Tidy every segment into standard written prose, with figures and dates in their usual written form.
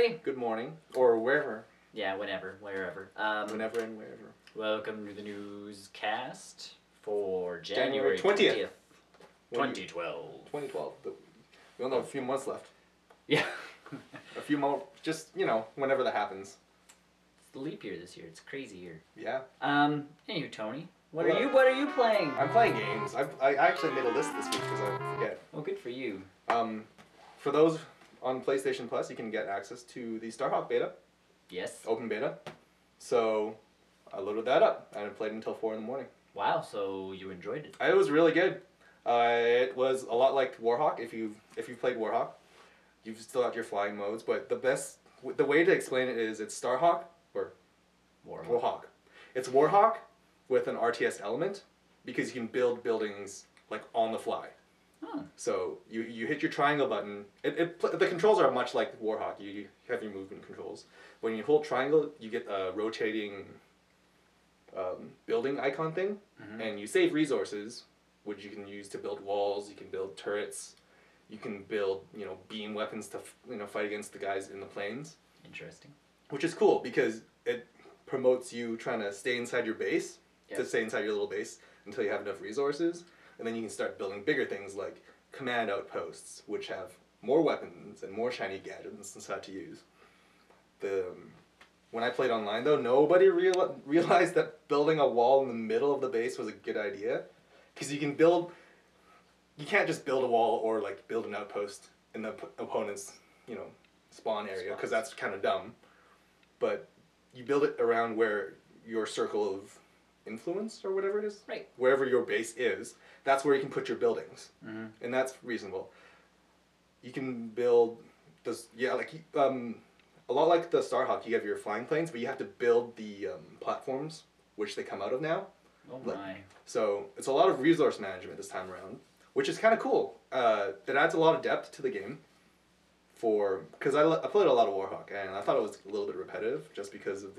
everybody. Good morning, or wherever. Yeah, whenever, wherever. Whenever and wherever. Welcome to the newscast for January January 20th. 2012. 2012. We only have a few months left. Yeah. A few more, just, whenever that happens. It's the leap year this year. It's crazy year. Yeah. Anywho, Tony, what are you playing? I'm playing games. I actually made a list this week because I forget. Oh, good for you. For those on PlayStation Plus, you can get access to the Starhawk beta. Yes. Open beta. So I loaded that up and I played until 4 in the morning. Wow, so you enjoyed it. It was really good. It was a lot like Warhawk. If you've played Warhawk, you've still got your flying modes, but the way to explain it is it's Starhawk or Warhawk. It's Warhawk with an RTS element because you can build buildings like on the fly. Oh. So you hit your triangle button. The controls are much like Warhawk. You have your movement controls. When you hold triangle, you get a rotating building icon thing, and you save resources, which you can use to build walls. You can build turrets. You can build beam weapons to fight against the guys in the planes. Interesting. Which is cool because it promotes you trying to stay inside your base, to stay inside your little base until you have enough resources. And then you can start building bigger things like command outposts, which have more weapons and more shiny gadgets and stuff to use. When I played online, though, nobody realized that building a wall in the middle of the base was a good idea. Because you can't just build a wall or like build an outpost in the opponent's, spawn area, because that's kind of dumb. But you build it around where your circle of influence or whatever it is, right? Wherever your base is, that's where you can put your buildings, and that's reasonable. You can build this, a lot like the Starhawk. You have your flying planes, but you have to build the platforms which they come out of now. Oh my! So it's a lot of resource management this time around, which is kind of cool. It adds a lot of depth to the game. Because I played a lot of Warhawk and I thought it was a little bit repetitive just because of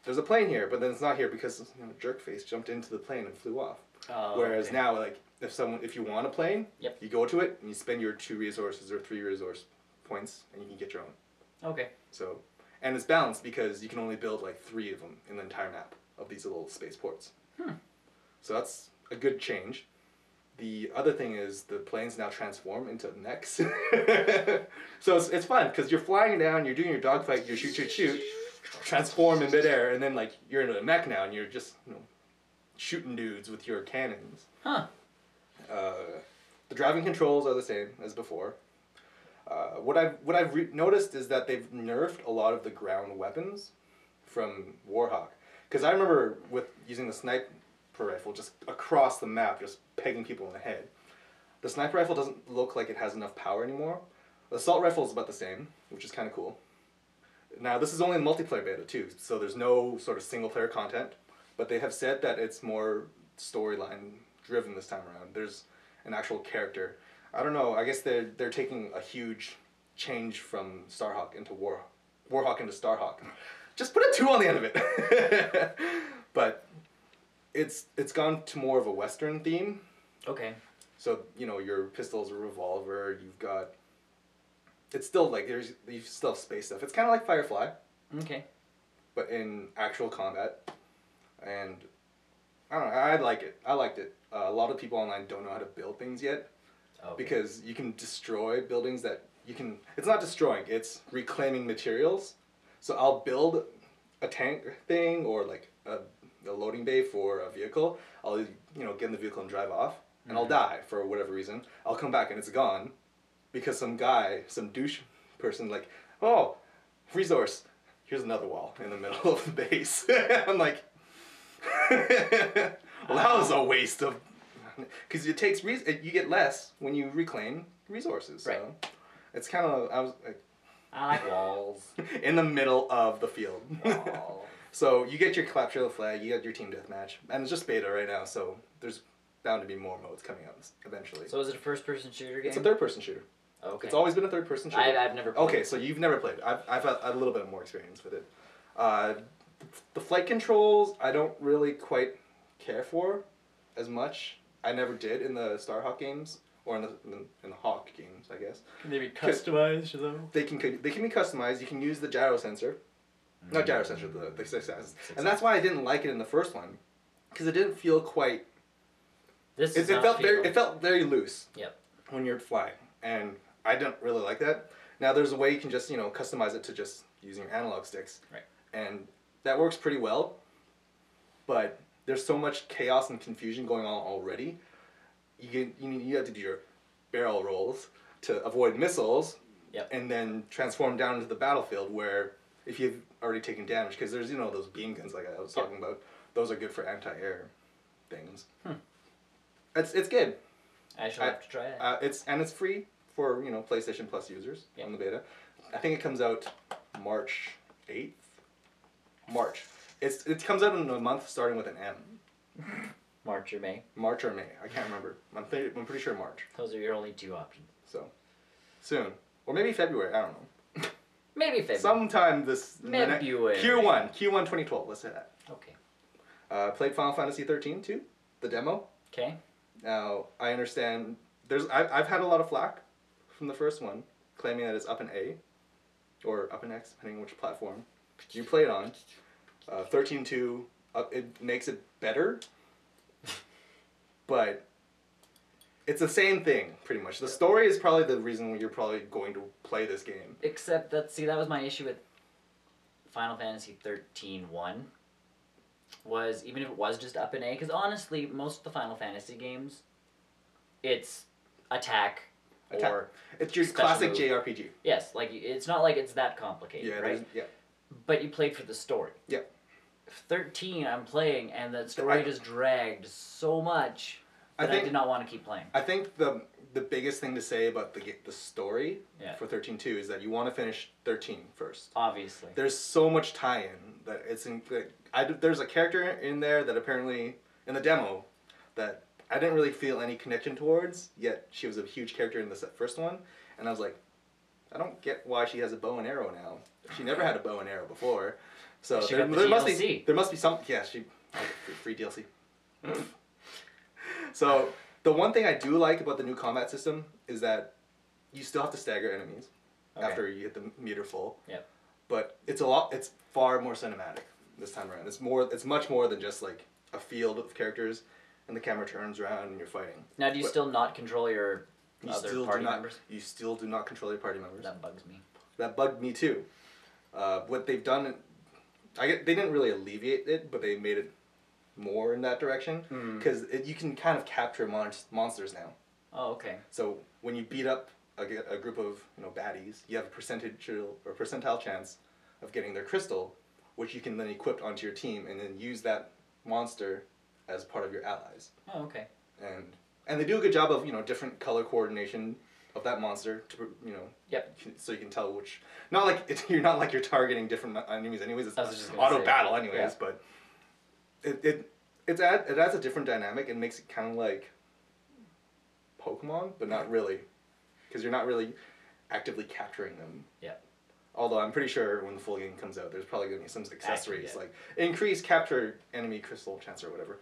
there's a plane here, but then it's not here because Jerkface jumped into the plane and flew off. Oh, Whereas now, like if you want a plane, yep, you go to it and you spend your 2 resources or 3 resource points and you can get your own. Okay. So, and it's balanced because you can only build like 3 of them in the entire map of these little spaceports. So that's a good change. The other thing is the planes now transform into mechs. So it's fun because you're flying down, you're doing your dogfight, you shoot, transform in midair, and then like you're in a mech now and you're just shooting dudes with your cannons. The driving controls are the same as before. What I've noticed is that they've nerfed a lot of the ground weapons from Warhawk. Because I remember with using the sniper rifle just across the map, just pegging people in the head. The sniper rifle doesn't look like it has enough power anymore. The assault rifle is about the same, which is kind of cool. Now this is only in multiplayer beta too, so there's no sort of single player content, but they have said that it's more storyline driven this time around. There's an actual character. I don't know, I guess they're taking a huge change from Starhawk into Warhawk into Starhawk. Just put a 2 on the end of it. But it's gone to more of a Western theme. Okay. So, your pistol's a revolver, it's still like, you still have space stuff. It's kind of like Firefly. Okay. But in actual combat. And, I don't know, I like it. I liked it. A lot of people online don't know how to build things yet. Okay. Because you can destroy buildings it's not destroying, it's reclaiming materials. So I'll build a tank thing or like a loading bay for a vehicle. I'll get in the vehicle and drive off, and I'll die for whatever reason. I'll come back and it's gone because some douche person like, oh, resource, here's another wall in the middle of the base. I'm like, well, that was a waste of, because it takes you get less when you reclaim resources. So right. It's kind of I like walls in the middle of the field. Wow. So you get your capture the flag, you get your team deathmatch, and it's just beta right now, so there's bound to be more modes coming out eventually. So is it a first-person shooter game? It's a third-person shooter. Okay. It's always been a third-person shooter. I've never played Okay, so you've never played it. I've had a little bit more experience with it. The flight controls, I don't really quite care for as much. I never did in the Starhawk games or in the Hawk games, I guess. Can they be customized though? They can be customized. You can use the gyro sensor, not gyro sensor, the 6S, and that's why I didn't like it in the first one, because it didn't feel quite. It felt very loose. Yep. When you're flying, and I don't really like that. Now there's a way you can just customize it to just using your analog sticks, right? And that works pretty well. But there's so much chaos and confusion going on already. You have to do your barrel rolls to avoid missiles, yep. And then transform down into the battlefield where if you've already taken damage, because there's those beam guns like I was talking about, those are good for anti-air things. It's good. I shall have to try it. It's free for PlayStation Plus users on the beta. I think it comes out March 8th. March. It comes out in a month starting with an M. March or May. March or May. I can't remember. I'm pretty sure March. Those are your only two options. So, soon. Or maybe February. I don't know. Maybe February. Sometime this... February. Q1 2012. Let's say that. Okay. Played Final Fantasy 13 too. The demo. Okay. Now, I understand... I've had a lot of flack from the first one, claiming that it's up in A. Or up in X, depending on which platform you play it on. 13.2, it makes it better. But it's the same thing, pretty much. The story is probably the reason you're probably going to play this game. Except that was my issue with Final Fantasy 13-1. Was, even if it was just up in A, because honestly, most of the Final Fantasy games, it's attack. Or it's your classic move. JRPG. Yes, like it's not like it's that complicated, right? Yeah. But you played for the story. Yeah. 13, I'm playing, and the story just dragged so much that I did not want to keep playing. I think the biggest thing to say about the story for 13.2 is that you want to finish 13 first. Obviously. There's so much tie-in that there's a character in there that apparently in the demo that I didn't really feel any connection towards, yet she was a huge character in the first one, and I was like, I don't get why she has a bow and arrow now. She never had a bow and arrow before. So there must be some free DLC. So the one thing I do like about the new combat system is that you still have to stagger enemies after you hit the meter full. Yep. But it's far more cinematic this time around. It's much more than just like a field of characters and the camera turns around and you're fighting. Now, do you still not control your other party members? You still do not control your party members. That bugs me. That bugged me too. What they've done, they didn't really alleviate it, but they made it more in that direction because you can kind of capture monsters now. Oh, okay. So when you beat up a group of baddies, you have a percentile chance of getting their crystal, which you can then equip onto your team and then use that monster as part of your allies. Oh, okay. And they do a good job of different color coordination of that monster to Yep. So you can tell which you're targeting different enemies anyways. It's auto battle anyways, but it adds a different dynamic and makes it kind of like Pokemon, but not really, because you're not really actively capturing them. Yeah. Although I'm pretty sure when the full game comes out, there's probably going to be some accessories like increase capture enemy crystal chance or whatever.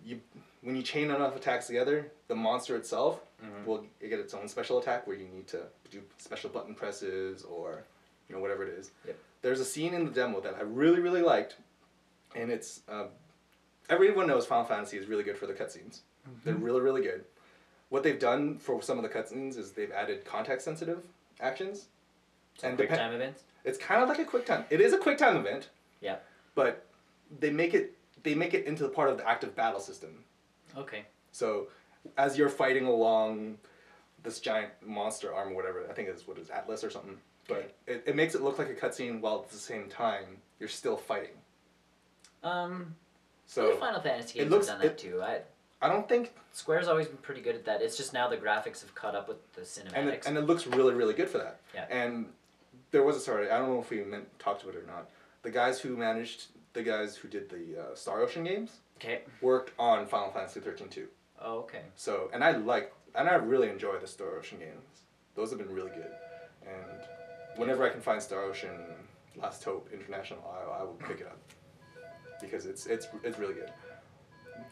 Yep. When you chain enough attacks together, the monster itself will get its own special attack where you need to do special button presses or whatever it is. Yep. There's a scene in the demo that I really, really liked, and it's everyone knows Final Fantasy is really good for the cutscenes. They're really, really good. What they've done for some of the cutscenes is they've added context-sensitive actions. And quick time events? It's kind of like a quick time. It is a quick time event. Yeah. But they make it into the part of the active battle system. Okay. So as you're fighting along this giant monster arm or whatever, I think it's Atlas or something. But it makes it look like a cutscene while at the same time you're still fighting. So Final Fantasy games have done that too. I don't think Square's always been pretty good at that. It's just now the graphics have caught up with the cinematics. And it looks really, really good for that. Yeah. And there was I don't know if we talked about it or not. The guys who did the Star Ocean games worked on Final Fantasy 13 too. Oh, okay. So, and I really enjoy the Star Ocean games. Those have been really good. And whenever I can find Star Ocean Last Hope International, I will pick it up. Because it's really good.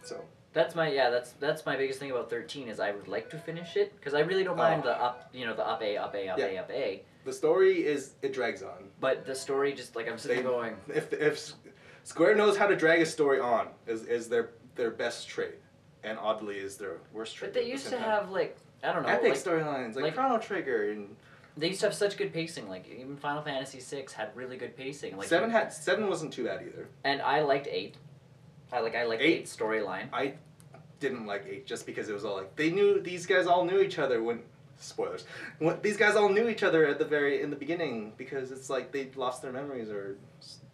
So That's my biggest thing about 13 is I would like to finish it because I really don't mind the up the up A. The story it drags on. But the story just like I'm sitting going. If Square knows how to drag a story on is their best trait, and oddly is their worst trait. But they used to have like I don't know epic storylines like Chrono Trigger and. They used to have such good pacing. Like even Final Fantasy VI had really good pacing. Like 7 wasn't too bad either. And I liked 8. I liked 8's storyline. I didn't like 8 just because it was all like these guys all knew each other when spoilers. These guys all knew each other in the beginning because it's like they lost their memories or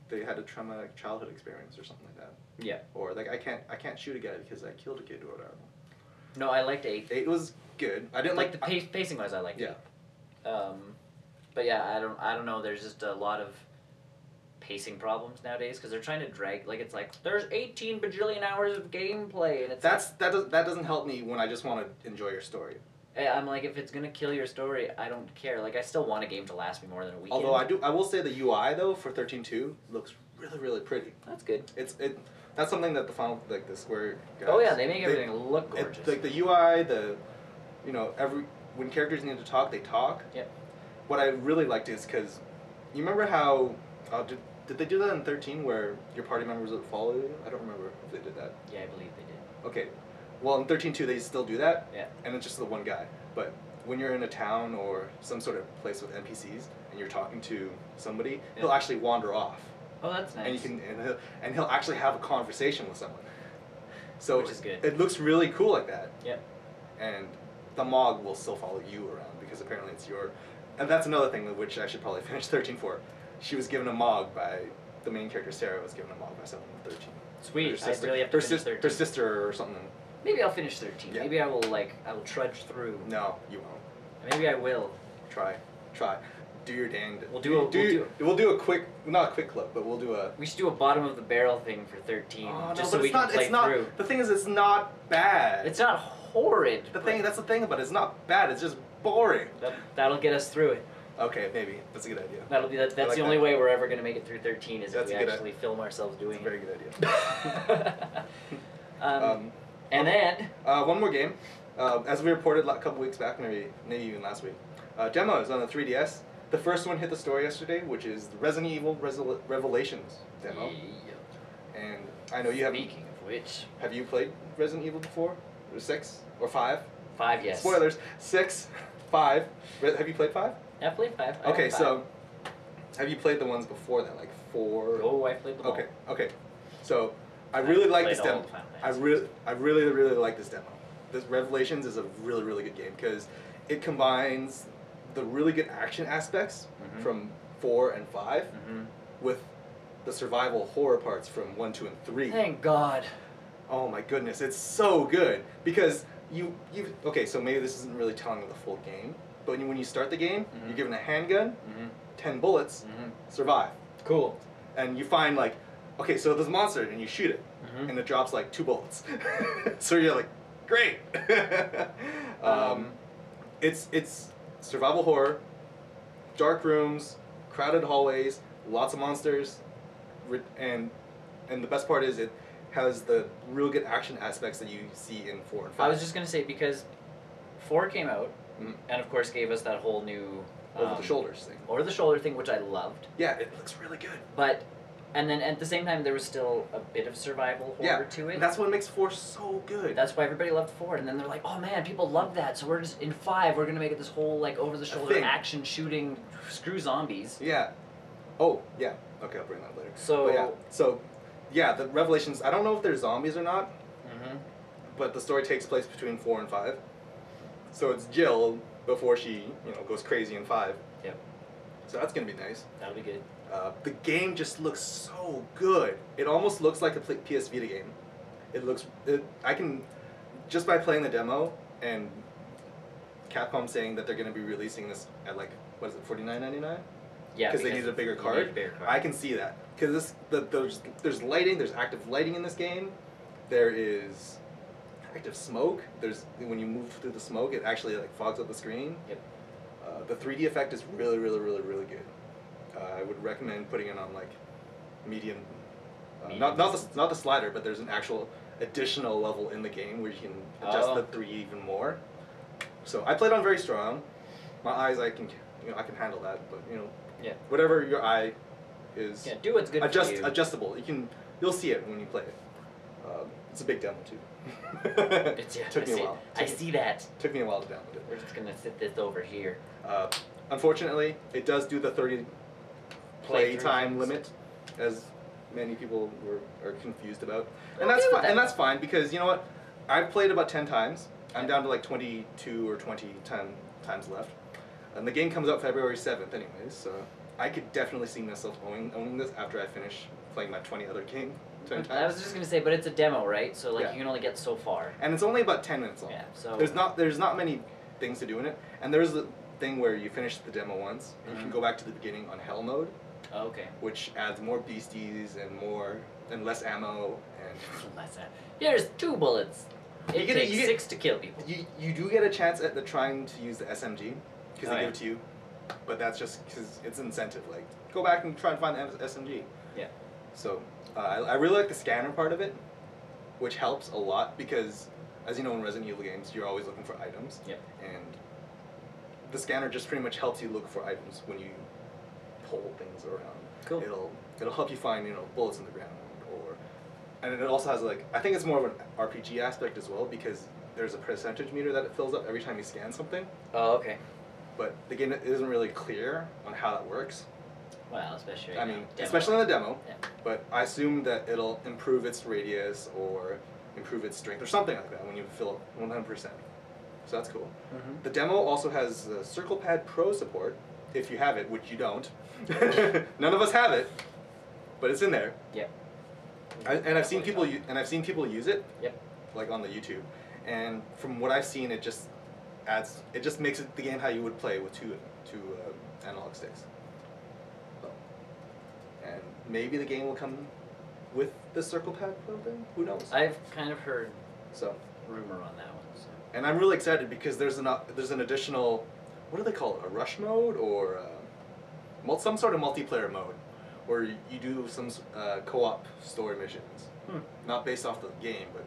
they had a traumatic childhood experience or something like that. Yeah. Or like I can't shoot a guy because I killed a kid or whatever. No, I liked 8. 8 was good. I didn't like the pacing wise. I liked it. But yeah, I don't know. There's just a lot of pacing problems nowadays because they're trying to drag it's like there's 18 bajillion hours of gameplay and it's that doesn't help me when I just want to enjoy your story. I'm like if it's gonna kill your story, I don't care. Like I still want a game to last me more than a weekend. Although I will say the UI though for 13.2 looks really really pretty. That's good. That's something that the Square guys. Oh yeah, they make everything look gorgeous. Like the UI, when characters need to talk, they talk. Yep. What I really liked is because you remember how did they do that in 13 where your party members would follow you? I don't remember if they did that. Yeah, I believe they did. Okay. Well, in 13.2 they still do that. Yeah. And it's just the one guy. But when you're in a town or some sort of place with NPCs and you're talking to somebody, he'll actually wander off. Oh, that's nice. And he'll actually have a conversation with someone. So which is good. It looks really cool like that. Yep. And the Mog will still follow you around because apparently it's your. And that's another thing which I should probably finish 13 for. She was given a Mog by the main character. Sarah was given a Mog by someone in 13. Sweet. I really have to finish 13. Her sister or something. Maybe I'll finish 13. Yeah. Maybe I will trudge through. No, you won't. Maybe I will. Try. Do your danged. We'll do a quick, not a quick clip, but we'll do a. We should do a bottom of the barrel thing for 13, just so we can play through. The thing is, it's not bad. It's not horrid. That's the thing about it. It's not bad. It's just boring. That'll get us through it. Okay, maybe that's a good idea. That's like the only way we're ever gonna make it through 13 is if we actually film ourselves doing it. That's a very good idea. And then one more game, as we reported a couple weeks back, maybe even last week. Demos on the 3DS. The first one hit the store yesterday, which is the Resident Evil Revelations demo. Yeah. And I know you haven't. Speaking of which, have you played Resident Evil before? Or 6 or 5? 5, yes. Spoilers. 6, 5. Have you played 5? I played 5. Okay, so have you played the ones before that, like 4? Oh, I played them all. Okay. So I really like this demo. I really like this demo. This Revelations is a really really good game because it combines the really good action aspects from 4 and 5 with the survival horror parts from 1, 2, and 3. Thank God. Oh my goodness, it's so good because okay, so maybe this isn't really telling you the full game, but when you start the game, you're given a handgun, 10 bullets, survive. Cool. And you find like, okay, so there's a monster and you shoot it, and it drops like 2 bullets. So you're like, great. It's survival horror, dark rooms, crowded hallways, lots of monsters, and the best part is it has the real good action aspects that you see in 4 and 5. I was just gonna say because 4 came out, and of course gave us that whole new over the shoulders thing. Over the shoulder thing, which I loved. Yeah, it looks really good. But, and then at the same time, there was still a bit of survival horror to it. And that's what makes 4 so good. That's why everybody loved 4, and then they're like, oh man, people love that, so we're just in 5, we're gonna make it this whole like over the shoulder action shooting, screw zombies. Yeah. Oh yeah. Okay, I'll bring that later. So the Revelations. I don't know if they're zombies or not. But the story takes place between 4 and 5. So it's Jill before she goes crazy in 5. Yep. So that's gonna be nice. That'll be good. The game just looks so good. It almost looks like a PS Vita game. I can just by playing the demo and Capcom saying that they're gonna be releasing this at like what is it, $49.99? Yeah, because they needed a bigger card. I can see that because there's lighting, there's active lighting in this game. There is active smoke. There's when you move through the smoke, it actually like fogs up the screen. Yep. The 3D effect is really good. I would recommend putting it on like medium. Not the slider, but there's an actual additional level in the game where you can adjust the 3 even more. So I played on very strong. My eyes, I can handle that, but whatever your eye is, do what's good for you. Adjustable. You'll see it when you play it. It's a big demo too. Took me a while. I see that. Took me a while to download it. We're just gonna sit this over here. Unfortunately, it does do the 30 play time limit, as many people are confused about, and that's fine. And that's fine because you know what, I've played about 10 times. I'm down to like 22 or 20 times left, and the game comes out February 7th, anyways. So I could definitely see myself owning this after I finish playing my 20 other game. 10 times. I was just gonna say, but it's a demo, right? So like you can only get so far. And it's only about 10 minutes long. Yeah. So there's not many things to do in it, and there's the thing where you finish the demo once, and you can go back to the beginning on Hell mode. Oh, okay. Which adds more beasties and less ammo and less ammo. Here's 2 bullets. It takes 6 to kill people. You do get a chance at trying to use the SMG because they give it to you, but that's just because it's incentive. Like go back and try and find the SMG. Yeah. So I really like the scanner part of it, which helps a lot because, as you know, in Resident Evil games, you're always looking for items. Yep. And the scanner just pretty much helps you look for items when you pull things around. Cool. It'll help you find bullets in the ground, and it also has I think it's more of an RPG aspect as well because there's a percentage meter that it fills up every time you scan something. Oh, okay. But the game isn't really clear on how that works. Well, especially especially in the demo. Yeah. But I assume that it'll improve its radius or improve its strength or something like that when you fill up 100%. So that's cool. Mm-hmm. The demo also has Circle Pad Pro support, if you have it, which you don't. None of us have it, but it's in there. Yep. And I've seen people use it. Yep. Like on the YouTube, and from what I've seen, it just makes it the game how you would play with two analog sticks. So, and maybe the game will come with the Circle Pad Pro thing. Who knows? I've kind of heard so rumor on that one. So. And I'm really excited because there's an additional, what do they call it? A rush mode or some sort of multiplayer mode, where you do some co-op story missions, not based off the game, but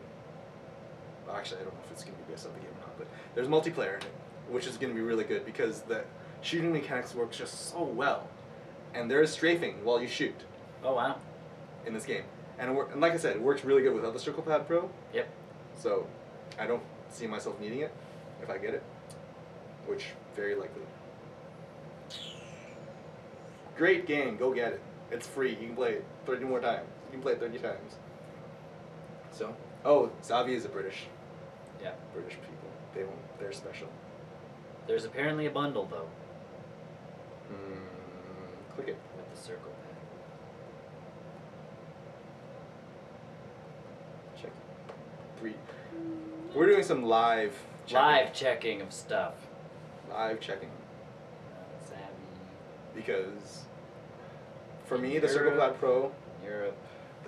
actually I don't know if it's going to be based off the game or not. But there's multiplayer in it, which is going to be really good because the shooting mechanics works just so well, and there is strafing while you shoot. Oh wow! In this game, and like I said, it works really good without the Circle Pad Pro. Yep. So I don't see myself needing it if I get it, which very likely. Great game, go get it. It's free. You can play it 30 more times. You can play it 30 times. So, Xavi is a British. Yeah. British people. They're special. There's apparently a bundle though. Click it. With the Circle Pad. Check. 3. We're doing some live checking of stuff. Live checking. Xavi. Because for me, the Circle Pad Pro. Europe.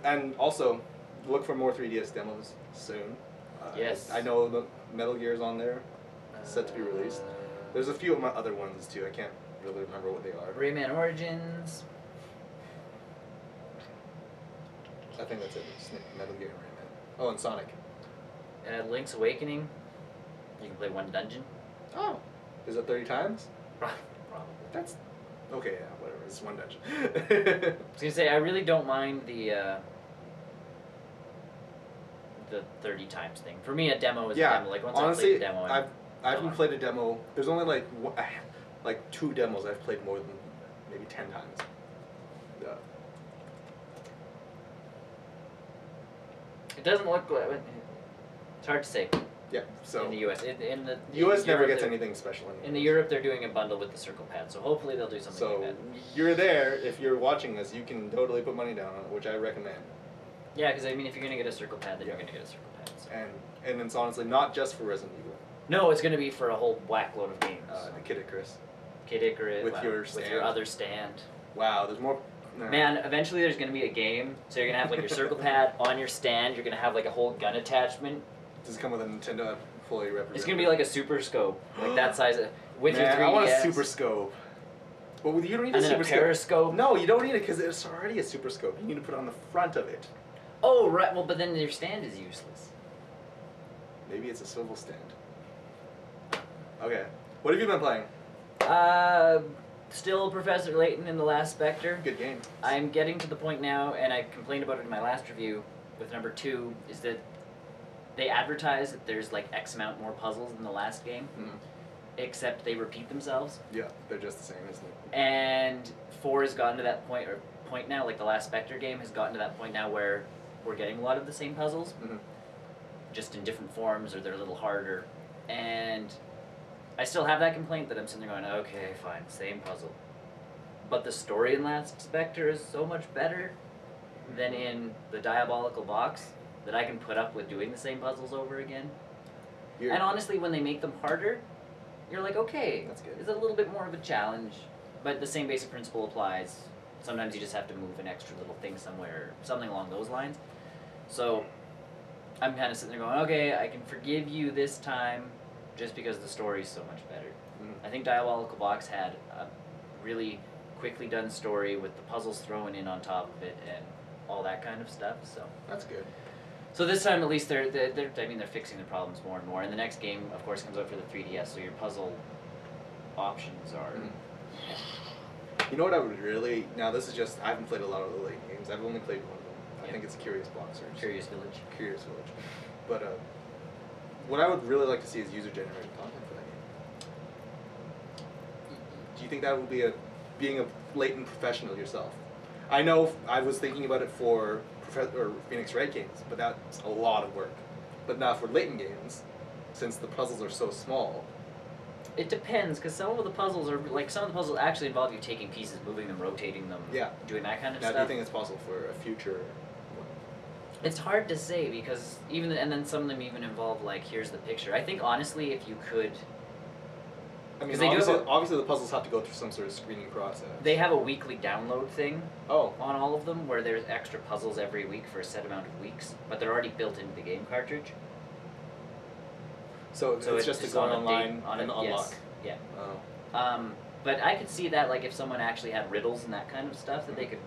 And also, look for more 3DS demos soon. Yes. I know the Metal Gear's on there, set to be released. There's a few of my other ones too. I can't really remember what they are. Rayman Origins. I think that's it. Metal Gear and Rayman. Oh, and Sonic. Link's Awakening. You can play one dungeon. Oh. Is it 30 times? Probably. That's... Okay, yeah, whatever. It's one dungeon. I was gonna say, I really don't mind the 30 times thing. For me, a demo is a demo. Like, once honestly, I play the demo, I haven't played a demo. There's only like 2 demos I've played more than maybe 10 times. Yeah. It doesn't look like it's hard to say. Yeah, so in the U.S. In the U.S. never gets anything special anymore. In the Europe, they're doing a bundle with the Circle Pad, so hopefully they'll do something like that. So you're there. If you're watching this, you can totally put money down on it, which I recommend. Yeah, because I mean, if you're gonna get a Circle Pad, then you're gonna get a Circle Pad. So. And it's honestly not just for Resident Evil. No, it's gonna be for a whole whack load of games. The Kid Icarus. Kid Icarus. With your stand. With your other stand. Wow, there's more. Man, eventually there's gonna be a game. So you're gonna have like your Circle Pad on your stand. You're gonna have like a whole gun attachment. Does it come with a Nintendo fully represented? It's gonna be like a Super Scope, like that size, with your 3DS. I want a Super Scope. But you don't need a Super Scope. Periscope. No, you don't need it because it's already a Super Scope. You need to put it on the front of it. Oh, right. Well, but then your stand is useless. Maybe it's a swivel stand. Okay. What have you been playing? Still Professor Layton in The Last Spectre. Good game. I'm getting to the point now, and I complained about it in my last review with number 2, is that they advertise that there's like X amount more puzzles than the last game, except they repeat themselves. Yeah, they're just the same, isn't it? And 4 has gotten to that point now, like the Last Spectre game has gotten to that point now where we're getting a lot of the same puzzles, just in different forms, or they're a little harder. And I still have that complaint that I'm sitting there going, okay, fine, same puzzle. But the story in Last Spectre is so much better than in the Diabolical Box that I can put up with doing the same puzzles over again. And honestly, when they make them harder, you're like, okay, that's good. It's a little bit more of a challenge, but the same basic principle applies. Sometimes you just have to move an extra little thing somewhere, something along those lines. So I'm kind of sitting there going, okay, I can forgive you this time just because the story's so much better. I think Diabolical Box had a really quickly done story with the puzzles thrown in on top of it and all that kind of stuff. So that's good. So this time at least they're fixing the problems more and more. And the next game, of course, comes out for the 3DS, so your puzzle options are. You know what I would really... Now, this is just... I haven't played a lot of the late games. I've only played one of them. I think it's Curious Block Search. Curious Village. Curious Village. But what I would really like to see is user-generated content for that game. Do you think that would be being a latent professional yourself? I know I was thinking about it for Phoenix Wright games, but that's a lot of work. But now for latent games, since the puzzles are so small... It depends, because some of the puzzles actually involve you taking pieces, moving them, rotating them, doing that kind of stuff. Now, do you think it's possible for a future one? It's hard to say, because and then some of them even involve, like, here's the picture. I think, honestly, if you could... I mean, obviously the puzzles have to go through some sort of screening process. They have a weekly download thing on all of them, where there's extra puzzles every week for a set amount of weeks, but they're already built into the game cartridge. So it's just to go online and unlock? Yes. Yeah. Oh. But I could see that, like, if someone actually had riddles and that kind of stuff, that they could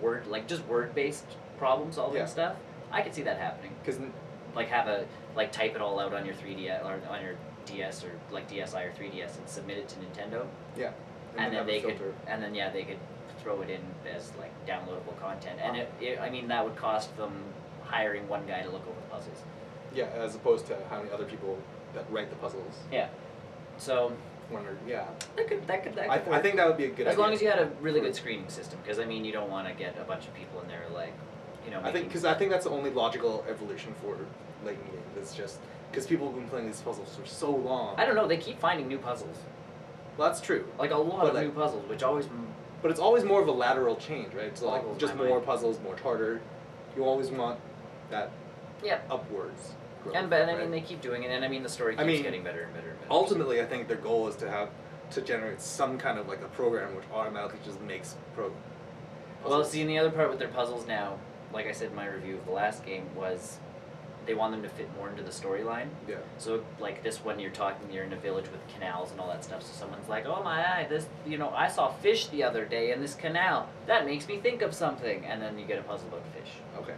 just word-based problem-solving stuff, I could see that happening. Like, type it all out on your 3DS, or on your DS, or, like, DSi or 3DS, and submit it to Nintendo. Yeah. And then they could throw it in as, like, downloadable content. And I mean, that would cost them hiring one guy to look over the puzzles. Yeah, as opposed to how many other people that write the puzzles. Yeah. So... That could I think that would be a good idea. As long as you had a really good screening system, because, I mean, you don't want to get a bunch of people in there, like, you know... I think that's the only logical evolution for latent games. It's just... Because people have been playing these puzzles for so long. I don't know, they keep finding new puzzles. Well, that's true. Like, a lot of new puzzles, which always... But it's always more of a lateral change, right? So, like, just more puzzles, more harder. You always want that upwards growth. But I mean, they keep doing it, and I mean, the story keeps getting better and better and better. Ultimately, I think their goal is to generate some kind of, like, a program which automatically just makes puzzles. Well, see, and the other part with their puzzles now, like I said in my review of the last game, was... They want them to fit more into the storyline. Yeah. So, like, this one you're in a village with canals and all that stuff, so someone's like, oh my eye, I saw fish the other day in this canal. That makes me think of something. And then you get a puzzle about fish. Okay.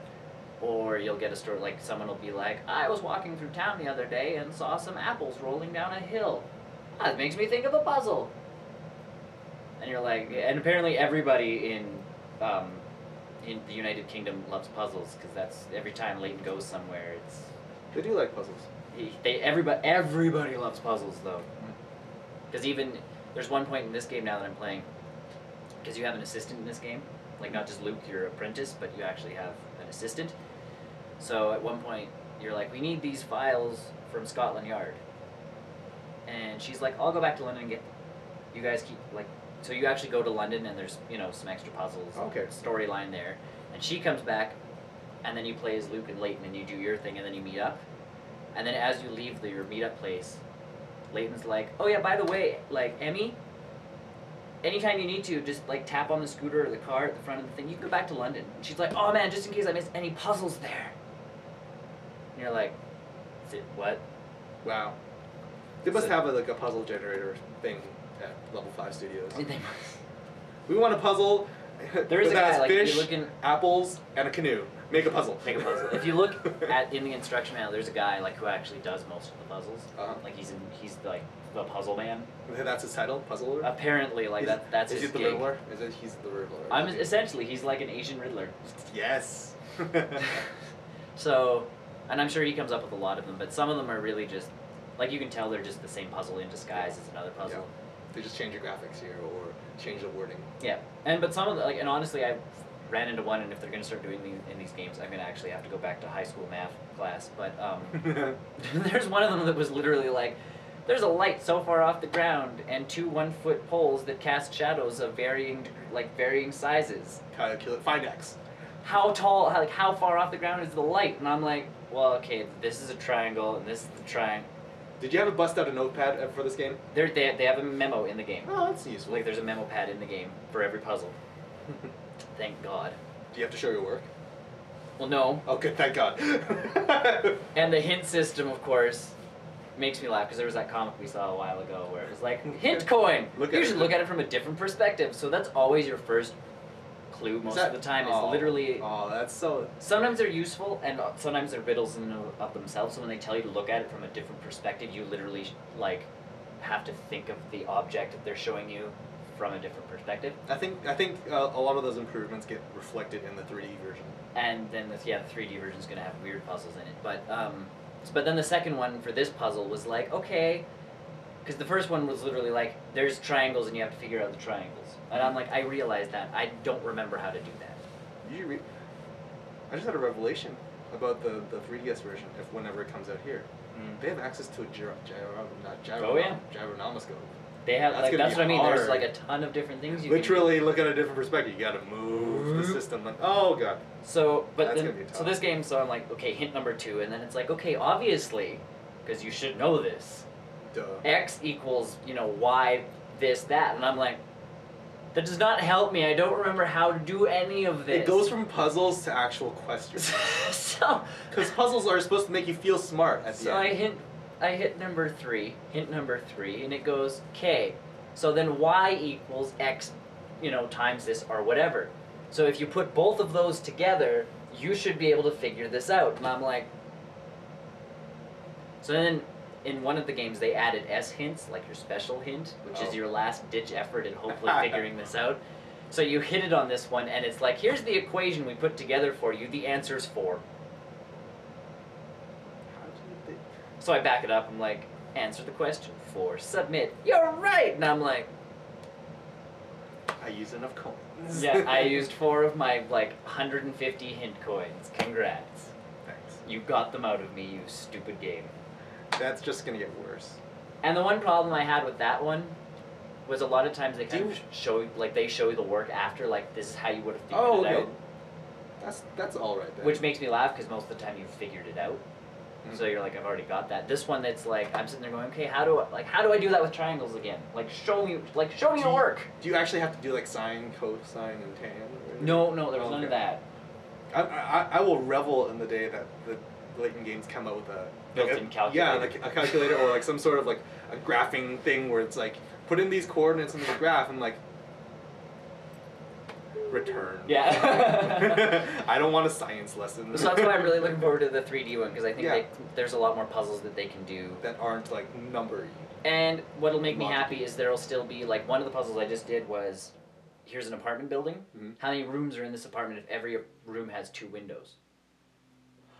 Or you'll get a story, like, someone will be like, I was walking through town the other day and saw some apples rolling down a hill. That makes me think of a puzzle. And you're like, and apparently everybody in the United Kingdom loves puzzles, because that's every time Layton goes somewhere, it's... They do like puzzles. Everybody loves puzzles, though. Because even, there's one point in this game now that I'm playing, because you have an assistant in this game, like not just Luke, your apprentice, but you actually have an assistant. So at one point, you're like, we need these files from Scotland Yard. And she's like, I'll go back to London and get them. You guys keep, like... So you actually go to London, and there's, some extra puzzles, storyline there. And she comes back, and then you play as Luke and Layton, and you do your thing, and then you meet up. And then as you leave your meetup place, Layton's like, oh yeah, by the way, like, Emmy, anytime you need to, just, like, tap on the scooter or the car at the front of the thing, you can go back to London. And she's like, oh man, just in case I missed any puzzles there. And you're like, what? Wow. They must have, a puzzle generator thing at Level 5 Studios. We want a puzzle there is that has like, fish, apples, and a canoe. Make a puzzle. Make a puzzle. If you look in the instruction manual, there's a guy like who actually does most of the puzzles. Like he's like the puzzle man. That's his title, puzzler. Apparently, like that's his gig. Is he the Riddler? He's the Riddler? Essentially he's like an Asian Riddler. Yes. So, and I'm sure he comes up with a lot of them, but some of them are really just like you can tell they're just the same puzzle in disguise as another puzzle. Yeah. They just change the graphics here or change the wording. Yeah, but some of the and honestly I ran into one, and if they're going to start doing in these games, I'm going to actually have to go back to high school math class. But there's one of them that was literally like, there's a light so far off the ground and 2 1-foot poles that cast shadows of varying sizes. Calculate, find X. How tall, how far off the ground is the light? And I'm like, well, okay, this is a triangle and this is the triangle. Did you ever bust out a notepad for this game? They have a memo in the game. Oh, that's useful. Like there's a memo pad in the game for every puzzle. Thank God. Do you have to show your work? Well, no. Oh, good, thank God. And the hint system, of course, makes me laugh because there was that comic we saw a while ago where it was like, hint coin! You should look at it from a different perspective. So that's always your first clue most of the time. Is literally... Oh, that's so... Sometimes they're useful and sometimes they're riddles in and of themselves. So when they tell you to look at it from a different perspective, you literally, like, have to think of the object that they're showing you from a different perspective. I think a lot of those improvements get reflected in the 3D version. And then the 3D version is going to have weird puzzles in it. But then the second one for this puzzle was like, okay, because the first one was literally like, there's triangles and you have to figure out the triangles. And I'm like, I realized that. I don't remember how to do that. I just had a revelation about the 3DS version, whenever it comes out here. They have access to a gyronomascope. They have, that's what I mean, there's like a ton of different things you literally can look at a different perspective. You gotta move the system. Oh god. So, so this game, so I'm like, okay, hint number 2, and then it's like, okay, obviously, because you should know this. Duh. X equals, Y, this, that, and I'm like, that does not help me. I don't remember how to do any of this. It goes from puzzles to actual questions. Because puzzles are supposed to make you feel smart at the end. I hit number 3, hint number 3, and it goes, okay, so then Y equals X, times this or whatever. So if you put both of those together, you should be able to figure this out. And I'm like, so then in one of the games they added S hints, like your special hint, which is your last ditch effort in hopefully figuring this out. So you hit it on this one, and it's like, here's the equation we put together for you. The answer's 4. So I back it up, I'm like, answer the question, 4, submit, you're right! And I'm like... I used enough coins. Yeah, I used 4 of my, 150 hint coins. Congrats. Thanks. You got them out of me, you stupid game. That's just gonna get worse. And the one problem I had with that one was a lot of times they kind of show, they show you the work after, this is how you would have figured it out. That's all right then. Which makes me laugh, because most of the time you've figured it out. So you're like, I've already got that. This one, it's like, I'm sitting there going, okay, how do I do that with triangles again? Show me the work. Do you actually have to do sine, cosine, and tan? No, there was none of that. I will revel in the day that the Layton games come out with a built-in calculator. Yeah, a calculator or some sort of a graphing thing where it's put in these coordinates into the graph and return. Yeah. I don't want a science lesson. So that's why I'm really looking forward to the 3D one, because I think there's a lot more puzzles that they can do. That aren't numbery. And what'll make me happy is there'll still be, one of the puzzles I just did was, here's an apartment building. How many rooms are in this apartment if every room has 2 windows?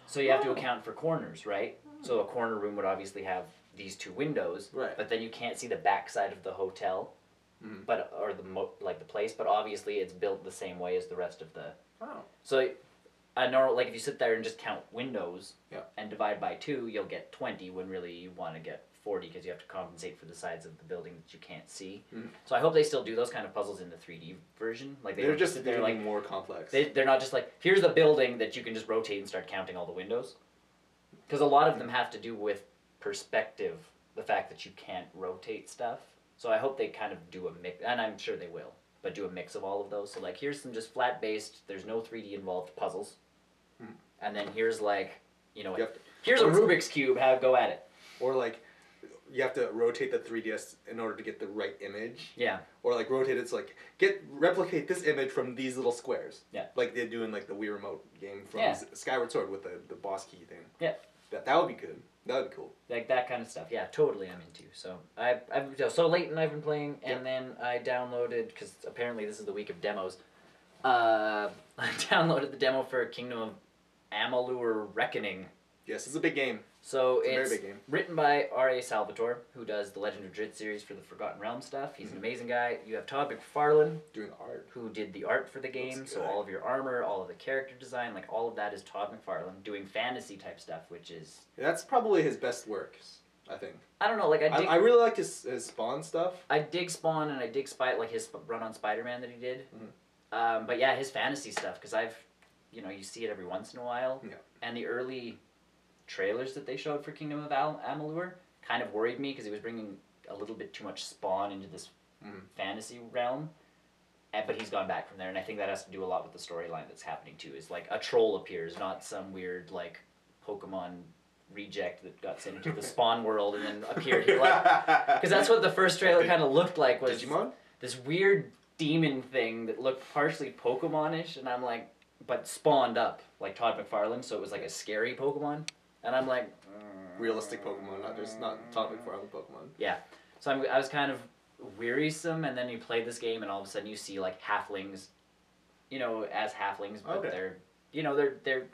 So you have to account for corners, right? So a corner room would obviously have these 2 windows, right? But then you can't see the back side of the hotel. But the place, but obviously it's built the same way as the rest of the. Oh. So, a normal if you sit there and just count windows, yeah, and divide by 2, you'll get 20. When really you want to get 40 because you have to compensate for the sides of the building that you can't see. So I hope they still do those kind of puzzles in the 3D version. They're just more complex. They're not just here's the building that you can just rotate and start counting all the windows. Because a lot of them have to do with perspective, the fact that you can't rotate stuff. So I hope they kind of do a mix, and I'm sure they will, but do a mix of all of those. So here's some just flat-based, there's no 3D involved puzzles. And then here's here's a Rubik's Cube, go at it. Or you have to rotate the 3DS in order to get the right image. Yeah. Or like rotate it, so like replicate this image from these little squares. Yeah. Like they do in like the Wii Remote game from Skyward Sword with the boss key thing. Yeah. That would be good. That would be cool. Like that kind of stuff. Yeah, totally I'm into. So so Layton I've been playing, and then I downloaded, because apparently this is the week of demos, I downloaded the demo for Kingdom of Amalur Reckoning. Yes, it's a big game. So it's a very big game. Written by R.A. Salvatore, who does the Legend of Drizzt series for the Forgotten Realms stuff. He's an amazing guy. You have Todd McFarlane, doing the art, who did the art for the game. So all of your armor, all of the character design, like all of that is Todd McFarlane doing fantasy type stuff, which is that's probably his best work, I think. I don't know, like I really like his Spawn stuff. I dig Spawn and I dig like his run on Spider-Man that he did. But yeah, his fantasy stuff, because you see it every once in a while. Yeah. And the early trailers that they showed for Kingdom of Amalur kind of worried me, because he was bringing a little bit too much Spawn into this fantasy realm. But he's gone back from there, and I think that has to do a lot with the storyline that's happening too. Is like a troll appears, not some weird like Pokemon reject that got sent into the Spawn world and then appeared here. Because that's what the first trailer kind of looked like, was Digimon? This weird demon thing that looked partially Pokemon-ish, and I'm like, but spawned up like Todd McFarlane, so it was like a scary Pokemon, and I'm like, realistic Pokemon, not Todd McFarlane Pokemon. Yeah, so I was kind of wearisome, and then you play this game, and all of a sudden you see like halflings, as halflings, but they're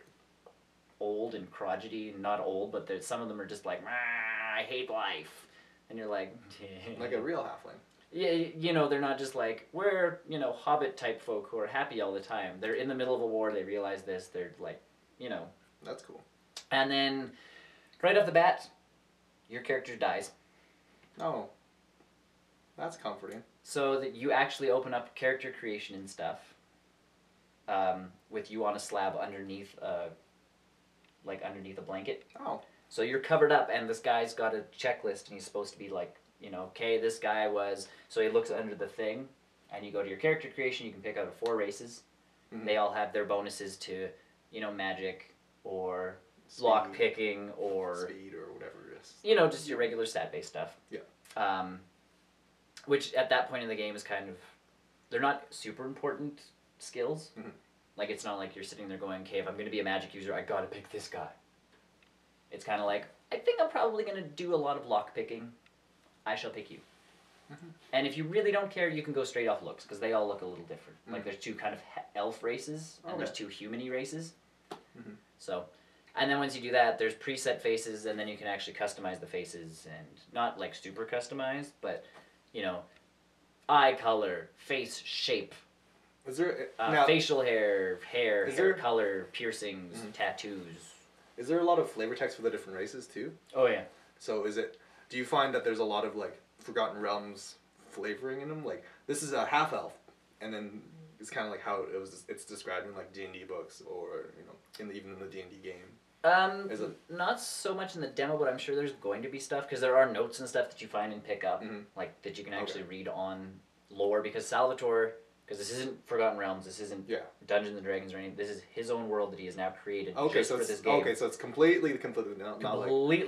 old and crotchety, not old, but some of them are just like, I hate life, and you're like, like a real halfling. Yeah, they're not just like, we're, hobbit type folk who are happy all the time. They're in the middle of a war, they realize this, they're like, That's cool. And then, right off the bat, your character dies. Oh. That's comforting. So that you actually open up character creation and stuff, with you on a slab underneath a blanket. Oh. So you're covered up, and this guy's got a checklist, and he's supposed to be like, okay, this guy was... So he looks under the thing, and you go to your character creation, you can pick out of 4 races. Mm-hmm. They all have their bonuses to, magic, or lock picking, or... Speed, or whatever it is. Just your regular stat-based stuff. Yeah. Which, at that point in the game, is kind of... They're not super important skills. Mm-hmm. Like, it's not like you're sitting there going, okay, if I'm going to be a magic user, I gotta pick this guy. It's kind of like, I think I'm probably going to do a lot of lock picking. I shall pick you. Mm-hmm. And if you really don't care, you can go straight off looks, because they all look a little different. Mm-hmm. Like, there's 2 kind of elf races, and there's 2 human-y races. Mm-hmm. So, and then once you do that, there's preset faces, and then you can actually customize the faces, and not, like, super customized, but, eye color, face shape, is there, facial hair color, piercings, tattoos. Is there a lot of flavor text for the different races, too? Oh, yeah. So do you find that there's a lot of, like, Forgotten Realms flavoring in them? Like, this is a half-elf, and then it's kind of like how it's described in, like, D&D books, or, even in the D&D game. Not so much in the demo, but I'm sure there's going to be stuff, because there are notes and stuff that you find and pick up, like, that you can actually read on lore, because Salvatore... Because this isn't Forgotten Realms, this isn't Dungeons & Dragons or anything. This is his own world that he has now created for this game. Okay, so it's completely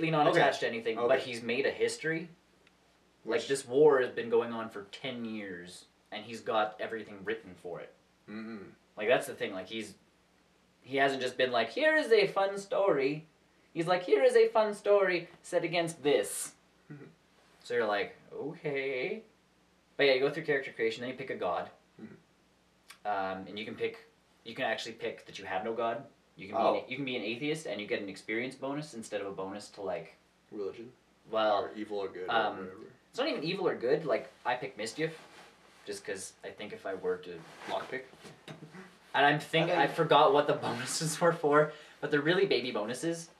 not attached to anything, but he's made a history. Like, this war has been going on for 10 years, and he's got everything written for it. Mm-hmm. Like, that's the thing. Like, he hasn't just been like, here is a fun story. He's like, here is a fun story set against this. Mm-hmm. So you're like, okay. But yeah, you go through character creation, then you pick a god. And you can actually pick that you have no god. You can be an atheist, and you get an experience bonus instead of a bonus to, like... Religion? Well... Or evil or good, or whatever. It's not even evil or good. Like, I pick mischief, just because I think if I were to... Lockpick? And I forgot what the bonuses were for, but they're really baby bonuses,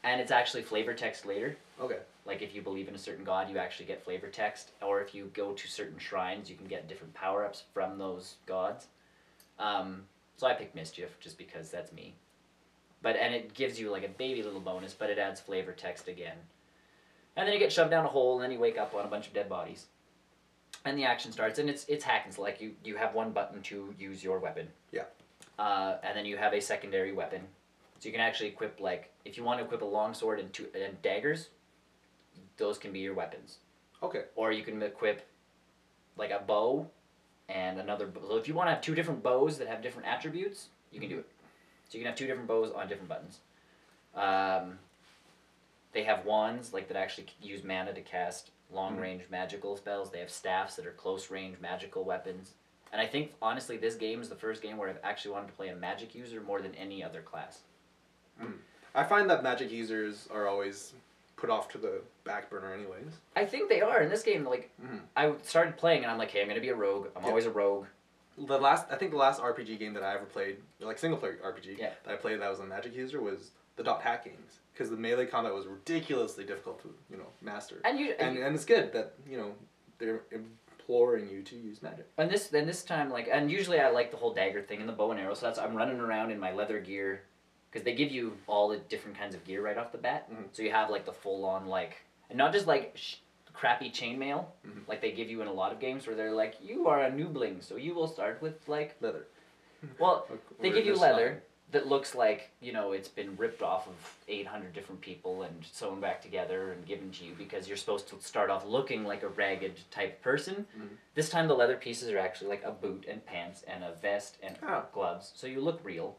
and it's actually flavor text later. Okay. Like, if you believe in a certain god, you actually get flavor text, or if you go to certain shrines, you can get different power-ups from those gods. So I picked Mischief, just because that's me. And it gives you, like, a baby little bonus, but it adds flavor text again. And then you get shoved down a hole, and then you wake up on a bunch of dead bodies. And the action starts, and it's hack and slash. You have one button to use your weapon. Yeah. And then you have a secondary weapon. So you can actually equip, like, if you want to equip a longsword and daggers, those can be your weapons. Okay. Or you can equip like a bow and another. So if you want to have two different bows that have different attributes, you can do it. So you can have two different bows on different buttons. They have wands like that actually use mana to cast long-range magical spells. They have staffs that are close-range magical weapons. And I think, honestly, this game is the first game where I've actually wanted to play a magic user more than any other class. I find that magic users are always put off to the back burner anyways. I think they are. In this game, like, I started playing and I'm like, hey, I'm going to be a rogue. I'm always a rogue. I think the last RPG game that I ever played, like single-player RPG, that I played that was a magic user was the dot hack games. Because the melee combat was ridiculously difficult to, master. And it's good that, they're imploring you to use magic. And this time, like, and usually I like the whole dagger thing and the bow and arrow, so I'm running around in my leather gear, because they give you all the different kinds of gear right off the bat. So you have, like, the full-on, like, and not just, like, crappy chainmail, like they give you in a lot of games where they're like, you are a noobling, so you will start with, like... leather. Well, they give you leather that looks like, it's been ripped off of 800 different people and sewn back together and given to you because you're supposed to start off looking like a ragged type person. This time the leather pieces are actually like a boot and pants and a vest and gloves, so you look real.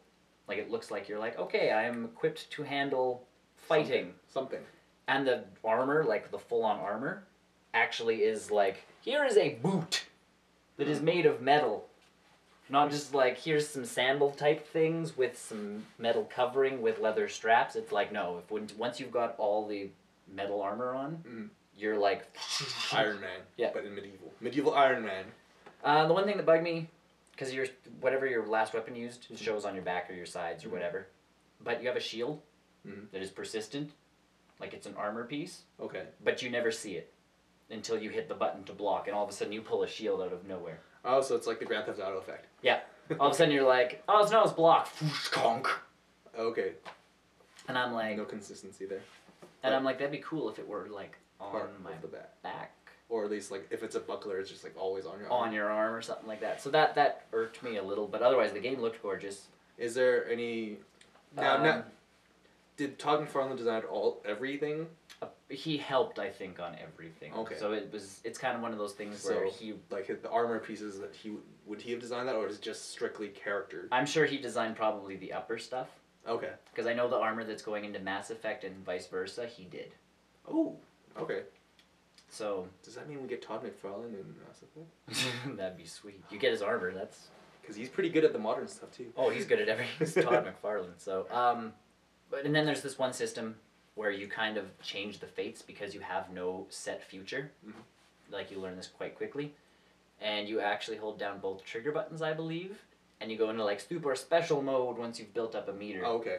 Like, it looks like you're like, okay, I am equipped to handle fighting. Something. And the armor, like the full-on armor, actually is like, here is a boot that is made of metal. Not just like, here's some sandal type things with some metal covering with leather straps. It's like, no, once you've got all the metal armor on, you're like... Iron Man, but in medieval. Medieval Iron Man. The one thing that bugged me, because whatever your last weapon used shows on your back or your sides or whatever, but you have a shield that is persistent, like it's an armor piece, but you never see it until you hit the button to block, and all of a sudden you pull a shield out of nowhere. Oh, so it's like the Grand Theft Auto effect. Yeah. All of a sudden you're like, oh, it's blocked. Conk. Okay. And I'm like... no consistency there. And I'm like, that'd be cool if it were, like, on my back. Or at least, like, if it's a buckler, it's just, like, always on your arm. On your arm or something like that. So that irked me a little, but otherwise the game looked gorgeous. Is there any... Did Todd McFarlane design everything? He helped, I think, on everything. Okay. So it's kind of one of those things where he... like, the armor pieces that would he have designed that, or is it just strictly character? I'm sure he designed probably the upper stuff. Okay. Because I know the armor that's going into Mass Effect and vice versa, he did. Oh, okay. So... does that mean we get Todd McFarlane in Mass Effect? That'd be sweet. You get his armor, that's... because he's pretty good at the modern stuff, too. Oh, he's good at everything. He's Todd McFarlane, so... and then there's this one system where you kind of change the fates because you have no set future. Like, you learn this quite quickly. And you actually hold down both trigger buttons, I believe. And you go into, like, super special mode once you've built up a meter. Oh, okay.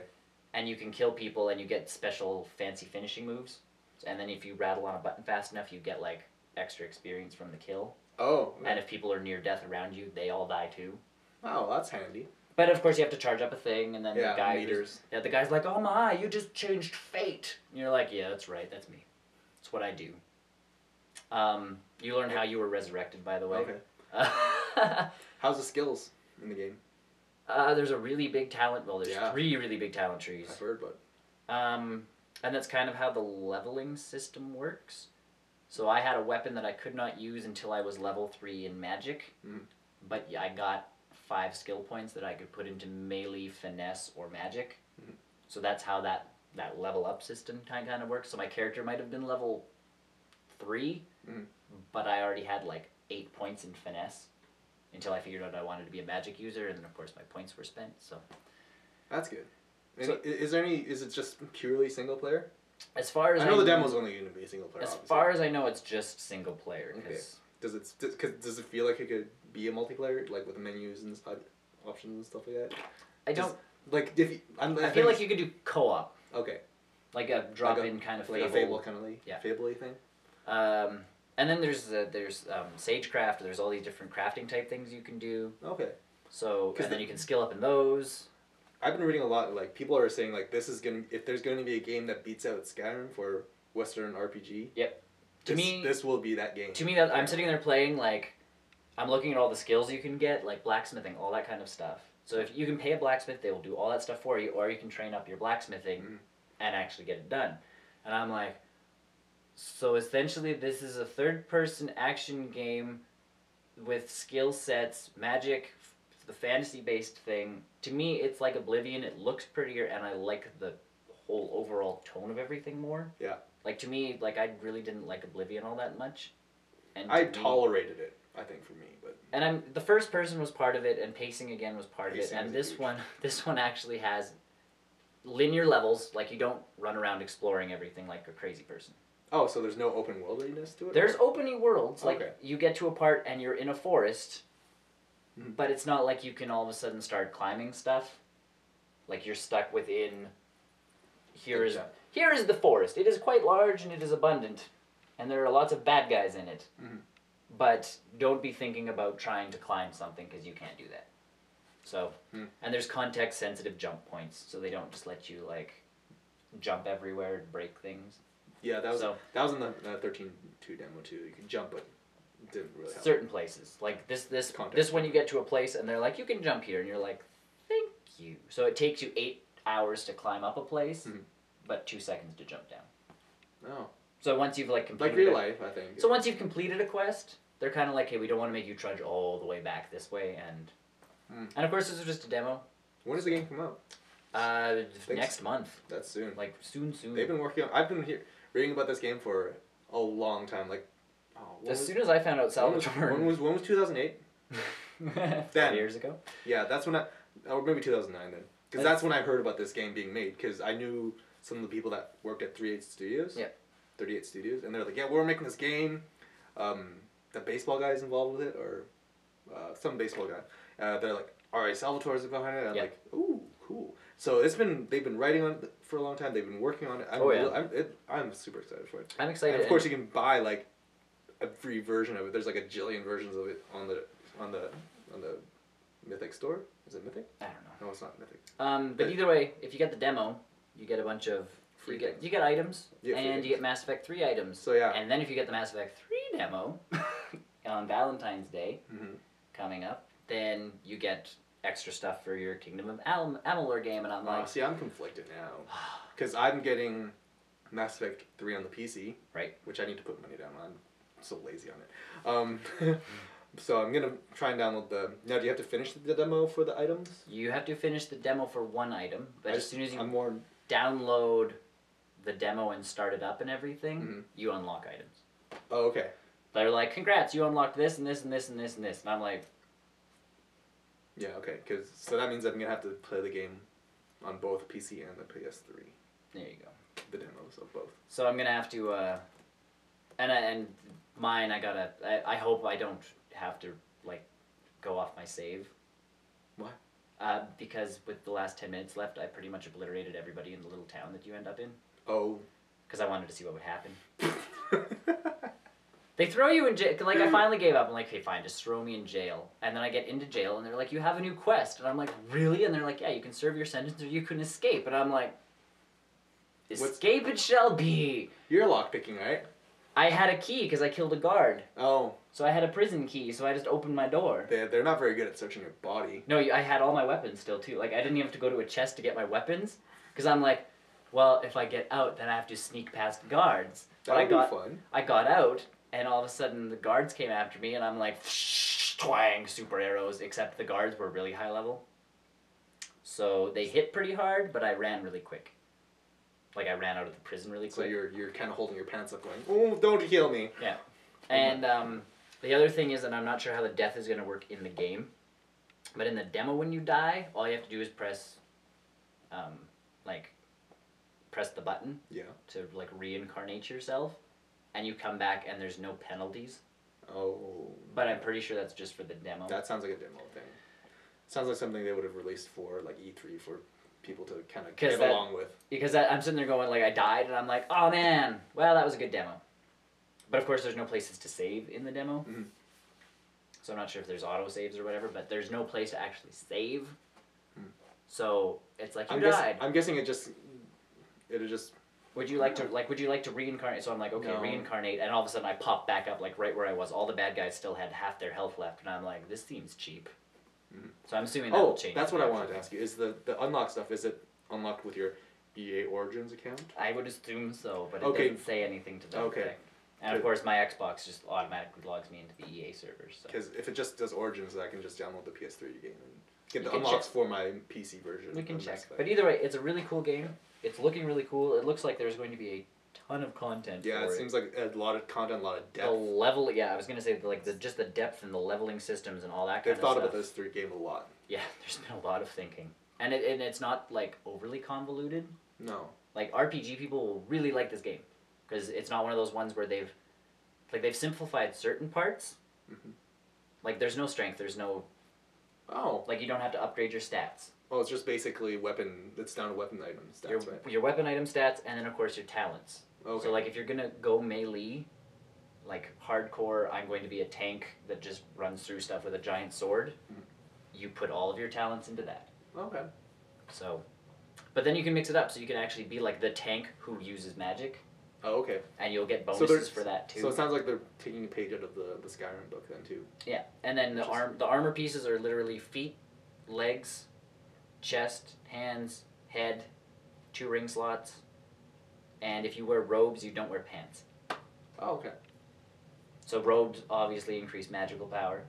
And you can kill people and you get special fancy finishing moves. And then if you rattle on a button fast enough, you get, like, extra experience from the kill. Oh. And if people are near death around you, they all die too. Oh, that's handy. But of course you have to charge up a thing, and then the guy meters. The guy's like, oh my, you just changed fate. And you're like, yeah, that's right, that's me. That's what I do. You learn how you were resurrected, by the way. Okay. How's the skills in the game? There's a really big talent, there's 3 really big talent trees. I've heard, but... and that's kind of how the leveling system works. So I had a weapon that I could not use until I was level 3 in magic, but I got 5 skill points that I could put into melee, finesse, or magic. So that's how that level up system kind of works. So my character might have been level 3, but I already had like 8 points in finesse until I figured out I wanted to be a magic user, and then of course my points were spent. So that's good. So, is it just purely single player? As far as I know the demo's only going to be single player. As far as I know, it's just single player. Okay. Does it feel like it could be a multiplayer, like with the menus and options and stuff like that? I don't like I feel like you could do co-op. Okay. Like a drop-in kind of like Fable. A Fable kind of Fable-y thing. And then there's Sagecraft. There's all these different crafting type things you can do. Okay. So and then you can skill up in those. I've been reading a lot. Like, people are saying like if there's going to be a game that beats out Skyrim for Western RPG. Yep. This will be that game. To me, I'm sitting there playing, like, I'm looking at all the skills you can get, like blacksmithing, all that kind of stuff. So if you can pay a blacksmith, they will do all that stuff for you, or you can train up your blacksmithing and actually get it done. And I'm like, So essentially, this is a third-person action game with skill sets, magic, the fantasy-based thing. To me, it's like Oblivion. It looks prettier, and I like the whole overall tone of everything more. Yeah. Like, to me, like, I really didn't like Oblivion all that much. And I tolerated it, I think, for me, but... And the first person was part of it, and pacing again was part of it, and Pacing is this one actually has linear levels, like you don't run around exploring everything like a crazy person. Oh, so there's no open worldiness to it? There's open worlds, like Okay. you get to a part and you're in a forest, Mhm. but it's not like you can all of a sudden start climbing stuff. Like you're stuck within. Here is the forest. It is quite large and it is abundant, and there are lots of bad guys in it. Mhm. But don't be thinking about trying to climb something because you can't do that. So, and there's context-sensitive jump points, so they don't just let you like jump everywhere and break things. Yeah, that was in the 13.2 demo too. You could jump, but it didn't really help. Certain places, like this when you get to a place and they're like, you can jump here, and you're like, thank you. So it takes you 8 hours to climb up a place, but 2 seconds to jump down. Oh. So once you've like completed like real life, I think. So once you've completed a quest, they're kind of like, hey, we don't want to make you trudge all the way back this way, and of course this is just a demo. When does the game come out? Next month. That's soon. Like soon. They've been working on. I've been reading about this game for a long time. Like, soon as I found out Salvatore. When was 2008? 4 years ago. Yeah, that's when or maybe 2009 then, because that's when I heard about this game being made. Because I knew some of the people that worked at 38 Studios. Yeah. 38 Studios, and they're like, yeah, we're making this game. The baseball guy's involved with it, or some baseball guy. They're like, all right, Salvatore's behind it. I'm like, ooh, cool. So they've been writing on it for a long time. They've been working on it. I'm super excited for it. I'm excited. And of course, you can buy like a free version of it. There's like a jillion versions of it on the Mythic store. Is it Mythic? I don't know. No, it's not Mythic. But either way, if you get the demo, you get a bunch of you get items, and you get Mass Effect 3 items. So yeah. And then if you get the Mass Effect 3 demo on Valentine's Day coming up, then you get extra stuff for your Kingdom of Amalur game, and I'm like... see, I'm conflicted now. Because I'm getting Mass Effect 3 on the PC. Right. Which I need to put money down on. I'm so lazy on it. So I'm going to try and download the... Now, do you have to finish the demo for the items? You have to finish the demo for one item, but as soon as you more... download the demo and start it up and everything, you unlock items. Oh, okay. They're like, congrats, you unlocked this and this and this and this and this. And I'm like... Yeah, okay. So that means I'm going to have to play the game on both PC and the PS3. There you go. The demos of both. So I'm going to have to... And mine, I hope I don't have to, like, go off my save. Why? Because with the last 10 minutes left, I pretty much obliterated everybody in the little town that you end up in. Oh. Because I wanted to see what would happen. They throw you in jail. Like, I finally gave up. I'm like, okay, fine, just throw me in jail. And then I get into jail, and they're like, you have a new quest. And I'm like, really? And they're like, yeah, you can serve your sentence or you can escape. And I'm like, escape it shall be. You're lockpicking, right? I had a key because I killed a guard. Oh. So I had a prison key, so I just opened my door. They're not very good at searching your body. No, I had all my weapons still, too. Like, I didn't even have to go to a chest to get my weapons. Because I'm like, well, if I get out, then I have to sneak past guards. That would be fun. I got out, and all of a sudden the guards came after me, and I'm like, twang, super arrows, except the guards were really high level. So they hit pretty hard, but I ran really quick. Like, I ran out of the prison really quick. So you're kind of holding your pants up going, oh, don't kill me. Yeah. And the other thing is, and I'm not sure how the death is going to work in the game, but in the demo when you die, all you have to do is press, press the button to, like, reincarnate yourself, and you come back and there's no penalties. Oh. But I'm pretty sure that's just for the demo. That sounds like a demo thing. Sounds like something they would have released for, like, E3 for people to kind of get along with. Because I'm sitting there going, like, I died, and I'm like, oh, man, well, that was a good demo. But, of course, there's no places to save in the demo. Mm-hmm. So I'm not sure if there's auto-saves or whatever, but there's no place to actually save. Mm. So it's like, you died. I'm guessing it'll just... Would you like to reincarnate? So I'm like, okay, reincarnate, and all of a sudden I pop back up, like, right where I was. All the bad guys still had half their health left, and I'm like, this seems cheap. Mm-hmm. So I'm assuming that will change. That's what I wanted to ask you. Is the unlock stuff, is it unlocked with your EA Origins account? I would assume so, but it Okay. doesn't say anything to that Okay. effect. And of course, my Xbox just automatically logs me into the EA servers. So. Because if it just does Origins, I can just download the PS3 game and get You the can unlocks check. for my PC version. We can of check. Mass Effect. But either way, it's a really cool game. It's looking really cool. It looks like there's going to be a ton of content. Yeah, for it seems like a lot of content, a lot of depth. The level, yeah, I was gonna say just the depth and the leveling systems and all that kind They've of thought stuff. about this 3 game a lot. Yeah, there's been a lot of thinking, and it's not like overly convoluted. No. Like RPG people will really like this game because it's not one of those ones where they've simplified certain parts. Mm-hmm. Like there's no strength, there's no. Oh. Like you don't have to upgrade your stats. Oh, it's just basically weapon. It's down to weapon item stats, right? Your weapon item stats, and then of course your talents. Okay. So like if you're gonna go melee, like hardcore, I'm going to be a tank that just runs through stuff with a giant sword. Mm-hmm. You put all of your talents into that. Okay. So, but then you can mix it up, so you can actually be like the tank who uses magic. Oh, okay. And you'll get bonuses for that too. So it sounds like they're taking a page out of the Skyrim book then too. Yeah, and then the armor pieces are literally feet, legs, chest, hands, head, 2 ring slots, and if you wear robes, you don't wear pants. Oh, okay. So robes obviously increase magical power,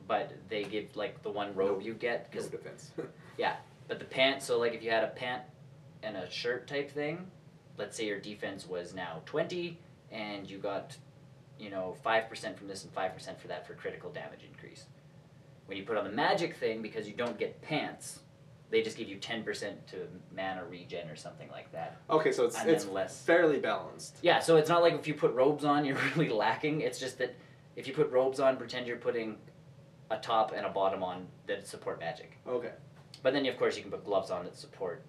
but they give like the one robe you get No defense. yeah, but the pants. So like if you had a pant and a shirt type thing, let's say your defense was now 20, and you got 5% from this and 5% for that for critical damage increase. When you put on the magic thing, because you don't get pants, they just give you 10% to mana regen or something like that. Okay, so it's less. fairly balanced. Yeah, so it's not like if you put robes on, you're really lacking. It's just that if you put robes on, pretend you're putting a top and a bottom on that support magic. Okay. But then, of course, you can put gloves on that support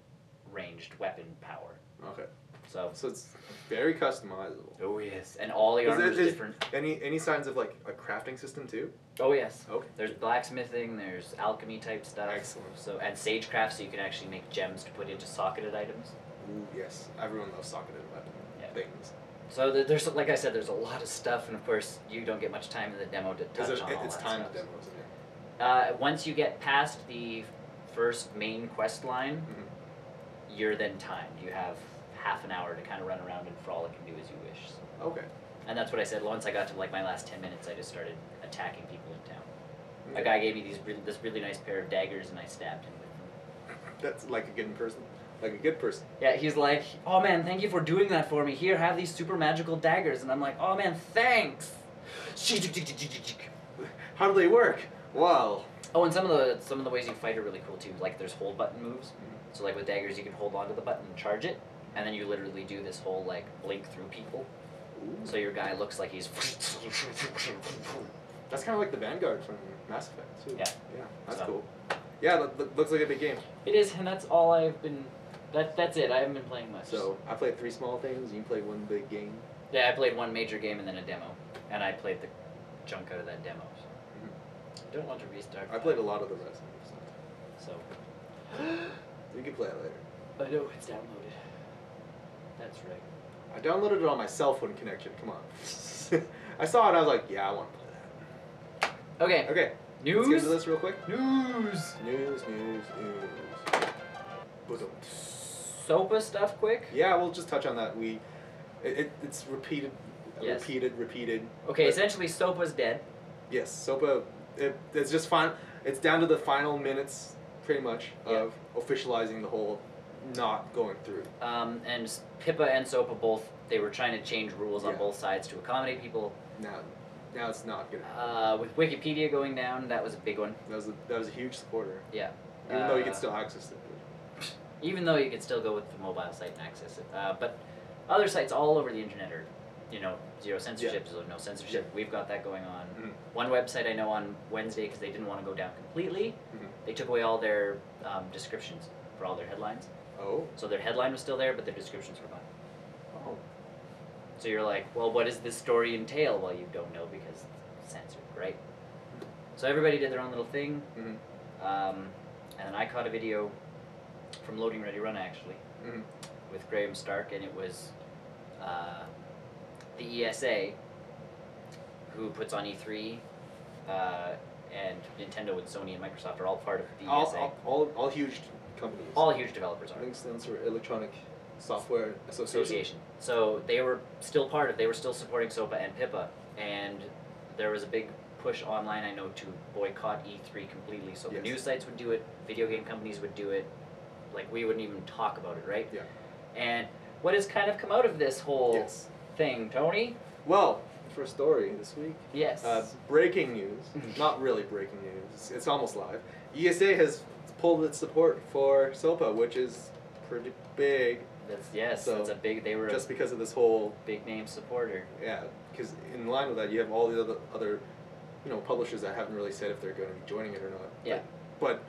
ranged weapon power. Okay. So it's very customizable. Oh yes, and all the armor is different. Any signs of like a crafting system too? Oh yes. Okay. There's blacksmithing. There's alchemy type stuff. Excellent. So and sagecraft, so you can actually make gems to put into socketed items. Ooh, yes. Everyone loves socketed weapon things. So there's, like I said, there's a lot of stuff, and of course you don't get much time in the demo to touch on all it's that timed stuff. demo, isn't it? Once you get past the first main quest line, you're then timed. You have half an hour to kind of run around and frolic and do as you wish. So. Okay. And that's what I said. Once I got to like my last 10 minutes, I just started attacking people in town. Okay. A guy gave me this really nice pair of daggers, and I stabbed him with them. That's like a good person. Like a good person. Yeah, he's like, "Oh man, thank you for doing that for me. Here, have these super magical daggers." And I'm like, "Oh man, thanks." How do they work? Wow. Oh, and some of the ways you fight are really cool too. Like there's hold button moves. So like with daggers, you can hold onto the button and charge it, and then you literally do this whole like blink through people. Ooh. So your guy looks like he's. That's kind of like the Vanguard from Mass Effect too. Yeah. Yeah, that's cool. Yeah, that looks like a big game. It is, and that's all I've been. That's it. I haven't been playing much. So I played 3 small things. You played 1 big game. Yeah, I played 1 major game and then a demo, and I played the junk out of that demo. So. I don't want to restart. I played a lot of the rest. So. You can play it later. I know it's downloaded. That's right. I downloaded it on my cell phone connection. Come on. I saw it and I was like, yeah, I want to play that. Okay. Okay. News. Let's get into this real quick. News. News. SOPA stuff quick. Yeah, we'll just touch on that. It's repeated. Yes. Repeated. Okay, essentially SOPA's dead. Yes, SOPA. It's just fine. It's down to the final minutes, pretty much, of officializing the whole not going through. And Pippa and SOPA both, they were trying to change rules on both sides to accommodate people. Now it's not gonna. With Wikipedia going down, that was a big one. That was a huge supporter. Yeah. Even though you can still access it. Even though you can still go with the mobile site and access it. But other sites all over the internet are, zero censorship, so no censorship. Yeah. We've got that going on. Mm-hmm. One website I know on Wednesday, because they didn't want to go down completely, they took away all their descriptions for all their headlines. Oh. So their headline was still there, but their descriptions were gone. Oh. So you're like, well, what does this story entail? Well, you don't know because it's censored, right? So everybody did their own little thing. And then I caught a video from Loading Ready Run, actually, with Graham Stark, and it was the ESA, who puts on E3, and Nintendo and Sony and Microsoft are all part of the ESA. All huge companies. All huge developers I are. think it stands for Electronic Software Association. So they were still they were still supporting SOPA and PIPA, and there was a big push online, I know, to boycott E3 completely. So the news sites would do it, video game companies would do it, like we wouldn't even talk about it, right? Yeah. And what has kind of come out of this whole thing, Tony? Well, for a story this week. Yes. Breaking news. Not really breaking news. It's almost live. ESA has pulled its support for SOPA, which is pretty big. That's a big. They were just because of this whole big name supporter. Yeah, because in line with that, you have all the other, publishers that haven't really said if they're going to be joining it or not. Yeah. But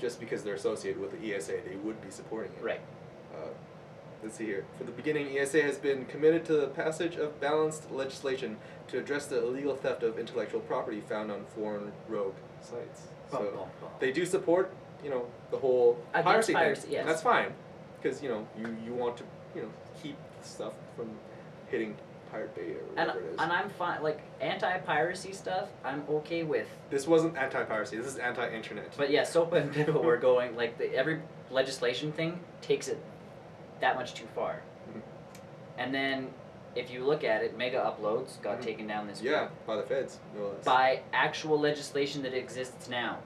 just because they're associated with the ESA, they would be supporting it. Right. Let's see here. From the beginning, ESA has been committed to the passage of balanced legislation to address the illegal theft of intellectual property found on foreign rogue sites. So they do support, the whole piracy thing. Yes. And that's fine, because you want to keep stuff from hitting Pirate Bay or whatever it is. And I'm fine. Like anti-piracy stuff, I'm okay with. This wasn't anti-piracy. This is anti-internet. But yeah, SOPA and PIPA were going every legislation thing takes it that much too far. Mm-hmm. And then, if you look at it, mega uploads got taken down this week. Yeah, by the feds, no less. By actual legislation that exists now.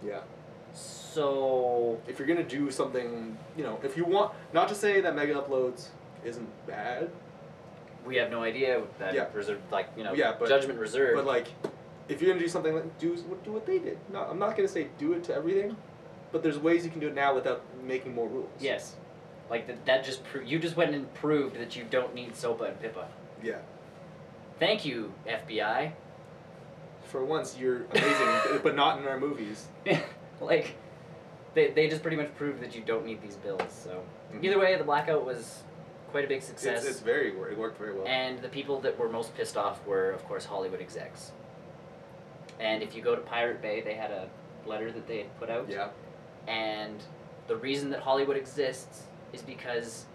Yeah. So if you're gonna do something, if you want, not to say that mega uploads isn't bad. We have no idea. Reserved, judgment reserved. But if you're gonna do something, do what they did. I'm not gonna say do it to everything, but there's ways you can do it now without making more rules. Yes. That just you just went and proved that you don't need SOPA and PIPA. Yeah. Thank you, FBI. For once, you're amazing, but not in our movies. They just pretty much proved that you don't need these bills. So either way, the blackout was quite a big success. It worked very well. And the people that were most pissed off were, of course, Hollywood execs. And if you go to Pirate Bay, they had a letter that they had put out. Yeah. And the reason that Hollywood exists is because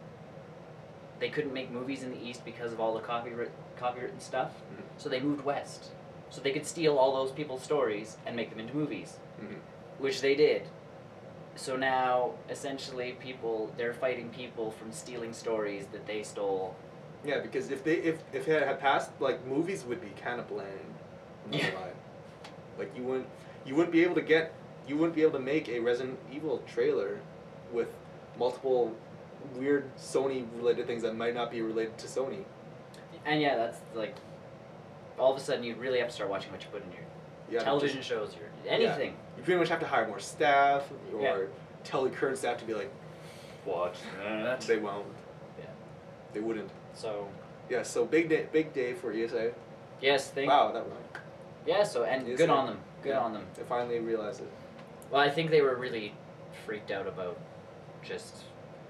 they couldn't make movies in the East because of all the copyright and stuff. Mm-hmm. So they moved west. So they could steal all those people's stories and make them into movies. Mm-hmm. Which they did. So now, essentially, they're fighting people from stealing stories that they stole. Yeah, because if it had passed, movies would be kind of bland. Yeah. You wouldn't be able to make a Resident Evil trailer with multiple weird Sony-related things that might not be related to Sony. And yeah, that's all of a sudden you really have to start watching what you put in your television shows, or anything. Yeah. You pretty much have to hire more staff, or tell your current staff to be like, watch that. They won't. Yeah. They wouldn't. So. Yeah, so big day for ESA. Yes, wow, that was. Yeah, and ESA, good on them. Good on them. They finally realized it. Well, I think they were really freaked out about just...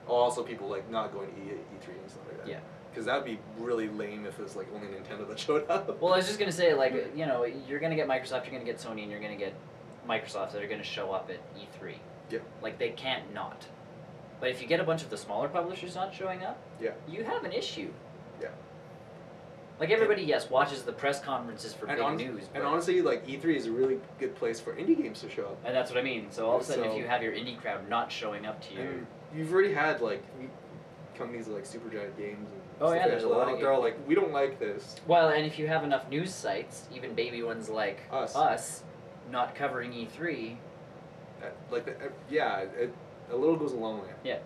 Also people not going to E3 and stuff like that. Yeah. Because that would be really lame if it was only Nintendo that showed up. Well, I was just going to say, you're going to get Microsoft, you're going to get Sony, and you're going to get Microsoft that are going to show up at E3. Yeah. They can't not. But if you get a bunch of the smaller publishers not showing up, you have an issue. Yeah. Everybody, watches the press conferences for big news. And honestly, E3 is a really good place for indie games to show up. And that's what I mean. So all of a sudden, if you have your indie crowd not showing up to you... And you've already had, companies like Supergiant Games and there's a lot of... They're all we don't like this. Well, and if you have enough news sites, even baby ones like us not covering E3... a little goes a long way. Yeah.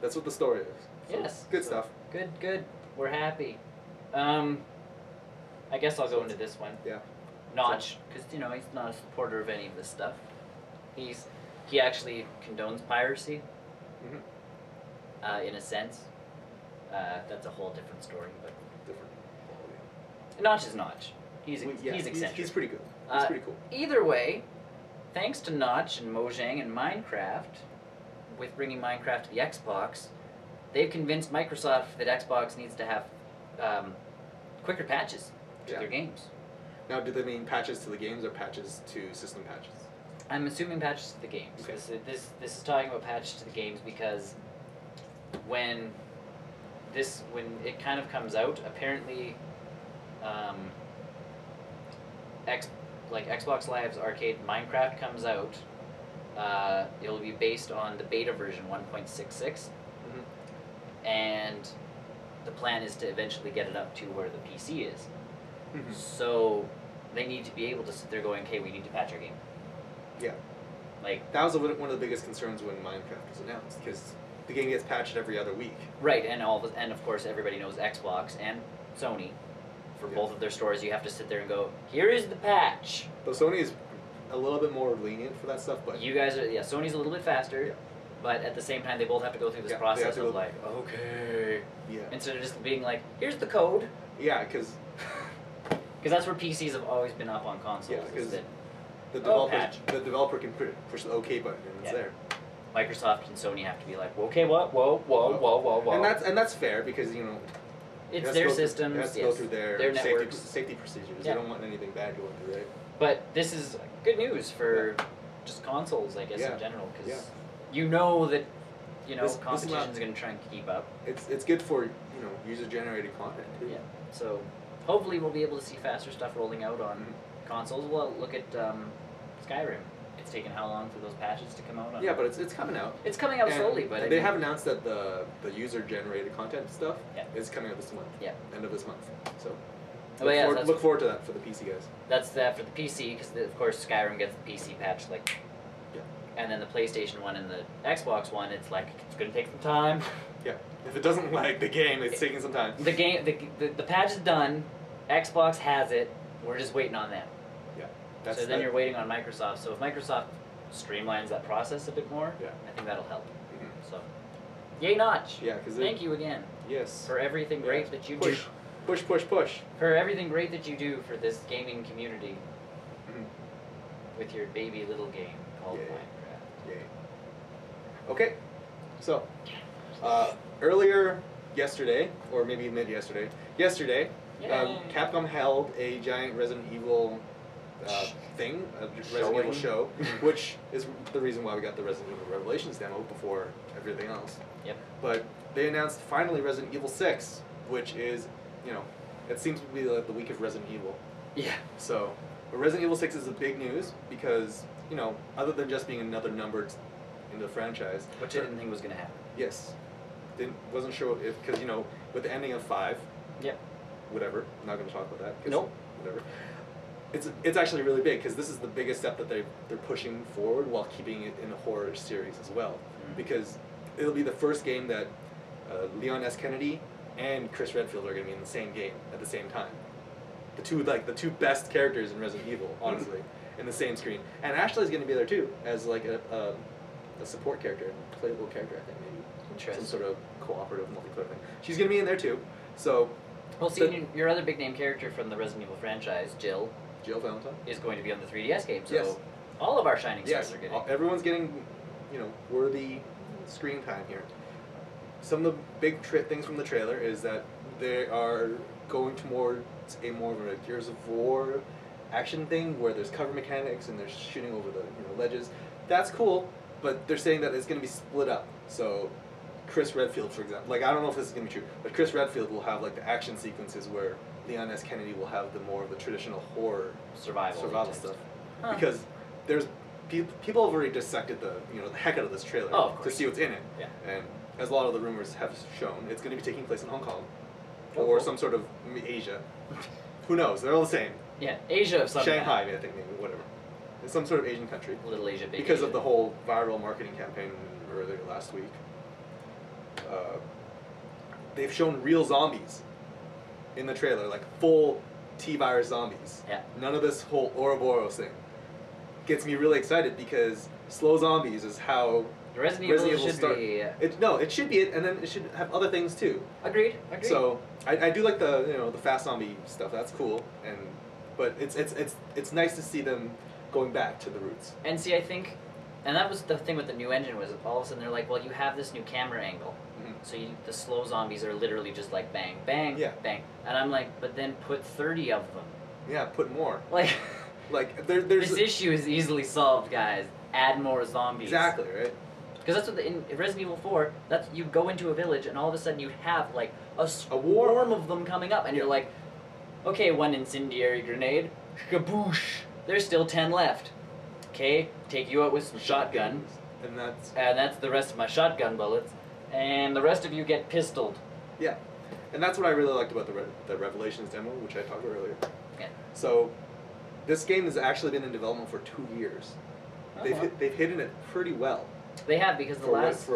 That's what the story is. So yes. Good stuff. Good. We're happy. I guess I'll go into this one. Yeah. Notch, because he's not a supporter of any of this stuff. He actually condones piracy. Mm-hmm. In a sense. That's a whole different story, but different. Notch is Notch. He's eccentric. He's pretty good. He's pretty cool. Either way, thanks to Notch and Mojang and Minecraft, with bringing Minecraft to the Xbox, they've convinced Microsoft that Xbox needs to have quicker patches to their games. Now, do they mean patches to the games or patches to system patches? I'm assuming patches to the games. Okay. This is talking about patches to the games because when it kind of comes out, apparently Xbox Live's Arcade Minecraft comes out, It'll be based on the beta version 1.66, and the plan is to eventually get it up to where the PC is. So they need to be able to sit there going, okay, we need to patch our game. Yeah. Like, that was one of the biggest concerns when Minecraft was announced, because the game gets patched every other week. Right, and of course everybody knows Xbox and Sony, for both of their stores, you have to sit there and go, here is the patch. Though Sony is a little bit more lenient for that stuff, but you guys are, Sony's a little bit faster, but at the same time they both have to go through this process of like, okay, instead of just being like, here's the code. Yeah, because that's where PCs have always been up on consoles. Yeah, because the developer can push the OK button and it's there. Microsoft and Sony have to be like, okay, what? Whoa. And that's fair because, you know, it's their systems. It has to go through their networks. safety procedures. They don't want anything bad going through, right? But this is good news for just consoles, I guess, in general, because you know that, competition's going to try and keep up. It's good for, user-generated content, too. Yeah, so hopefully we'll be able to see faster stuff rolling out on consoles. Well, look at Skyrim. It's taken how long for those patches to come out? Yeah, but it's coming out. It's coming out slowly, but they have announced that the user-generated content stuff is coming out this month. Yeah. End of this month. So look forward to that for the PC guys. That's that for the PC, because of course Skyrim gets the PC patch and then the PlayStation one and the Xbox one, it's like it's gonna take some time. Yeah. If it doesn't like the game, it's taking some time. The game, the patch is done. Xbox has it. We're just waiting on them. Yeah. So then you're waiting on Microsoft. So if Microsoft streamlines that process a bit more, I think that'll help. So, yay Notch! Yeah, because thank you again. Yes. For everything great that you do. Push. For everything great that you do for this gaming community. With your baby little game called Minecraft. Yay. Okay. So, earlier yesterday, or maybe mid-yesterday, Capcom held a giant Resident Evil thing, a Resident Evil show, which is the reason why we got the Resident Evil Revelations demo before everything else. Yep. But they announced finally Resident Evil 6, which is, it seems to be like the week of Resident Evil. Yeah. So, but Resident Evil 6 is a big news because, other than just being another number in the franchise. Which I didn't think was going to happen. Yes. Wasn't sure if, because, with the ending of 5. Yep. Whatever. I'm not going to talk about that. Nope. Whatever. It's actually really big because this is the biggest step that they're pushing forward while keeping it in a horror series as well. Because it'll be the first game that Leon S. Kennedy and Chris Redfield are going to be in the same game at the same time. The two best characters in Resident Evil, honestly, in the same screen. And Ashley's going to be there too, as like a support character, a playable character, I think maybe. Interesting. Some sort of cooperative multiplayer thing. She's going to be in there too. So. Well, see, your other big name character from the Resident Evil franchise, Jill Valentine, is going to be on the 3DS game. So all of our shining stars are getting. Everyone's getting, worthy screen time here. Some of the big things from the trailer is that they are going towards a more of a Gears of War action thing where there's cover mechanics and they're shooting over the ledges. That's cool, but they're saying that it's going to be split up. So Chris Redfield, for example, I don't know if this is going to be true, but Chris Redfield will have the action sequences where Leon S. Kennedy will have the more of the traditional horror survival stuff. Huh. Because there's people have already dissected the heck out of this trailer to see what's in it. Yeah. And as a lot of the rumors have shown, it's going to be taking place in Hong Kong or some sort of Asia. Who knows? They're all the same. Yeah, Asia of some Shanghai, I think, maybe, whatever. It's some sort of Asian country. Little Asia, big because Asia. of the whole viral marketing campaign earlier last week. They've shown real zombies in the trailer, full T-virus zombies. Yeah. None of this whole Ouroboros thing. Gets me really excited because slow zombies is how Resident Evil should start. be. It should be it, and then it should have other things too. Agreed. So I do like the fast zombie stuff. That's cool, but it's nice to see them going back to the roots. And see, I think, and that was the thing with the new engine was all of a sudden they're like, well, you have this new camera angle, so the slow zombies are literally just like bang, bang, bang, and I'm like, but then put 30 of them. Yeah, put more. There's this issue is easily solved, guys. Add more zombies. Exactly, right? Because that's what in Resident Evil 4, you go into a village and all of a sudden you have a swarm of them coming up, and you're like, okay, one incendiary grenade, kaboosh. There's still 10 left. okay, take you out with some shotgun, And that's the rest of my shotgun bullets, and the rest of you get pistoled. Yeah, and that's what I really liked about the Revelations demo, which I talked about earlier. Yeah. So, this game has actually been in development for 2 years. Oh. They've hidden it pretty well. They have, because the last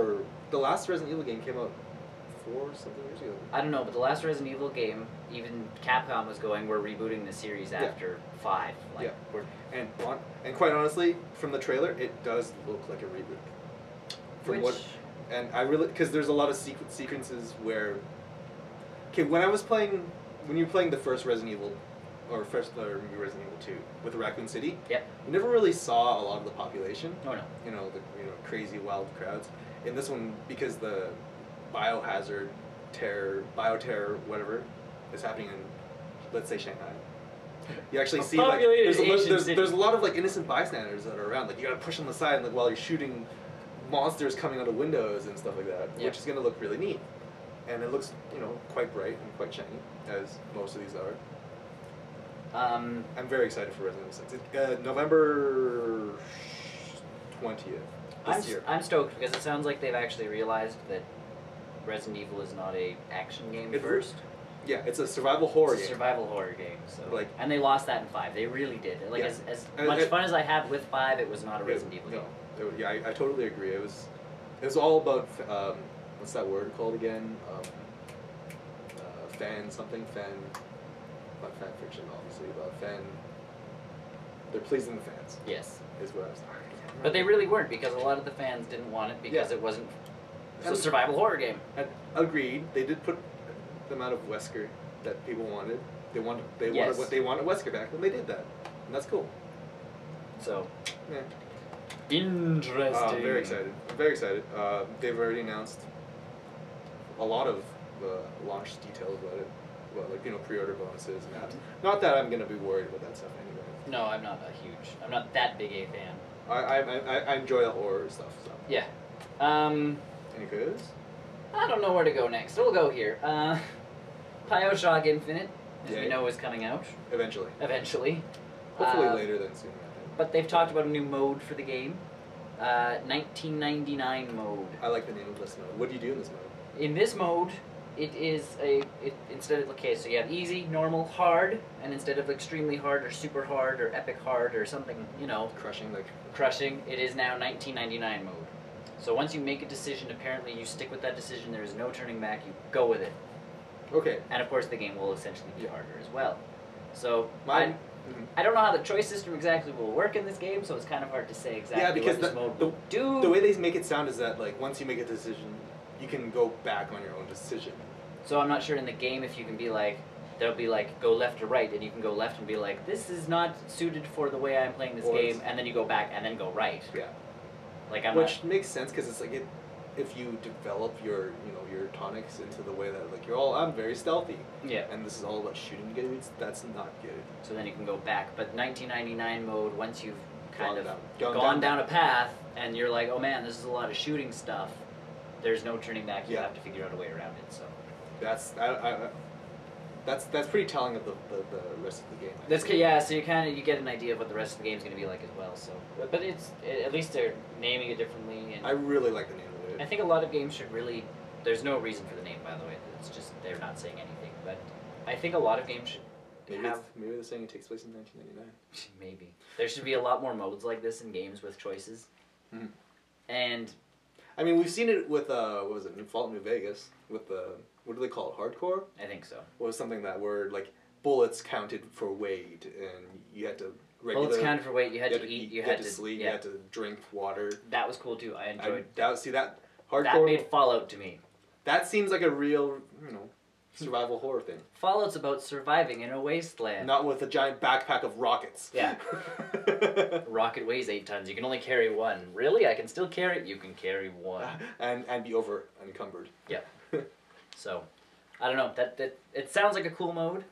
Resident Evil game came out 4 something years ago. I don't know, but the last Resident Evil game, even Capcom was going, we're rebooting the series after 5. Like, yeah. And quite honestly, from the trailer, it does look like a reboot. And I really, because there's a lot of sequences where, when you're playing the first Resident Evil, or Resident Evil 2 with Raccoon City, you never really saw a lot of the population. Oh no. The crazy wild crowds. In this one, because the bioterror, whatever, is happening in, let's say, Shanghai. You actually see like there's a lot of like innocent bystanders that are around. Like you gotta push on the side, and like while you're shooting monsters coming out of windows and stuff like that, which is gonna look really neat. And it looks quite bright and quite shiny, as most of these are. I'm very excited for Resident Evil 6. November 20th this year. I'm stoked because it sounds like they've actually realized that Resident Evil is not a action game first. Yeah, it's a survival horror game. It's a survival horror game. So and they lost that in 5. They really did. Like as much fun as I had with 5, it was not a Resident Evil game. Yeah, I totally agree. It was all about what's that word called again? Not fan fiction, obviously, but they're pleasing the fans. Yes. Is what I was talking about. But they really weren't, because a lot of the fans didn't want it because it wasn't a survival horror game. Agreed. They did put the amount of Wesker that people wanted. They wanted what they wanted Wesker back, and they did that. And that's cool. So, yeah. Interesting. I'm very excited. They've already announced a lot of launch details about it. Well, like, pre-order bonuses and that. Not that I'm gonna be worried about that stuff anyway. No, I'm not that big a fan. I enjoy the horror stuff. So. Yeah. Any quiz? I don't know where to go next. We'll go here. BioShock Infinite, as we know, is coming out. Eventually. Hopefully later than sooner. But they've talked about a new mode for the game. 1999 mode. I like the name of this mode. What do you do in this mode? In this mode, it is instead of, so you have easy, normal, hard, and instead of extremely hard or super hard or epic hard or something, crushing, it is now 1999 mode. So once you make a decision, apparently you stick with that decision, there is no turning back, you go with it. Okay. And of course the game will essentially be harder as well. So, I don't know how the choice system exactly will work in this game, so it's kind of hard to say exactly what this mode will do. The way they make it sound is that, like, once you make a decision, you can go back on your own decision. So I'm not sure in the game if you can be like, there'll be like, go left or right, and you can go left and be like, this is not suited for the way I'm playing this game, and then you go back and then go right. Yeah. Like Which makes sense, because it's like, if you develop your tonics into the way that, like, I'm very stealthy. Yeah. And this is all about shooting dudes, that's not good. So then you can go back. But 1999 mode, once you've kind of gone down a path, and you're like, oh man, this is a lot of shooting stuff, there's no turning back, you have to figure out a way around it, so. That's pretty telling of the rest of the game. So you get an idea of what the rest of the game's going to be like as well. So, but at least they're naming it differently. And I really like the name of it. I think a lot of games should really. There's no reason for the name, by the way. It's just they're not saying anything. But I think a lot of games should maybe they're saying it takes place in 1999. Maybe there should be a lot more modes like this in games with choices. Mm-hmm. And I mean, we've seen it with what was it, Fallout New Vegas with the. What do they call it? Hardcore? I think so. Was something that were like bullets counted for weight, and you had to. Bullets counted for weight. You had to eat. You had to sleep. Yeah. You had to drink water. That was cool too. I enjoyed. That hardcore. That made Fallout to me. That seems like a real, survival horror thing. Fallout's about surviving in a wasteland. Not with a giant backpack of rockets. Yeah. Rocket weighs 8 tons. You can only carry 1. Really? I can still carry it? You can carry 1. And be over encumbered. Yeah. So, I don't know. That it sounds like a cool mode,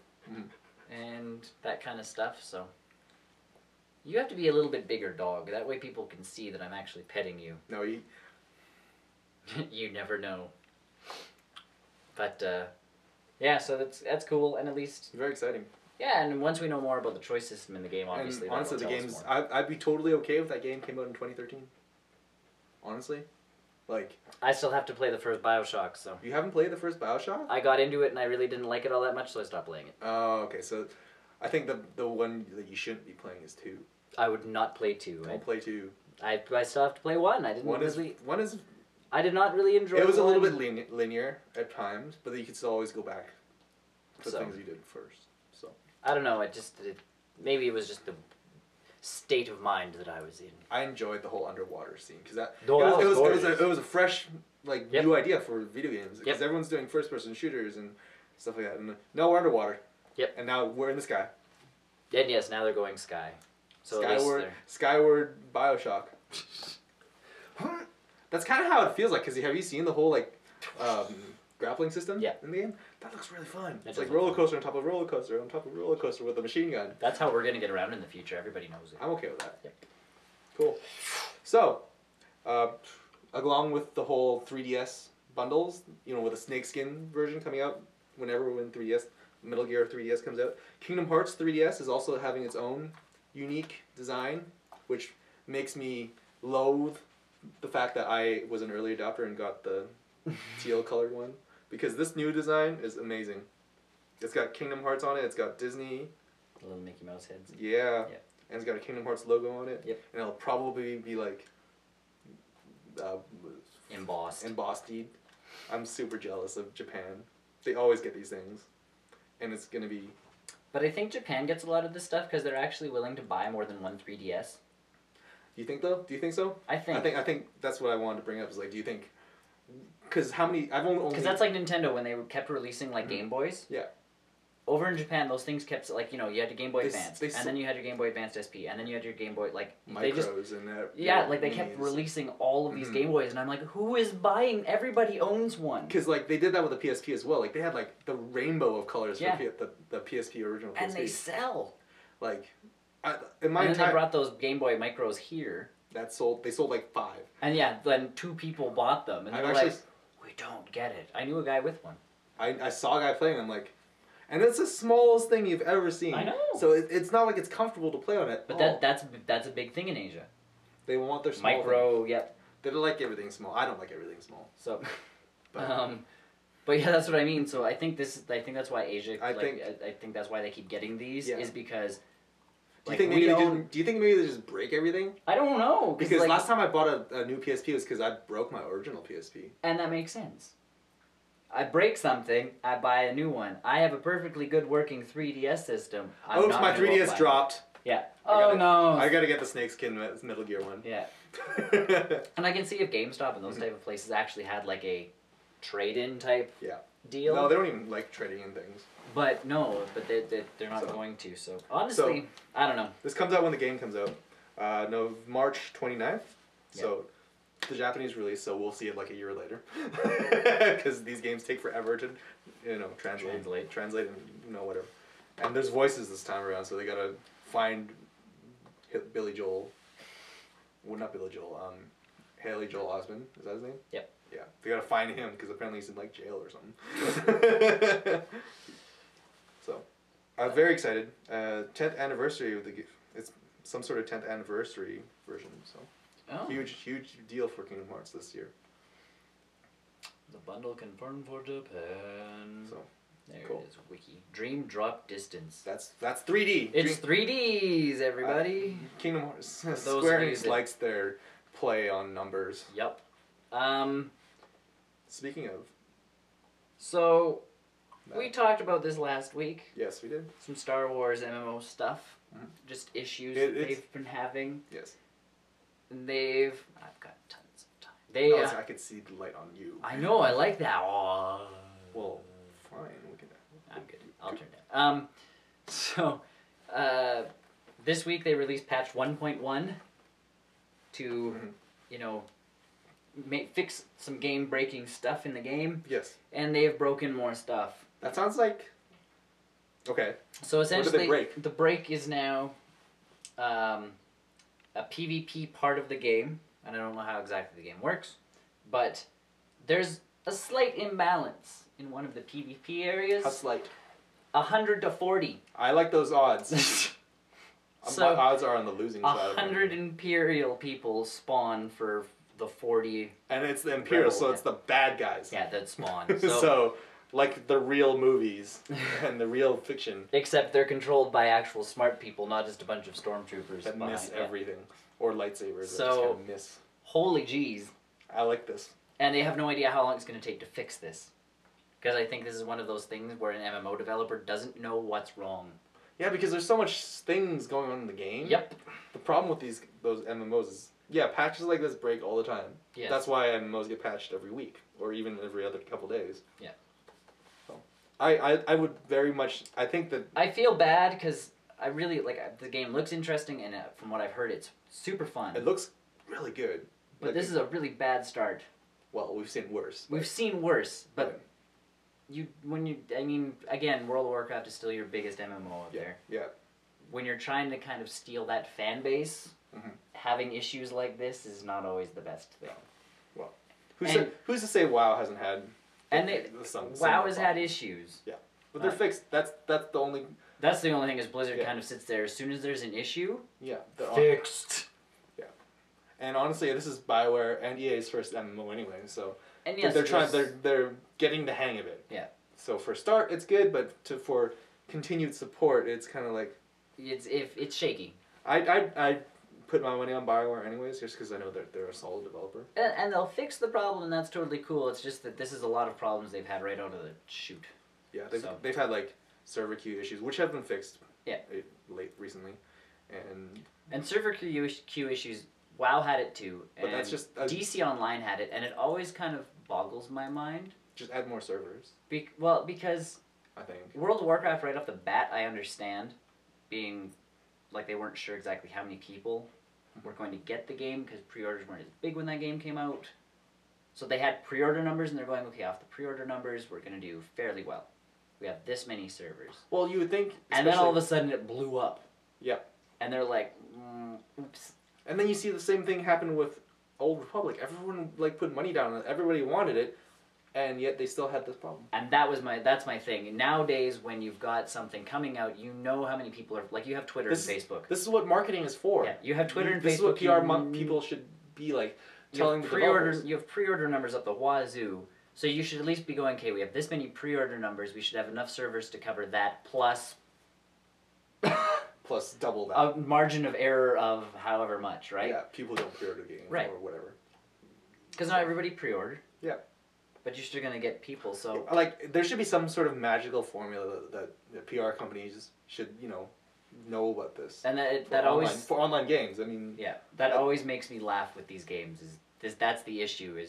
and that kind of stuff. So, you have to be a little bit bigger, dog. That way, people can see that I'm actually petting you. No, you never know. But yeah, so that's cool, and at least very exciting. Yeah, and once we know more about the choice system in the game, obviously, And honestly, that'll the tell us game's. more. I'd be totally okay if that game came out in 2013. Honestly, like. I still have to play the first BioShock, so. You haven't played the first BioShock? I got into it and I really didn't like it all that much, so I stopped playing it. Oh, okay. So, I think the one that you shouldn't be playing is 2. I would not play 2. Don't play 2. I still have to play 1. I didn't One really. is. I did not really enjoy. It was a little 1. bit linear at times, but you could still always go back to So. things you did first. So. I don't know. Maybe it was just the state of mind that I was in. I enjoyed the whole underwater scene because It was a fresh new idea for video games because Yep. everyone's doing first person shooters and stuff like that, and no, we're underwater. Yep. And now we're in the sky. And yes, now they're going sky. So Skyward BioShock. That's kind of how it feels like. Cause have you seen the whole grappling system in the game? That looks really fun. It's like roller coaster on top of roller coaster on top of roller coaster with a machine gun. That's how we're gonna get around in the future. Everybody knows it. I'm okay with that. Yep. Cool. So, along with the whole 3DS bundles, with a snakeskin version coming out when 3DS, Metal Gear 3DS comes out, Kingdom Hearts 3DS is also having its own unique design, which makes me loathe the fact that I was an early adopter and got the teal colored one, because this new design is amazing. It's got Kingdom Hearts on it, it's got Disney. The little Mickey Mouse heads. Yeah. And it's got a Kingdom Hearts logo on it. Yep. And it'll probably be embossed. I'm super jealous of Japan. They always get these things. And it's going to be... But I think Japan gets a lot of this stuff because they're actually willing to buy more than one 3DS. Do you think though? Do you think so? I think that's what I wanted to bring up. Is do you think? Because how many? I've only. Because that's like Nintendo when they kept releasing Game Boys. Yeah. Over in Japan, those things kept you had your Game Boy Advance, and then you had your Game Boy Advanced SP, and then you had your Game Boy Micros and that. They kept releasing all of these Game Boys, and I'm like, who is buying? Everybody owns one. Because they did that with the PSP as well. They had the rainbow of colors for the PSP original PSP. And they sell. In my and then they brought those Game Boy Micros here. They sold 5. And then 2 people bought them, and they were like, we don't get it. I knew a guy with one. I saw a guy playing. I'm like. And it's the smallest thing you've ever seen. I know. So it's not like it's comfortable to play on it. But that's a big thing in Asia. They want their small micro. Things. Yep. They don't like everything small. I don't like everything small. So, but yeah, that's what I mean. So I think that's why Asia. I think that's why they keep getting these is because. Do you think maybe they just break everything? I don't know. Because last time I bought a new PSP was because I broke my original PSP. And that makes sense. I break something, I buy a new one. I have a perfectly good working 3DS system. Oops, my 3DS dropped. Yeah. No. I gotta get the snakeskin Metal Gear one. Yeah. And I can see if GameStop and those type of places actually had a trade-in type deal. No, they don't even like trading in things. But they're not going to. So honestly, I don't know. This comes out when the game comes out. March 29th. So the Japanese release, so we'll see it a year later. Because these games take forever to, translate and whatever. And there's voices this time around, so they gotta find Billy Joel. Well, not Billy Joel. Haley Joel Osment. Is that his name? Yep. Yeah. They gotta find him because apparently he's in jail or something. So, I'm very excited. 10th anniversary of the game. It's some sort of 10th anniversary version. So, huge deal for Kingdom Hearts this year. The bundle confirmed for Japan. So. There it is, wiki. Dream Drop Distance. That's 3D. It's 3Ds, everybody. Kingdom Hearts. Square Enix likes their play on numbers. Yep. Speaking of. So, we talked about this last week. Yes, we did. Some Star Wars MMO stuff. Mm-hmm. Just issues they've been having. Yes. And I've got tons of time. I could see the light on you. I know, I like that. Oh. Well, fine. Look at that. I'm good. I'll turn it down. This week they released patch 1.1 to, fix some game-breaking stuff in the game. Yes. And they have broken more stuff. That sounds like... Okay. So essentially, what did they break? The break is now a PvP part of the game, and I don't know how exactly the game works, but there's a slight imbalance in one of the PvP areas. How slight? 100 to 40. I like those odds. So, my odds are on the losing side. 100 Imperial people spawn for the 40. And it's the Imperial, so it's the bad guys. Yeah, that spawn. So, like the real movies and the real fiction. Except they're controlled by actual smart people, not just a bunch of stormtroopers that miss everything. Or lightsabers that just kind of miss. Holy jeez. I like this. And they have no idea how long it's going to take to fix this. Because I think this is one of those things where an MMO developer doesn't know what's wrong. Yeah, because there's so much things going on in the game. Yep. The problem with those MMOs is, patches like this break all the time. Yes. That's why MMOs get patched every week, or even every other couple days. Yeah. So, I would very much, I think that... I feel bad because I really, the game looks interesting, and from what I've heard, it's super fun. It looks really good. But this is a really bad start. Well, we've seen worse. We've seen worse, but... Again, World of Warcraft is still your biggest MMO out there. Yeah. When you're trying to kind of steal that fan base, having issues like this is not always the best thing. Well, who's to say WoW hasn't had... WoW has had issues. Yeah. But they're fixed. That's the only... That's the only thing is Blizzard kind of sits there. As soon as there's an issue, fixed. Yeah. And honestly, this is BioWare and EA's first MMO anyway, so... And yes, they're getting the hang of it. Yeah. So for start, it's good, but for continued support, it's kind of like... It's shaky. I put my money on BioWare anyways, just because I know they're a solid developer. And they'll fix the problem, and that's totally cool. It's just that this is a lot of problems they've had right out of the chute. Yeah, they've had server queue issues, which have been fixed. Yeah. Recently, and server queue issues. WoW had it too, but that's just DC Online had it, and it always kind of boggles my mind. Just add more servers. Because I think World of Warcraft right off the bat, I understand, being like they weren't sure exactly how many people were going to get the game because pre-orders weren't as big when that game came out. So they had pre-order numbers, and they're going, okay, off the pre-order numbers, we're going to do fairly well. We have this many servers. Well, you would think, and then all of a sudden it blew up. Yeah. And they're like, oops. And then you see the same thing happen with Old Republic. Everyone put money down on it. Everybody wanted it, and yet they still had this problem. And that's my thing. Nowadays, when you've got something coming out, you know how many people are you have Twitter and Facebook. This is what marketing is for. Yeah, you have Twitter and Facebook. This is what PR people should be telling the developers. You have pre-order numbers up the wazoo. So you should at least be going, okay, we have this many pre-order numbers. We should have enough servers to cover that plus double that. A margin of error of however much, right? Yeah, people don't pre-order games or whatever. Because not everybody pre-ordered. Yeah. But you're still going to get people, so... there should be some sort of magical formula that PR companies should, know about this. And that always... For online games, Yeah, that always makes me laugh with these games, that's the issue,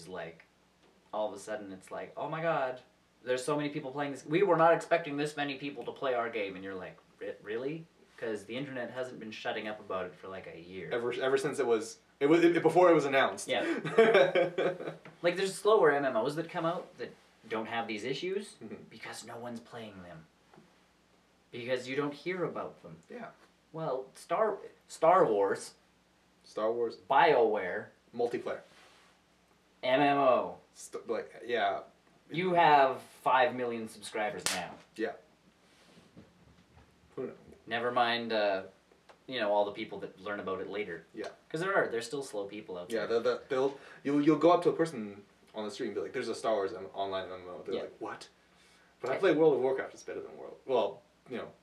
all of a sudden it's like, oh my god, there's so many people playing this. We were not expecting this many people to play our game, and you're like, really? Because the internet hasn't been shutting up about it for a year. Ever since it was before it was announced. Yeah. There's slower MMOs that come out that don't have these issues because no one's playing them. Because you don't hear about them. Yeah. Well, Star Wars. Star Wars. BioWare. Multiplayer. MMO. Yeah. You have 5 million subscribers now. Yeah. Never mind, all the people that learn about it later. Yeah. Because there's still slow people out there. Yeah, you'll go up to a person on the street and be like, "There's a Star Wars online MMO." They're like, "What?" But I play World of Warcraft. It's better than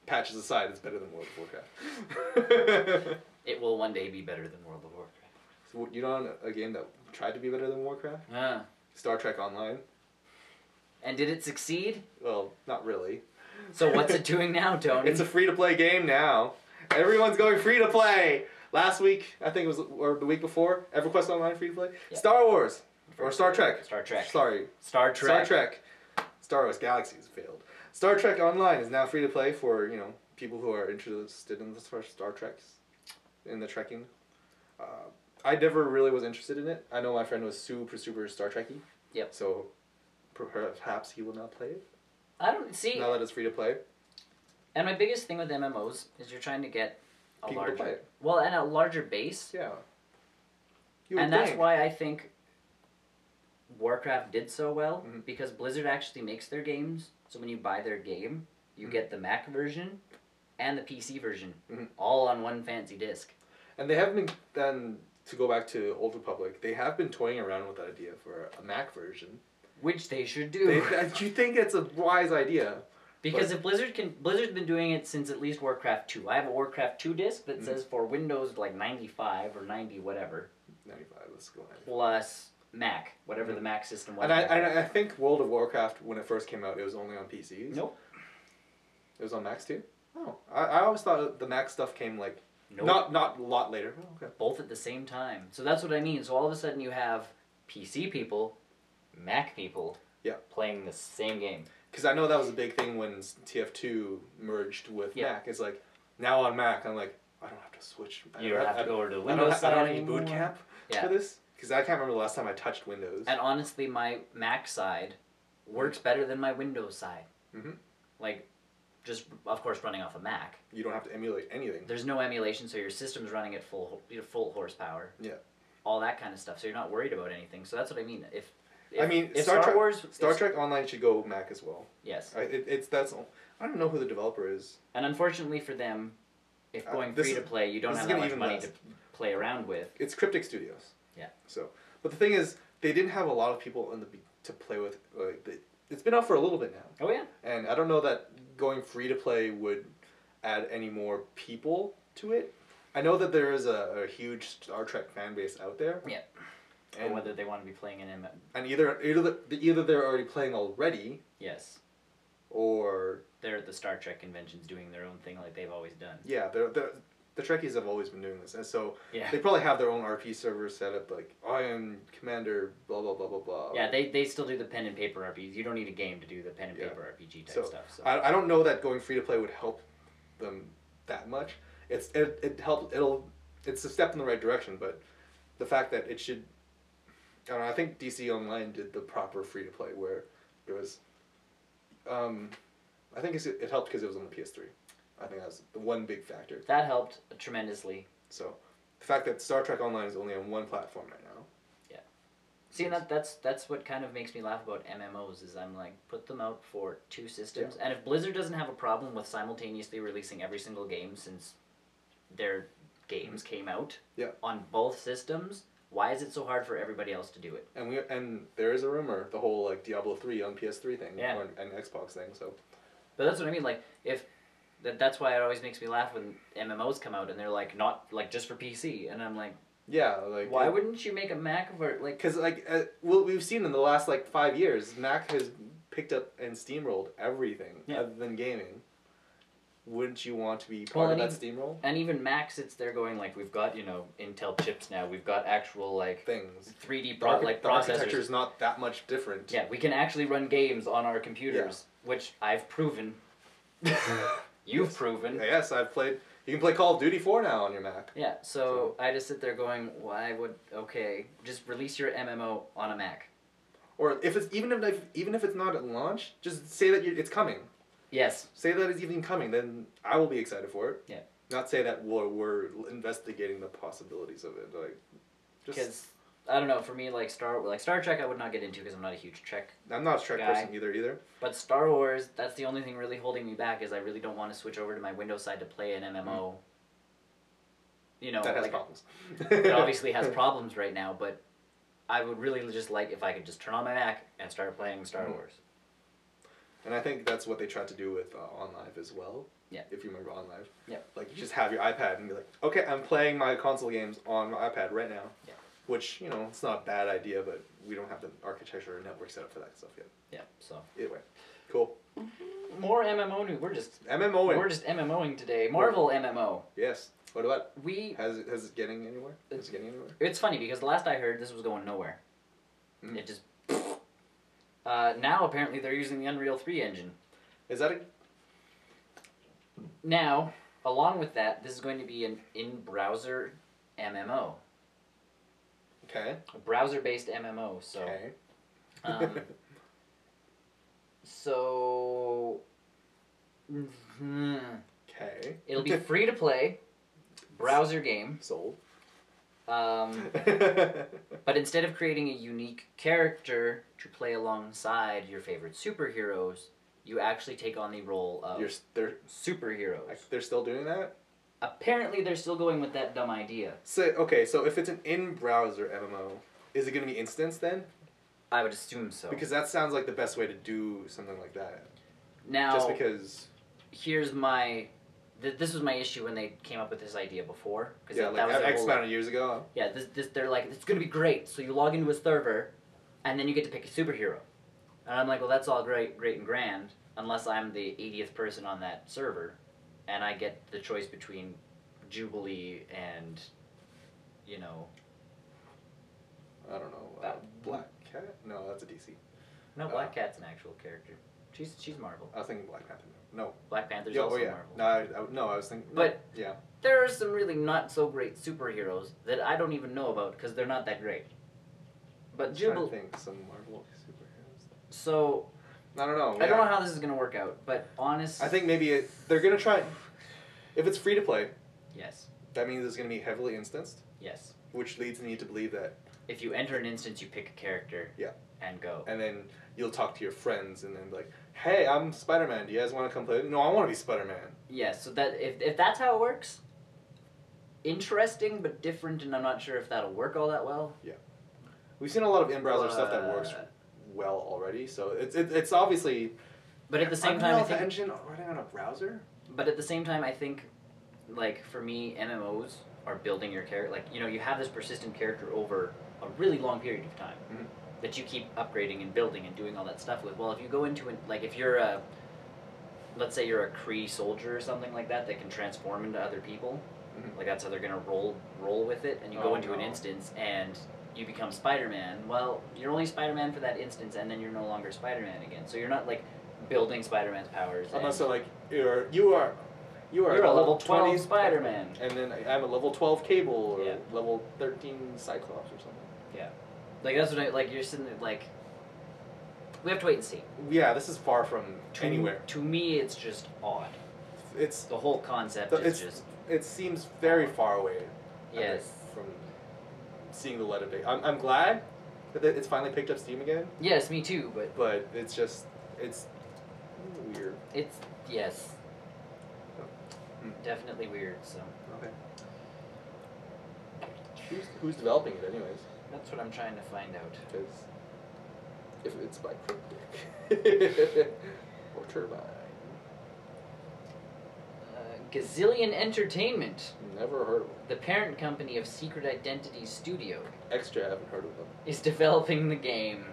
patches aside, it's better than World of Warcraft. It will one day be better than World of Warcraft. So you know a game that tried to be better than Warcraft? Star Trek Online. And did it succeed? Well, not really. So what's it doing now, Tony? It's a free-to-play game now. Everyone's going free-to-play. Last week, I think it was, or the week before, EverQuest Online free-to-play. Yeah. Star Wars. Or Star Trek. Star Trek. Sorry. Star Trek. Star Trek. Star Wars Galaxies failed. Star Trek Online is now free-to-play for, people who are interested in the Star Treks, in the trekking. I never really was interested in it. I know my friend was super Star Trekky. Yep. So perhaps he will now play it. I don't see. Now that it's free to play. And my biggest thing with MMOs is you're trying to get people to play it. Well, and a larger base. Yeah. And that's why I think Warcraft did so well because Blizzard actually makes their games. So when you buy their game, you get the Mac version and the PC version, Mhm. all on one fancy disc. And they have been, then, to go back to Old Republic, they have been toying around with that idea for a Mac version. Which they should do. You think it's a wise idea. Because if Blizzard's been doing it since at least Warcraft 2. I have a Warcraft 2 disc that says for Windows like 95 or 90 whatever. 95, let's go 95. Plus Mac, whatever the Mac system was. And I think World of Warcraft, when it first came out, it was only on PCs. Nope. It was on Macs too? Oh. I always thought the Mac stuff came like, Nope. not a lot later. Oh, okay. Both at the same time. So that's what I mean. So all of a sudden you have PC people, Mac people playing the same game. Because I know that was a big thing when TF2 merged with Mac. It's like, now on Mac, I'm like, I don't have to switch. You don't have to go over to the Windows side. I don't need boot camp for this. Because I can't remember the last time I touched Windows. And honestly, my Mac side works better than my Windows side. Mm-hmm. Like, just, of course, running off a Mac. You don't have to emulate anything. There's no emulation, so your system's running at full horsepower. Yeah. All that kind of stuff, so you're not worried about anything. So that's what I mean. If Star Trek Online should go Mac as well. Yes. I don't know who the developer is. And unfortunately for them, if going free to play, you don't have that much money to play around with. It's Cryptic Studios. Yeah. So, but the thing is, they didn't have a lot of people to play with. It's been out for a little bit now. Oh yeah. And I don't know that going free to play would add any more people to it. I know that there is a huge Star Trek fan base out there. Yeah. And or whether they want to be playing an M. And either they're already playing already. Yes. Or they're at the Star Trek conventions doing their own thing like they've always done. Yeah, the Trekkies have always been doing this, and so yeah. They probably have their own RP server set up. Like, I am Commander, blah blah blah blah blah. Yeah, they still do the pen and paper RPGs. You don't need a game to do the pen and paper RPG type stuff. So I don't know that going free to play would help them that much. It's a step in the right direction, but the fact that it should. I don't know, I think DC Online did the proper free to play where it was. I think it helped because it was on the PS3. I think that was the one big factor. That helped tremendously. So, the fact that Star Trek Online is only on one platform right now. Yeah. See, and that's what kind of makes me laugh about MMOs is I'm like, put them out for 2 systems. Yeah. And if Blizzard doesn't have a problem with simultaneously releasing every single game since their games came out on both systems, why is it so hard for everybody else to do it? And there is a rumor, the whole like Diablo 3 on PS3 thing and Xbox thing. So, but that's what I mean. Like if that's why it always makes me laugh when MMOs come out and they're like not like just for PC, and I'm like, yeah, like why wouldn't you make a Mac for like? Because like well, we've seen in the last like 5 years, Mac has picked up and steamrolled everything other than gaming. Wouldn't you want to be part of that steamroll? And even Mac sits there going like, we've got Intel chips now. We've got actual like things, 3D processors. processors. Architecture's not that much different. Yeah, we can actually run games on our computers, which I've proven. You've proven. Yes, I've played. You can play Call of Duty 4 now on your Mac. Yeah, so I just sit there going, why would just release your MMO on a Mac. Or if it's even if it's not at launch, just say that it's coming. Yes. Say that it's even coming, then I will be excited for it. Yeah. Not say that we're investigating the possibilities of it, like. Because I don't know, for me, like Star Trek, I would not get into because I'm not a huge Trek. I'm not a Trek person either. But Star Wars, that's the only thing really holding me back is I really don't want to switch over to my Windows side to play an MMO. You know, that has problems. It obviously has problems right now, but I would really just like if I could just turn on my Mac and start playing Star Wars. And I think that's what they tried to do with OnLive as well. Yeah. If you remember OnLive. Yeah. Like, you just have your iPad and be like, okay, I'm playing my console games on my iPad right now. Yeah. Which, it's not a bad idea, but we don't have the architecture or network set up for that stuff yet. Yeah, so. Either way. Cool. More MMO news. We're just MMOing today. Marvel MMO. Yes. What about Has it getting anywhere? Is it getting anywhere? It's funny because the last I heard this was going nowhere. It just now apparently they're using the Unreal 3 engine. Is that Now, along with that, this is going to be an in-browser MMO. Okay. A browser-based MMO. So. Okay. So. Okay. It'll be free to play. Browser game. Sold. But instead of creating a unique character to play alongside your favorite superheroes, you actually take on the role of superheroes. They're still doing that? Apparently, they're still going with that dumb idea. So if it's an in-browser MMO, is it going to be instanced then? I would assume so. Because that sounds like the best way to do something like that. Now, just because... Here's my... This was my issue when they came up with this idea before. Yeah, like X amount of years ago. Yeah, they're like, it's going to be great. So you log into a server, and then you get to pick a superhero. And I'm like, well, that's all great and grand, unless I'm the 80th person on that server, and I get the choice between Jubilee and, you know... I don't know. Black Cat? No, that's a DC. No, Black Cat's an actual character. She's Marvel. I was thinking Black Panther. No. Black Panther's also Marvel. No, I was thinking... But yeah. There are some really not so great superheroes that I don't even know about because they're not that great. But Jubilee... I think some Marvel superheroes. So... I don't know. I don't know how this is going to work out, but honestly... I think maybe they're going to try... If it's free to play... Yes. That means it's going to be heavily instanced. Yes. Which leads me to believe that... If you enter an instance, you pick a character. Yeah. And go. And then you'll talk to your friends and then be like, hey, I'm Spider-Man. Do you guys want to come play? No, I want to be Spider-Man. Yeah, so that if that's how it works, interesting but different, and I'm not sure if that'll work all that well. Yeah. We've seen a lot of in-browser stuff that works well already, so it's obviously... But at the same time, I think... engine running on a browser? But at the same time, I think, like, for me, MMOs are building your character. Like, you know, you have this persistent character over a really long period of time. Mm-hmm. That you keep upgrading and building and doing all that stuff with. Well, if you go into it, like if you're a, let's say you're a Kree soldier or something like that can transform into other people, like that's how they're gonna roll with it, and you go into an instance and you become Spider-Man. Well, you're only Spider-Man for that instance, and then you're no longer Spider-Man again. So you're not like building Spider-Man's powers. Unless they're like you are a level 12 Spider-Man, and then I have a level 12 Cable or level 13 Cyclops or something. Yeah. Like, that's what like, you're sitting there, like, we have to wait and see. Yeah, this is far from anywhere. To me, it's just odd. It's... The whole concept is just... It seems very far away. Yes. From seeing the light of day. I'm glad that it's finally picked up steam again. Yes, me too, but... But it's just... It's weird. It's... Yes. Definitely weird, so... Okay. Who's developing it anyways? That's what I'm trying to find out. Because if it's by Cryptic or Turbine. Gazillion Entertainment. Never heard of them. The parent company of Secret Identity Studio. Extra, I haven't heard of them. Is developing the game.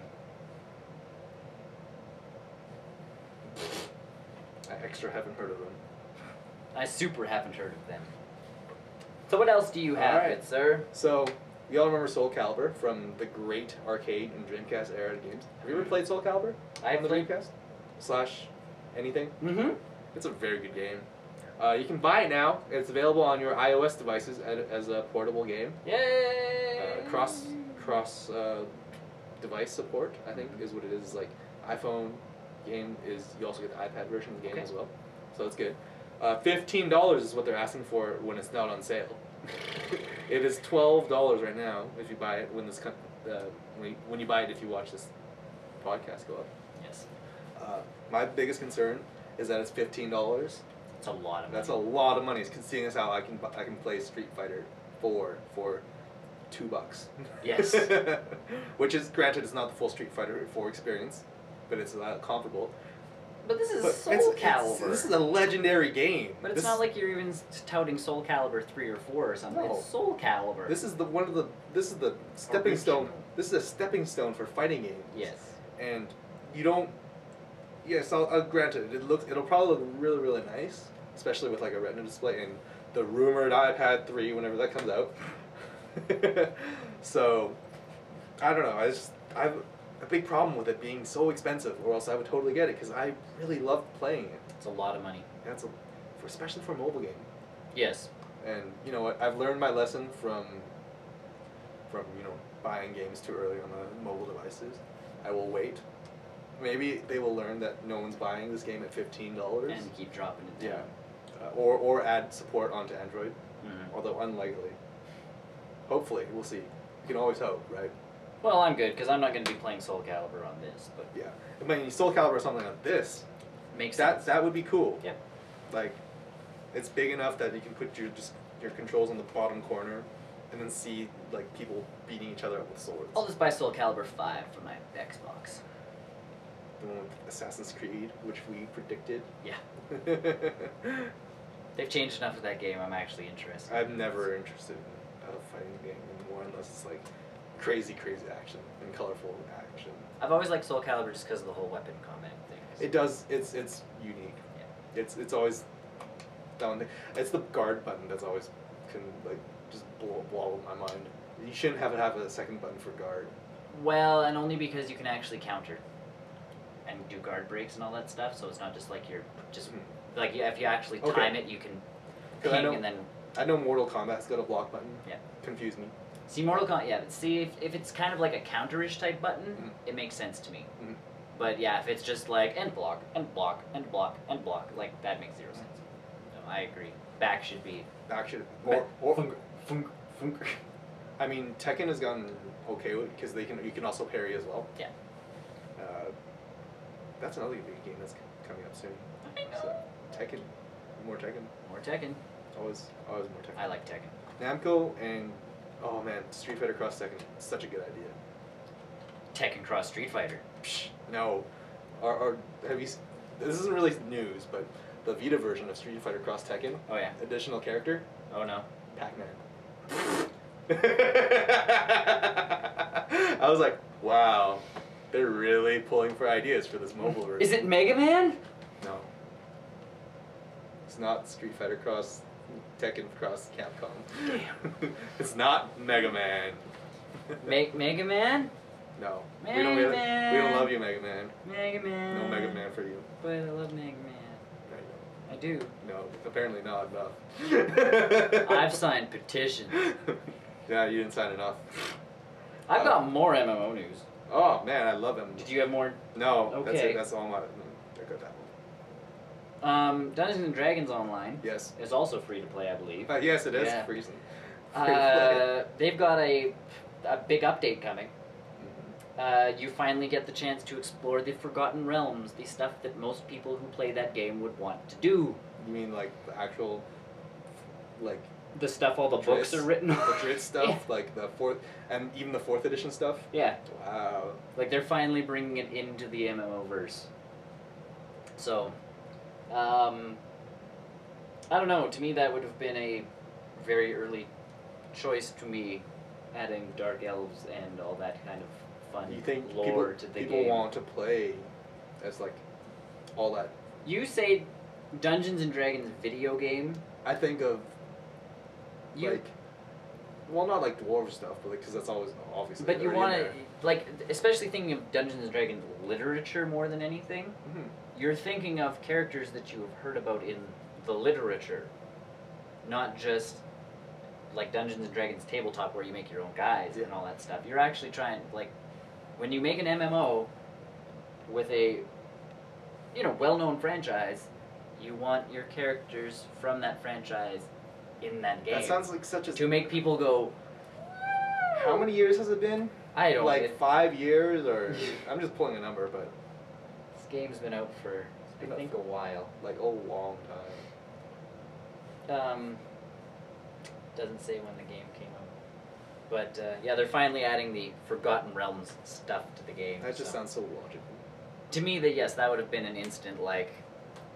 I extra haven't heard of them. I super haven't heard of them. So what else do you have, good sir? So... We all remember Soul Calibur from the great arcade and Dreamcast era games. Have you ever played Soul Calibur? I have on the Dreamcast? / anything? Mm-hmm. It's a very good game. You can buy it now. It's available on your iOS devices as a portable game. Yay! Cross device support, I think, is what it is. Like iPhone game is. You also get the iPad version of the game as well. So it's good. $15 is what they're asking for when it's not on sale. It is $12 right now if you buy it when you buy it if you watch this podcast go up. Yes. My biggest concern is that it's $15. It's a lot of money. That's a lot of money. Seeing as how I can play Street Fighter 4 for $2. Yes. Which is granted, it's not the full Street Fighter 4 experience, but it's comparable. But this is Soul Calibur. This is a legendary game. But it's not like you're even touting Soul Calibur 3 or 4 or something. No. It's Soul Calibur. This is the stepping stone. This is a stepping stone for fighting games. Yes. And you don't. Yes, I'll grant it. It'll probably look really, really nice, especially with like a Retina display and the rumored iPad 3 whenever that comes out. So, I don't know. I have a big problem with it being so expensive, or else I would totally get it because I really love playing it. It's a lot of money. Yeah, especially for a mobile game. Yes. And you know what? I've learned my lesson from buying games too early on the mobile devices. I will wait. Maybe they will learn that no one's buying this game at $15 and keep dropping it down. Yeah, or add support onto Android. Although unlikely. Hopefully, we'll see. You can always hope, right? Well, I'm good because I'm not going to be playing Soul Calibur on this. But yeah, I mean, Soul Calibur or something like this, Makes that sense. that would be cool. Yep. Like, it's big enough that you can put your controls on the bottom corner, and then see like people beating each other up with swords. I'll just buy Soul Calibur 5 for my Xbox. The one with Assassin's Creed, which we predicted. Yeah. They've changed enough of that game. I'm actually interested. I'm never interested in a fighting game anymore unless it's like crazy action and colorful action. I've always liked Soul Calibur just because of the whole weapon combat thing. It does. It's unique. Yeah. It's always that one thing. It's the guard button that's always can like just blow my mind. You shouldn't have a second button for guard. Well, and only because you can actually counter and do guard breaks and all that stuff. So it's not just like you're just like if you actually time it, you can ping and then. I know Mortal Kombat's got a block button. Yeah. Confuse me. See, Mortal Kombat, yeah, but see, if it's kind of like a counter-ish type button, it makes sense to me. But yeah, if it's just like end block, end block, end block, end block, like that makes zero sense. No, I agree. Back should be. Or I mean, Tekken has gotten okay with because you can also parry as well. Yeah. That's another big game that's coming up soon. I know. So, Tekken, more Tekken. More Tekken. Always more Tekken. I like Tekken. Namco and oh man, Street Fighter Cross Tekken, such a good idea. Tekken Cross Street Fighter. Psh, no, have you? This isn't really news, but the Vita version of Street Fighter Cross Tekken. Oh yeah. Additional character. Oh no. Pac-Man. I was like, wow, they're really pulling for ideas for this mobile version. Is it Mega Man? No. It's not Street Fighter Cross Tekken Cross Capcom. Damn. It's not Mega Man. Mega Man? No. Mega we don't Man. We don't love you, Mega Man. Mega Man. No Mega Man for you. But I love Mega Man. I do. No, apparently not enough. I've signed petitions. Yeah, you didn't sign enough. I've got more MMO news. Oh man, I love them. Did you have more? No, Okay. that's it. That's all my. I got that one. Dungeons and Dragons Online Yes. is also free to play, I believe. Yes, it is. Yeah. Free They've got a big update coming. You finally get the chance to explore the Forgotten Realms, the stuff that most people who play that game would want to do. You mean like the actual, like The stuff all the books are written on. the Dritz stuff, Yeah. like the fourth, and even the 4th edition stuff. Yeah. Wow. Like they're finally bringing it into the MMO verse. So, I don't know. To me, that would have been a very early choice to me, adding dark elves and all that kind of fun You think lore to the people game. want to play as like all that? You say Dungeons and Dragons video game. I think of You, like, well, not like dwarf stuff, but because that's always obviously. but you already want in to there. like, especially thinking of Dungeons and Dragons literature more than anything. Mhm. You're thinking of characters that you have heard about in the literature, not just like Dungeons and Dragons tabletop where you make your own guides and all that stuff. You're actually trying, like, when you make an MMO with a, well-known franchise, you want your characters from that franchise in that game. That sounds like such a. to make people go, How many years has it been? I don't Like it- 5 years, or I'm just pulling a number, but This game's been out for, I think, a while. like a long time. Doesn't say when the game came out. But, yeah, they're finally adding the Forgotten Realms stuff to the game. That just so. sounds so logical. To me, yes, that would have been an instant, like,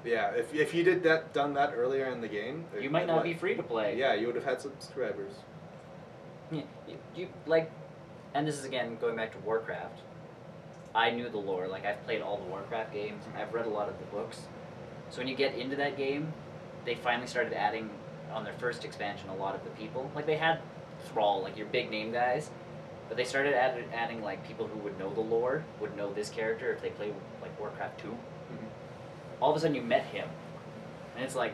Yeah, if you done that earlier in the game, you might not be free to play. Yeah, you would have had subscribers. Yeah, you like, and this is again going back to Warcraft. I knew the lore. Like, I've played all the Warcraft games. I've read a lot of the books. So when you get into that game, they finally started adding on their first expansion a lot of the people. Like, they had Thrall, like your big name guys, but they started adding like people who would know the lore, would know this character if they play like Warcraft 2. All of a sudden you met him, and it's like,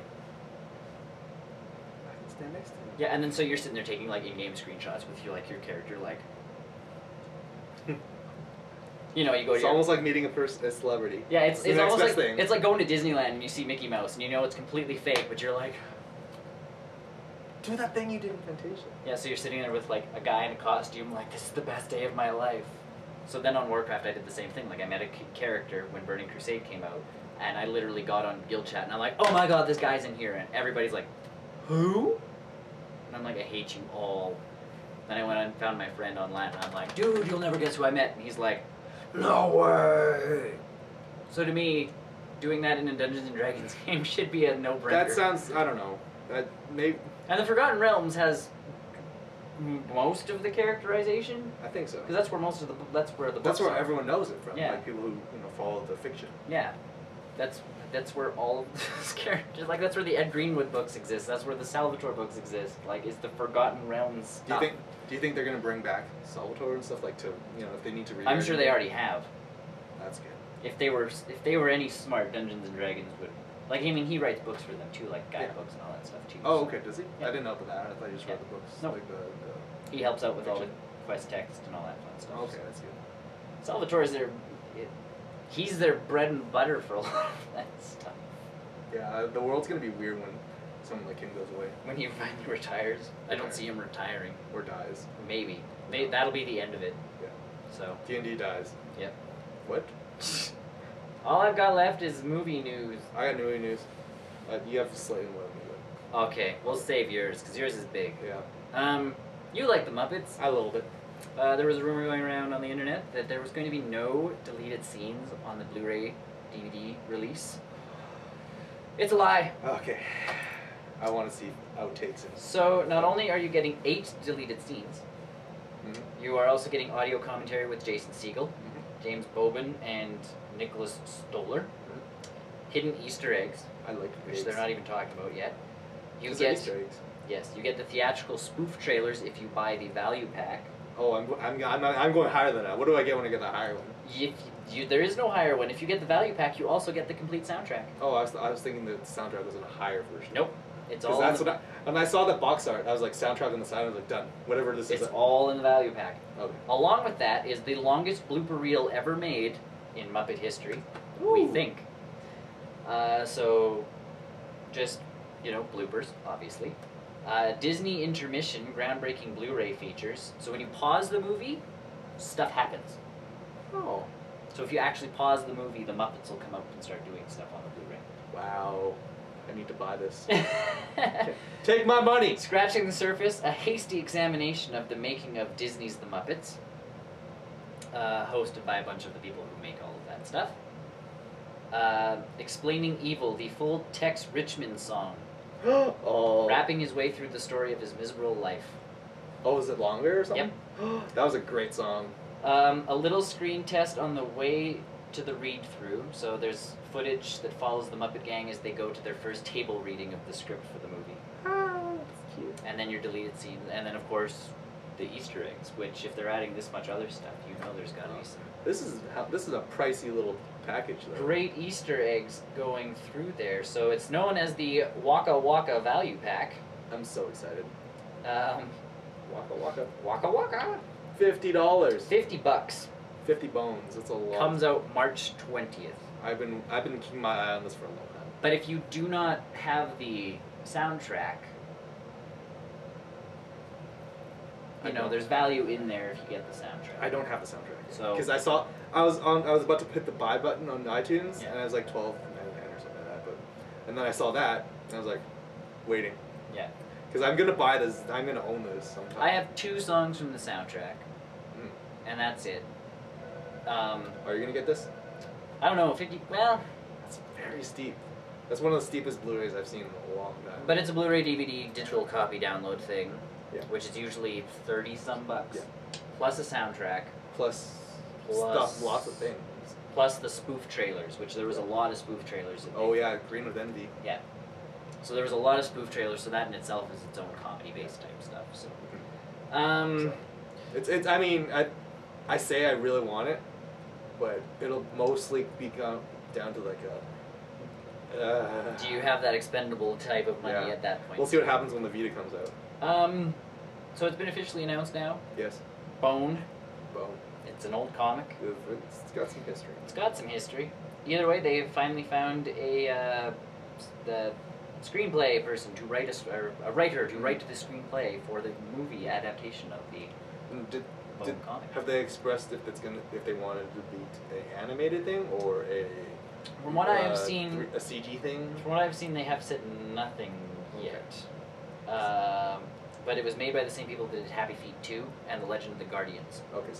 I can stand next to him. yeah, and then so you're sitting there taking like in-game screenshots with your character, like, you go to It's almost like meeting a celebrity. yeah, it's the next almost like best thing. it's like going to Disneyland and you see Mickey Mouse and it's completely fake, but you're like, Do that thing you did in Fantasia. yeah, so you're sitting there with like a guy in a costume, like, this is the best day of my life. So then on Warcraft, I did the same thing. Like, I met a character when Burning Crusade came out, and I literally got on guild chat, and I'm like, oh my god, this guy's in here, and everybody's like, who? And I'm like, I hate you all. Then I went and found my friend online, and I'm like, dude, you'll never guess who I met. And he's like, no way. So to me, doing that in a Dungeons and Dragons game should be a no-brainer. That sounds, I don't know. That may. And the Forgotten Realms has most of the characterization. I think so. Because that's where most of the that's where the That's books where are. everyone knows it from. Yeah. Like people who follow the fiction. Yeah, that's where all of those characters, like that's where the Ed Greenwood books exist. That's where the Salvatore books exist. Like, it's the Forgotten Realms stuff. Do you think they're gonna bring back Salvatore and stuff, like, to, you know, if they need to? I'm sure they already have. That's good. If they were any smart, Dungeons and Dragons would. Like, I mean, he writes books for them too, like guidebooks and all that stuff too. Oh, so. okay. Does he? Yeah. I didn't know about that. I thought he just wrote the books. No. Like He helps out with all the fiction. quest text and all that fun stuff. Okay, that's good. Salvatore is he's their bread and butter for a lot of that stuff. Yeah, the world's gonna be weird when someone like him goes away When he finally retires, I don't see him retiring. or dies. Maybe that'll be the end of it. Yeah. So. D&D dies. Yep. What? All I've got left is movie news. I got movie news. You have slightly more than me, but Okay, we'll save yours because yours is big. yeah. You like the Muppets? A little bit. There was a rumor going around on the internet that there was going to be no deleted scenes on the Blu-ray DVD release. It's a lie. Okay. I want to see outtakes. So not only are you getting 8 deleted scenes, Mm-hmm. you are also getting audio commentary with Jason Segel, Mm-hmm. James Bobin, and Nicholas Stoller. Hidden Easter eggs, I like which they're not even talking about yet. You Those are get Easter eggs. Yes, you get the theatrical spoof trailers if you buy the value pack. Oh, I'm going higher than that. What do I get when I get the higher one? There is no higher one. If you get the value pack, you also get the complete soundtrack. Oh, I was thinking the soundtrack was in a higher version. Nope, it's all. Because that's when I saw that box art, I was like, soundtrack on the side. I was like, done. Whatever this is. It's all in the value pack. Okay. Along with that is the longest blooper reel ever made in Muppet history. We Ooh. think. So, just bloopers, obviously. Disney intermission, groundbreaking Blu-ray features. So when you pause the movie, stuff happens. Oh. So if you actually pause the movie, the Muppets will come out and start doing stuff on the Blu-ray. Wow. I need to buy this. Take my money! Scratching the surface, a hasty examination of the making of Disney's The Muppets, hosted by a bunch of the people who make all of that stuff. Explaining Evil, the full Tex Richmond song, Oh. rapping his way through the story of his miserable life. Oh, is it longer or something? Yep. That was a great song. A little screen test on the way to the read-through. So there's footage that follows the Muppet Gang as they go to their first table reading of the script for the movie. Oh, that's cute. And then your deleted scenes, and then of course the Easter eggs, which if they're adding this much other stuff, there's gotta be some This is a pricey little package though. great Easter eggs going through there. So it's known as the Waka Waka Value Pack. I'm so excited. Waka waka. Waka Waka. $50. $50. 50 bones. That's a lot. Comes out March 20th. I've been keeping my eye on this for a long time. But if you do not have the soundtrack, there's value in there if you get the soundtrack. I don't have the soundtrack. So because I was about to hit the buy button on iTunes, Yeah. and I was like $12.99 or something like that. And then I saw that, and I was like, waiting. Yeah. Because I'm gonna buy this. I'm gonna own this sometime. I have 2 songs from the soundtrack, and that's it. Are you gonna get this? I don't know, 50. Well, That's very steep. That's one of the steepest Blu-rays I've seen in a long time. but it's a Blu-ray DVD digital copy download thing, Yeah. which is usually 30-some bucks, Yeah. plus a soundtrack, plus Plus- stuff, lots of things. plus the spoof trailers, which there was a lot of spoof trailers. In Oh there. yeah, Green with Envy. Yeah. So there was a lot of spoof trailers, so that in itself is its own comedy-based type stuff. So, It's. I mean, I say I really want it, but it'll mostly become down to like a. do you have that expendable type of money Yeah. at that point? We'll see what happens when the Vita comes out. So it's been officially announced now. Yes. Bone. Boom. It's an old comic. It's got some history. It's got some history. Either way, they finally found the screenplay person to write a writer to write the screenplay for the movie adaptation of the. Bone comic. Have they expressed if they wanted it to be an animated thing or From what I have seen, a CG thing? From what I've seen, they have said nothing yet. But it was made by the same people that did Happy Feet 2 and The Legend of the Guardians. Okay,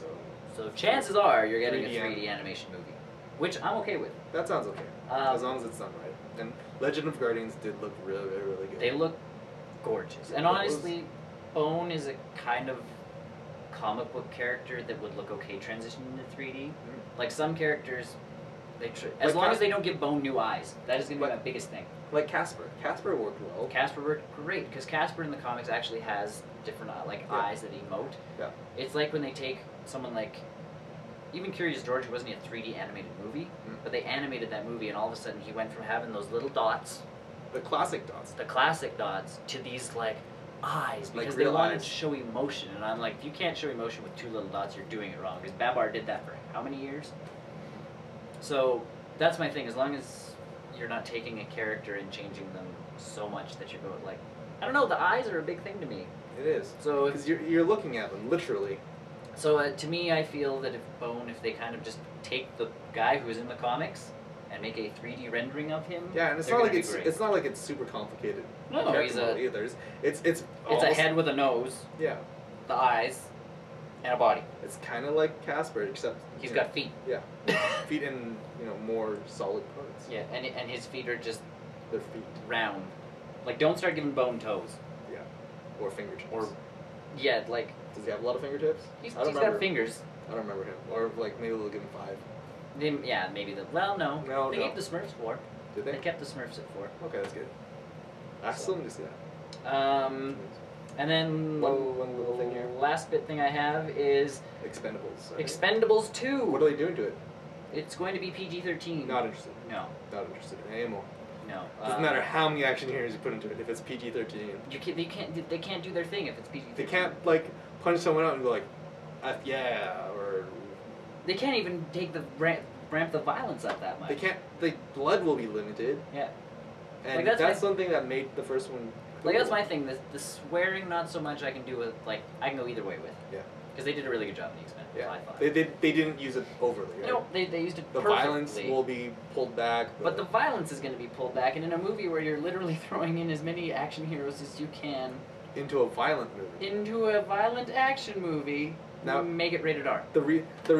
so chances are you're getting 3D a 3D animation movie, which I'm okay with. That sounds okay, as long as it's done right. And Legend of Guardians did look really, really, really good. They look gorgeous, and honestly, Bone is a kind of comic book character that would look okay transitioning into 3D. Mm-hmm. Like some characters, as long as they don't give Bone new eyes, that is going to be my biggest thing. Like Casper. Casper worked well. Casper worked great, because Casper in the comics actually has different eyes that emote. Yeah. It's like when they take someone like, even Curious George, who wasn't a 3D animated movie, but they animated that movie, and all of a sudden he went from having those little dots, the classic dots, to these eyes, because like they wanted eyes. to show emotion. And I'm like, if you can't show emotion with two little dots, you're doing it wrong, because Babar did that for how many years? So that's my thing. As long as you're not taking a character and changing them so much that you're going I don't know, the eyes are a big thing to me. It is. So because you're looking at them literally. So to me, I feel that if they kind of just take the guy who's in the comics and make a 3D rendering of him, yeah, and it's not like it's super complicated. No, he's either. It's a head with a nose. Yeah. The eyes, and a body. It's kind of like Casper, except he's got feet. Yeah. Feet in more solid parts. Yeah, and his feet are just their feet round. Don't start giving Bone toes. Yeah. Or fingertips. Yeah, does he have a lot of fingertips? He's got fingers. I don't remember him. Or maybe they'll give him 5. Yeah, maybe no. They gave the Smurfs 4. Did they? They kept the Smurfs at 4. Okay, that's good. I still need to see that. And then one little thing here. Last thing I have is Expendables. Expendables 2. What are they doing to it? It's going to be PG-13. Not interested. No. Not interested anymore. No. Doesn't matter how many action heroes you put into it. If it's PG-13, they can't do their thing if it's PG-13. They can't punch someone out and go yeah, or they can't even take the ramp the violence up that much. They can't. Blood will be limited. Yeah. And that's something that made the first one cool. That's my thing. The swearing, not so much. I can do with I can go either way with. Yeah. Because they did a really good job in the Expendables. Yeah. I thought. They didn't use it overly. Right? No, they used it The perfectly. violence will be pulled back. But the violence is going to be pulled back, and in a movie where you're literally throwing in as many action heroes as you can into a violent movie. Into a violent action movie. Now make it rated R.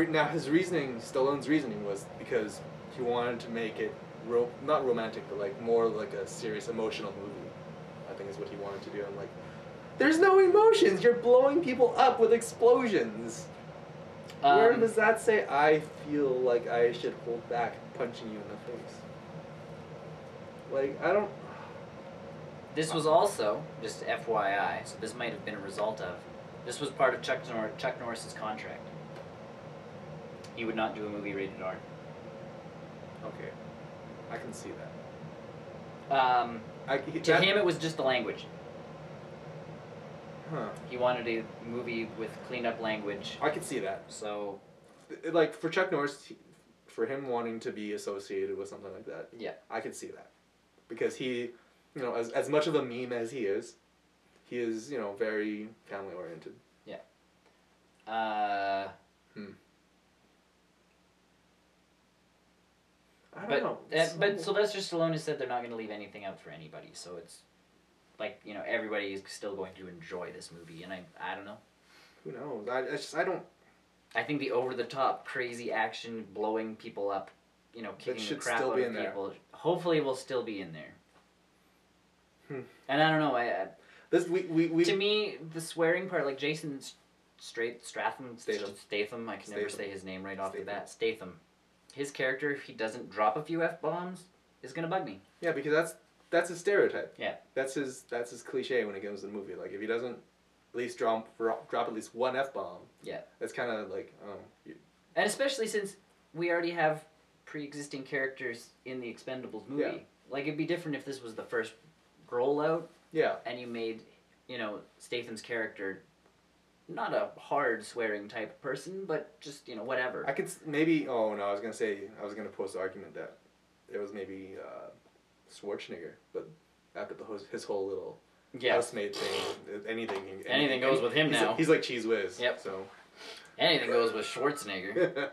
Now his reasoning, Stallone's reasoning was because he wanted to make it not romantic, but more like a serious emotional movie. I think is what he wanted to do. I'm like, there's no emotions. You're blowing people up with explosions. Where does that say I feel like I should hold back punching you in the face? I don't. This was also, just FYI, so this might have been a result of, this was part of Chuck Norris's contract. He would not do a movie rated R. Okay. I can see that. To him, it was just the language. Huh. He wanted a movie with cleaned up language. I could see that. So, for Chuck Norris, for him wanting to be associated with something like that. Yeah. I could see that, because he, as much of a meme as he is very family oriented. Yeah. I don't know. But Sylvester Stallone has said they're not going to leave anything out for anybody, so it's everybody is still going to enjoy this movie, and I don't know. Who knows? I don't. I think the over-the-top, crazy action, blowing people up, kicking the crap out of people, hopefully will still be in there. And I don't know, to me, the swearing part, Jason Statham, I can never say his name right off the bat, Statham. His character, if he doesn't drop a few F-bombs, is going to bug me. Yeah, because that's his stereotype. Yeah. That's his cliche when it comes to the movie. If he doesn't at least drop at least one F-bomb. Yeah. That's kind of And especially since we already have pre-existing characters in the Expendables movie. Yeah. It'd be different if this was the first rollout. Yeah. And you made, Statham's character not a hard swearing type of person, but just, whatever. I could maybe, I was going to pose the argument that it was maybe Schwarzenegger, but after his whole little housemaid thing, anything goes with him now. He's like Cheese Whiz. Yep. So, Anything goes with Schwarzenegger.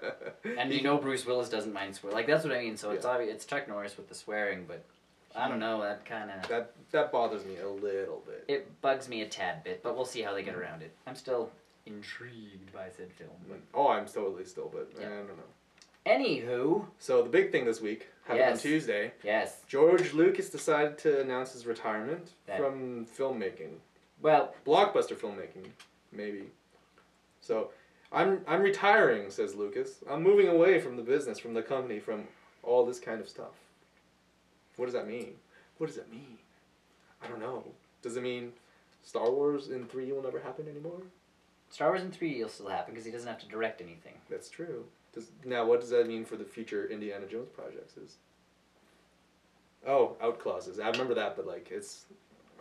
And you know Bruce Willis doesn't mind swear. Like, that's what I mean. So it's obvious, it's Chuck Norris with the swearing, but I don't know, that kind of... That bothers me a little bit. It bugs me a tad bit, but we'll see how they get around it. I'm still intrigued by said film. But... Oh, I'm totally still, but yeah. I don't know. Anywho. So the big thing this week happened on Tuesday. Yes. George Lucas decided to announce his retirement from filmmaking. Well, blockbuster filmmaking, maybe. So, I'm retiring, says Lucas. I'm moving away from the business, from the company, from all this kind of stuff. What does that mean? What does that mean? I don't know. Does it mean Star Wars in 3 will never happen anymore? Star Wars in 3 will still happen because he doesn't have to direct anything. That's true. Now, what does that mean for the future Indiana Jones projects? Oh, out clauses. I remember that, but like it's,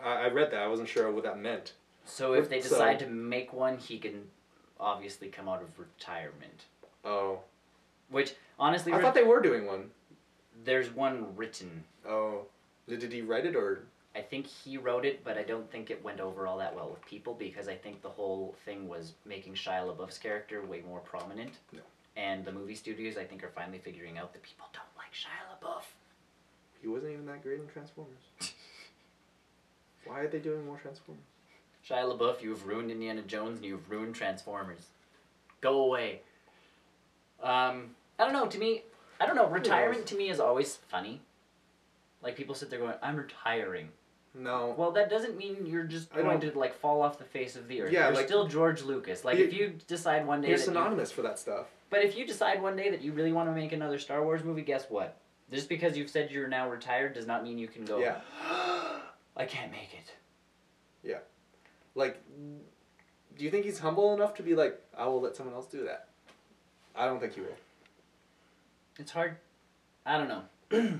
I read that. I wasn't sure what that meant. So if they decide to make one, he can obviously come out of retirement. Oh. Which honestly, I thought they were doing one. There's one written. Oh, did he write it or? I think he wrote it, but I don't think it went over all that well with people because I think the whole thing was making Shia LaBeouf's character way more prominent. No. And the movie studios, I think, are finally figuring out that people don't like Shia LaBeouf. He wasn't even that great in Transformers. Why are they doing more Transformers? Shia LaBeouf, you've ruined Indiana Jones and you've ruined Transformers. Go away. I don't know, to me, retirement to me is always funny. Like, people sit there going, I'm retiring. No. Well, that doesn't mean you're just going to, like, fall off the face of the earth. Yeah, you're like, still George Lucas. Like, if you decide one day you're synonymous for that stuff. But if you decide one day that you really want to make another Star Wars movie, guess what? Just because you've said you're now retired does not mean you can go, yeah. I can't make it. Yeah. Like, do you think he's humble enough to be like, I will let someone else do that? I don't think he will. It's hard. I don't know.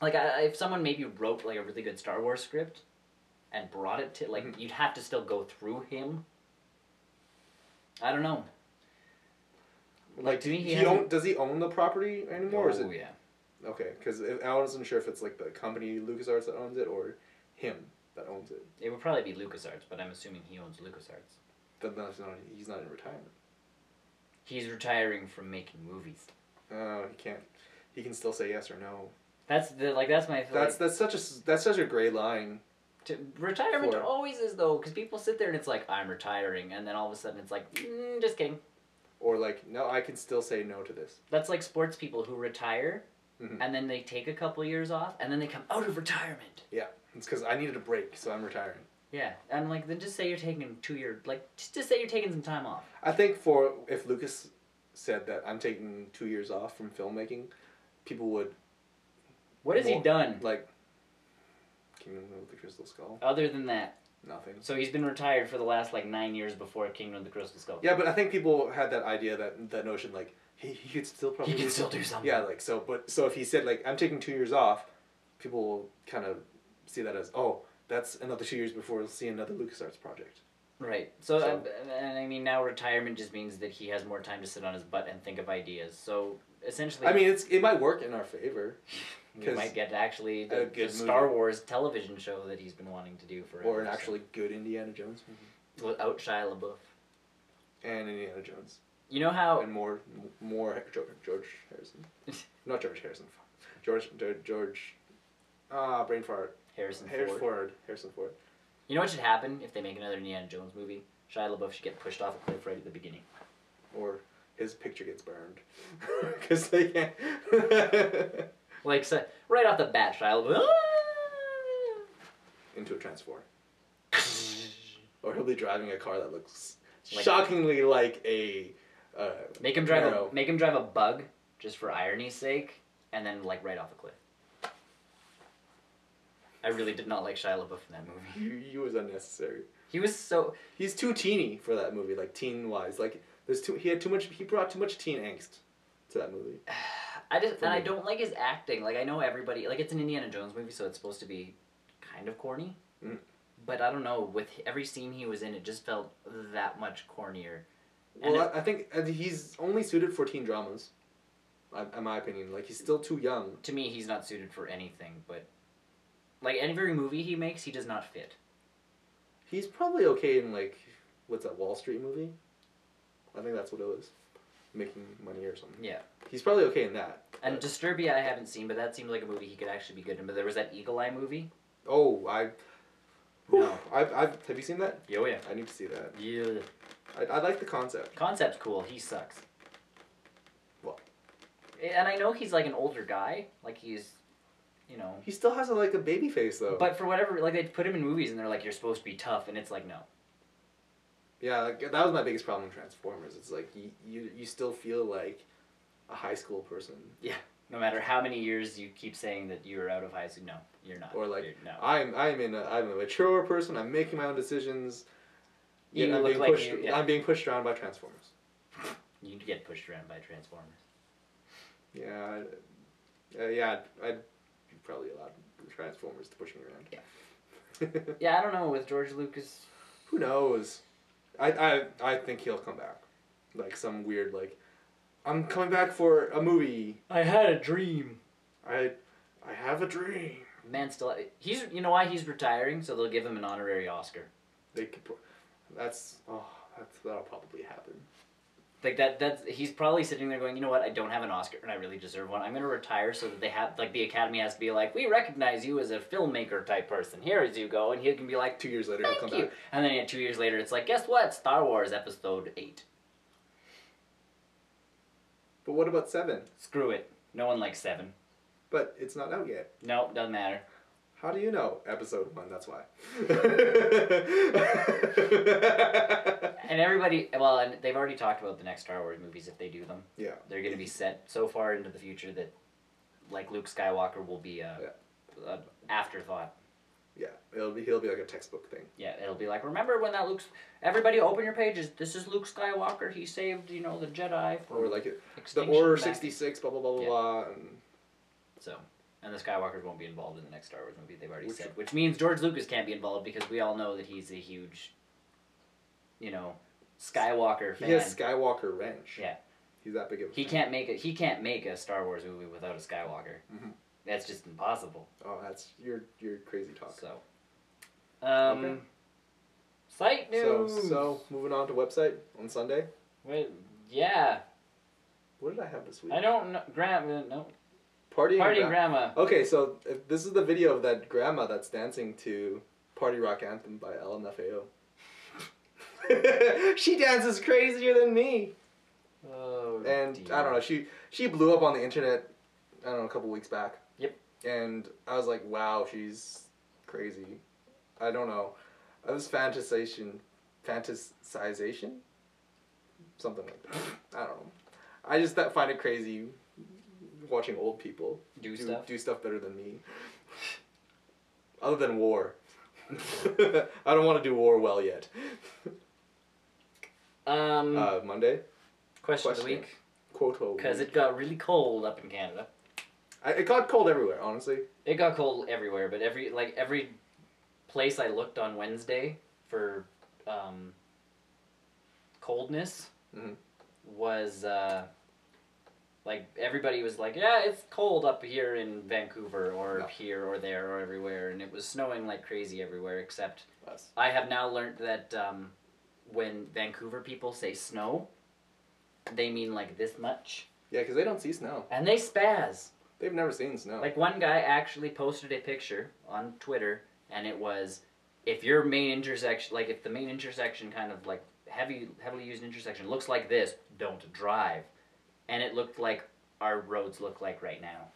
Like, if someone maybe wrote, like, a really good Star Wars script and brought it to, like, you'd have to still go through him. I don't know. Like, to me, does he own the property anymore? Or is it? Oh, yeah. Okay, because I wasn't sure if it's, like, the company LucasArts that owns it or him that owns it. It would probably be LucasArts, but I'm assuming he owns LucasArts. But he's not in retirement. He's retiring from making movies. He can't. He can still say yes or no. That's my. That's such a gray line. Retirement always is though, because people sit there and it's like I'm retiring, and then all of a sudden it's like just kidding. Or like no, I can still say no to this. That's like sports people who retire, and then they take a couple years off, and then they come out of retirement. Yeah, it's because I needed a break, so I'm retiring. Yeah, and like then just say you're taking 2 years, like just say you're taking some time off. I think if Lucas said that I'm taking 2 years off from filmmaking, people would. What has he done? Like, Kingdom of the Crystal Skull. Other than that. Nothing. So he's been retired for the last like 9 years before Kingdom of the Crystal Skull. Yeah, but I think people had that idea, that notion, like he could still probably. He could still do something. Yeah, like so, so if he said like I'm taking 2 years off, people will kind of see that as that's another 2 years before we'll see another LucasArts project. Right. So and I mean now retirement just means that he has more time to sit on his butt and think of ideas. So essentially. I mean it might work in our favor. We might get actually the Star Wars television show that he's been wanting to do forever. Or an actually good Indiana Jones movie. Without Shia LaBeouf. And Indiana Jones. You know how... And more George Harrison. Not George Harrison. George... brain fart. Harrison Ford. You know what should happen if they make another Indiana Jones movie? Shia LaBeouf should get pushed off a cliff right at the beginning. Or his picture gets burned. Because they can't... Like, so, right off the bat, Shia LaBeouf... Into a Transformer. Or he'll be driving a car that looks shockingly like a... Make him drive a bug, just for irony's sake, and then, like, right off a cliff. I really did not like Shia LaBeouf in that movie. He was unnecessary. He was so... He's too teeny for that movie, like, teen-wise. Like, he brought too much teen angst to that movie. I don't like his acting. Like, I know everybody... Like, it's an Indiana Jones movie, so it's supposed to be kind of corny. Mm. But I don't know, with every scene he was in, it just felt that much cornier. Well, I think he's only suited for teen dramas, in my opinion. Like, he's still too young. To me, he's not suited for anything, but... Like, every movie he makes, he does not fit. He's probably okay in, like... What's that, Wall Street movie? I think that's what it was. Making money or something. Yeah. He's probably okay in that. And Disturbia I haven't seen, but that seemed like a movie he could actually be good in. But there was that Eagle Eye movie. Oh, No. have you seen that? Oh yeah. I need to see that. Yeah. I like the concept. Concept's cool. He sucks. What? And I know he's like an older guy. Like he's, you know. He still has a baby face though. But for whatever, like they put him in movies and they're like, you're supposed to be tough, and it's like no. Yeah, like, that was my biggest problem with Transformers. It's like you still feel like a high school person. Yeah. No matter how many years you keep saying that you're out of high school, no, you're not. Or like, no. I'm a mature person. I'm making my own decisions. You I'm look being like pushed. you, yeah. I'm being pushed around by Transformers. You get pushed around by Transformers. Yeah, yeah. I'd probably allow Transformers to push me around. Yeah. Yeah, I don't know with George Lucas. Who knows? I think he'll come back, like some weird I'm coming back for a movie. I had a dream. I have a dream. Man, still you know why he's retiring? So they'll give him an honorary Oscar. They could. That'll probably happen. Like that's he's probably sitting there going, you know what? I don't have an Oscar and I really deserve one. I'm gonna retire so that they have the Academy has to be like, we recognize you as a filmmaker type person. Here as you go, and he can be like, 2 years later thank he'll come you. back. And then 2 years later, it's like, guess what? Star Wars Episode 8. But what about 7? Screw it. No one likes 7. But it's not out yet. No, doesn't matter. How do you know? Episode 1, that's why. And everybody, well, and they've already talked about the next Star Wars movies if they do them. Yeah. They're going to be set so far into the future that, like, Luke Skywalker will be an afterthought. Yeah, he'll be like a textbook thing. Yeah, it'll be like, remember when that everybody open your pages, this is Luke Skywalker, he saved, the Jedi from Or like the extinction Order back. 66, blah, blah, blah, blah, Yeah. blah. And So, and the Skywalkers won't be involved in the next Star Wars movie, they've already said. Which means George Lucas can't be involved because we all know that he's a huge, Skywalker fan. he has Skywalker wrench. Yeah. He's that big of a He fan. can't make a Star Wars movie without a Skywalker. Mm-hmm. That's just impossible. Oh, that's your crazy talk. So, Okay. Site news. So moving on to website on Sunday. Wait, yeah. What did I have this week? I don't know. No. Party Grandma. Okay, so this is the video of that grandma that's dancing to Party Rock Anthem by LMFAO. She dances crazier than me. Oh, and dear. I don't know, she blew up on the internet, I don't know, a couple weeks back. Yep. And I was like, wow, she's crazy. I don't know. I was fantasization? Something like that. I don't know. I just find it crazy watching old people do stuff better than me. Other than war. I don't want to do war well yet. Monday? Question of the week. Quote. Because it got really cold up in Canada. It got cold everywhere, honestly. It got cold everywhere, but every place I looked on Wednesday for coldness was everybody was like, yeah, it's cold up here in Vancouver or here or there or everywhere, and it was snowing like crazy everywhere except us. I have now learned that when Vancouver people say snow, they mean like this much. Yeah, because they don't see snow. And they spaz. They've never seen snow. Like one guy actually posted a picture on Twitter, and it was, if your main intersection, like if the main intersection kind of like heavily used intersection looks like this, don't drive. And it looked like our roads look like right now.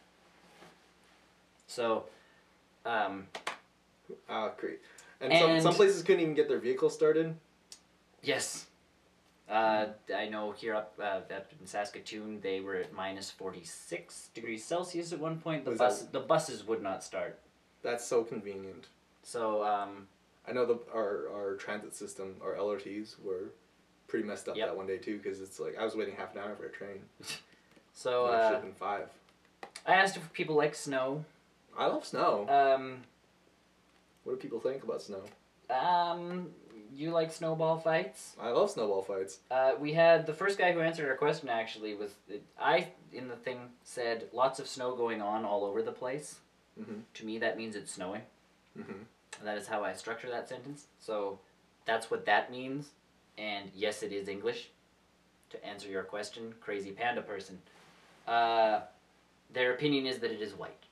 So, great. And some places couldn't even get their vehicles started. Yes. I know here up in Saskatoon, they were at minus 46 degrees Celsius at one point. The buses would not start. That's so convenient. So, I know our transit system, our LRTs were pretty messed up that one day too, because it's like I was waiting half an hour for a train. So, it should have been 5. I asked if people like snow. I love snow. What do people think about snow? You like snowball fights? I love snowball fights. We had the first guy who answered our question actually was in the thing said lots of snow going on all over the place. Mm-hmm. To me, that means it's snowing. Mm-hmm. That is how I structure that sentence. So that's what that means. And yes, it is English. to answer your question, crazy panda person, their opinion is that it is white.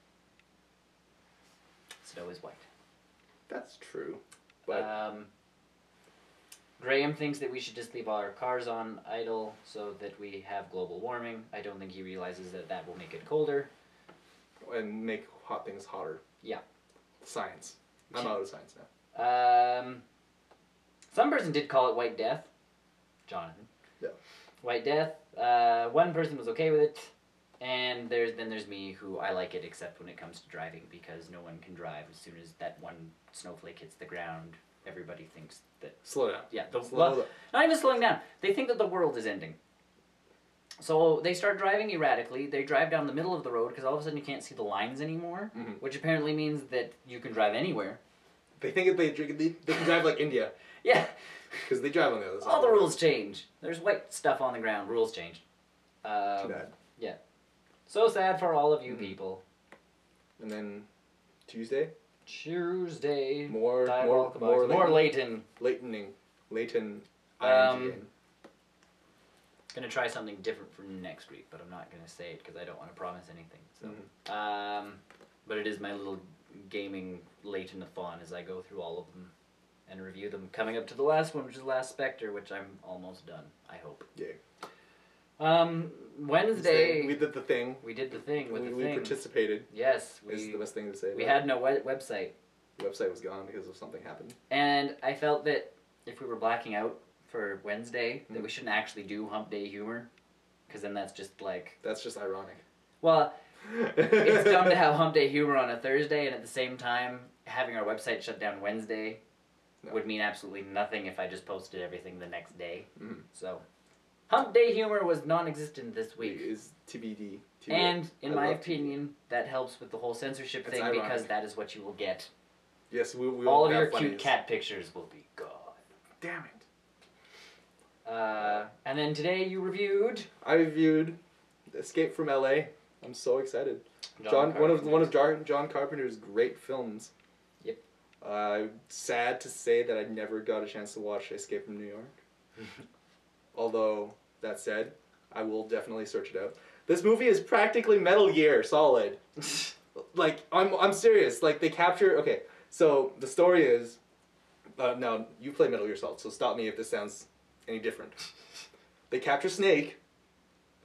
Snow is white. That's true. But Graham thinks that we should just leave all our cars on idle so that we have global warming. I don't think he realizes that that will make it colder. And make hot things hotter. Yeah. Science. I'm out of science now. Some person did call it White Death. Jonathan. Yeah. White Death. One person was okay with it. And there's me, who I like it except when it comes to driving, because no one can drive as soon as that one snowflake hits the ground. Everybody thinks that... Slow down. Yeah, Slow down. Not even slowing down. They think that the world is ending. So they start driving erratically. They drive down the middle of the road because all of a sudden you can't see the lines anymore, which apparently means that you can drive anywhere. They think they can drive like India. Yeah. Because they drive on the other side. All the rules change. There's white stuff on the ground. Rules change. Too bad. Yeah. So sad for all of you people. And then Tuesday? More Leighton. Leighton. Gonna try something different for next week, but I'm not gonna say it because I don't want to promise anything. So, but it is my little gaming Leighton-a-thon as I go through all of them and review them. Coming up to the last one, which is Last Spectre, which I'm almost done. I hope. Yay. Wednesday. We did the thing. We did the thing with the we thing. participated. Yes, is the best thing to say. We had no website. The website was gone because of something happened. And I felt that if we were blacking out for Wednesday, that we shouldn't actually do Hump Day humor, because then that's just like... That's just ironic. Well, it's dumb to have Hump Day humor on a Thursday, and at the same time, having our website shut down Wednesday would mean absolutely nothing if I just posted everything the next day. So, Hump Day humor was non-existent this week. It is TBD. And, in my opinion, that helps with the whole censorship thing, because that is what you will get. Yes, we all of your cute cat pictures will be gone. Damn it. And then today you reviewed... I reviewed Escape from L.A. I'm so excited. One of John Carpenter's great films. Yep. Sad to say that I never got a chance to watch Escape from New York. Although, that said, I will definitely search it out. This movie is practically Metal Gear Solid. Like, I'm serious. Like, they capture... Okay, so the story is... now, you play Metal Gear Solid, so stop me if this sounds any different. They capture Snake.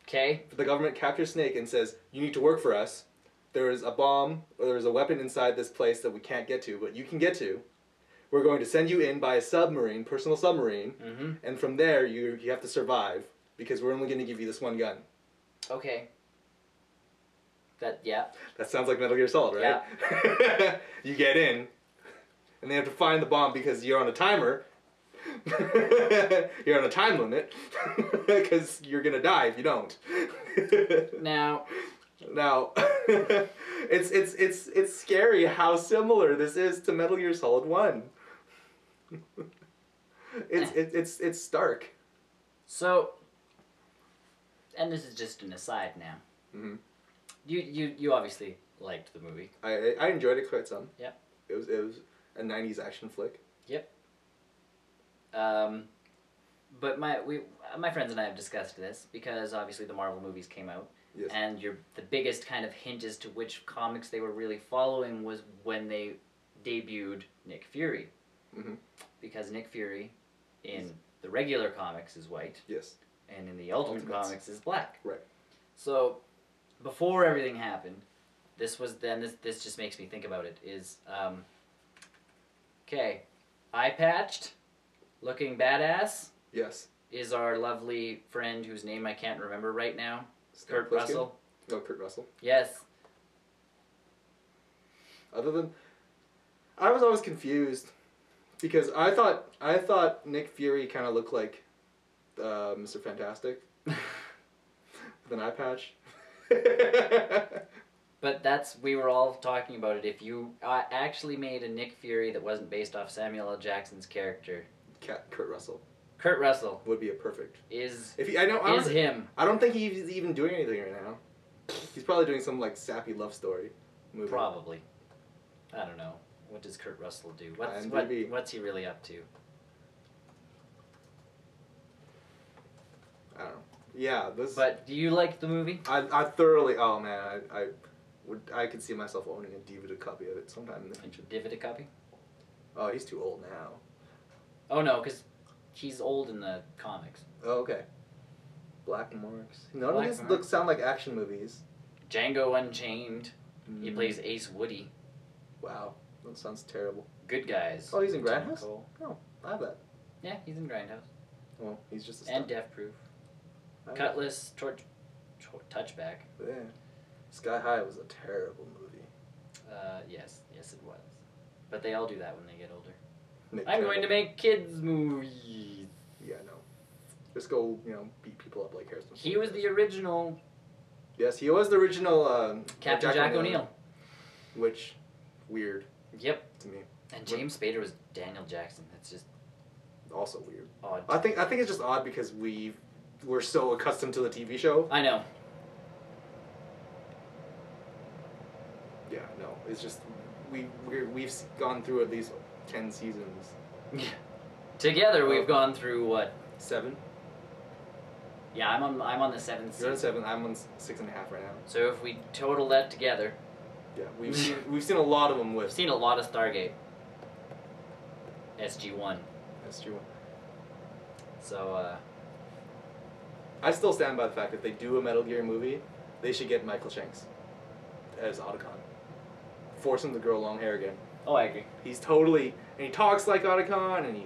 Okay. The government captures Snake and says, you need to work for us. There is a bomb, or there is a weapon inside this place that we can't get to, but you can get to. We're going to send you in by a submarine, personal submarine, and from there you have to survive, because we're only going to give you this one gun. Okay. That sounds like Metal Gear Solid, right? Yeah. You get in, and they have to find the bomb because you're on a timer. You're on a time limit, because you're gonna die if you don't. Now, it's scary how similar this is to Metal Gear Solid 1. It's stark. So, and this is just an aside now. You obviously liked the movie. I enjoyed it quite some. Yep. It was a 90s action flick. Yep. But my friends and I have discussed this, because obviously the Marvel movies came out. Yes. And the biggest kind of hint as to which comics they were really following was when they debuted Nick Fury. Because Nick Fury in the regular comics is white. Yes. And in the Ultimate Comics is black. Right. So, before everything happened, this just makes me think about it, is, okay, eye-patched, looking badass. Yes. Is our lovely friend whose name I can't remember right now. Kurt Plissken? Russell. Oh, Kurt Russell. Yes. Other than, I was always confused, because I thought Nick Fury kind of looked like Mr. Fantastic with an eye patch. But we were all talking about it. If you actually made a Nick Fury that wasn't based off Samuel L. Jackson's character, Kurt Russell. Kurt Russell would be a perfect. Is him. I don't think he's even doing anything right now. He's probably doing some like sappy love story movie. Probably. I don't know. What does Kurt Russell do? What's he really up to? I don't know. Yeah, this. But do you like the movie? I thoroughly. Oh man, I could see myself owning a DVD copy of it sometime in the future. DVD copy? Oh, he's too old now. Oh no, because he's old in the comics. Oh, okay. Black Marks. None Black of these Marks. sound like action movies. Django Unchained. He plays Ace Woody. Wow, that sounds terrible. Good Guys. Oh, he's in Lieutenant Grindhouse? Cole. Oh, I have that. Yeah, he's in Grindhouse. Well, he's just a And stunt. Death Proof. I have Cutlass, Touchback. that. Yeah. Sky High was a terrible movie. Yes, it was. But they all do that when they get older. Nick I'm going to Terrible. make kids movies. Yeah, no. Just go, beat people up like Harrison. He was the original Yes, he was the original Captain Jack O'Neill. Which, weird Yep. to me. And James Spader was Daniel Jackson. That's just Also weird. odd. I think it's just odd because we're so accustomed to the TV show. I know. Yeah, no, it's just we've gone through at least 10 seasons. Together we've gone through what? 7. Yeah, I'm on the 7th You're on season. 7. I'm on 6.5 right now. So if we total that together, Yeah, we've seen a lot of them I've with. seen a lot of Stargate. SG-1. That's true. So I still stand by the fact that if they do a Metal Gear movie, they should get Michael Shanks as Otacon. Force him to grow long hair again. oh, I agree. He's totally, and he talks like Otacon, and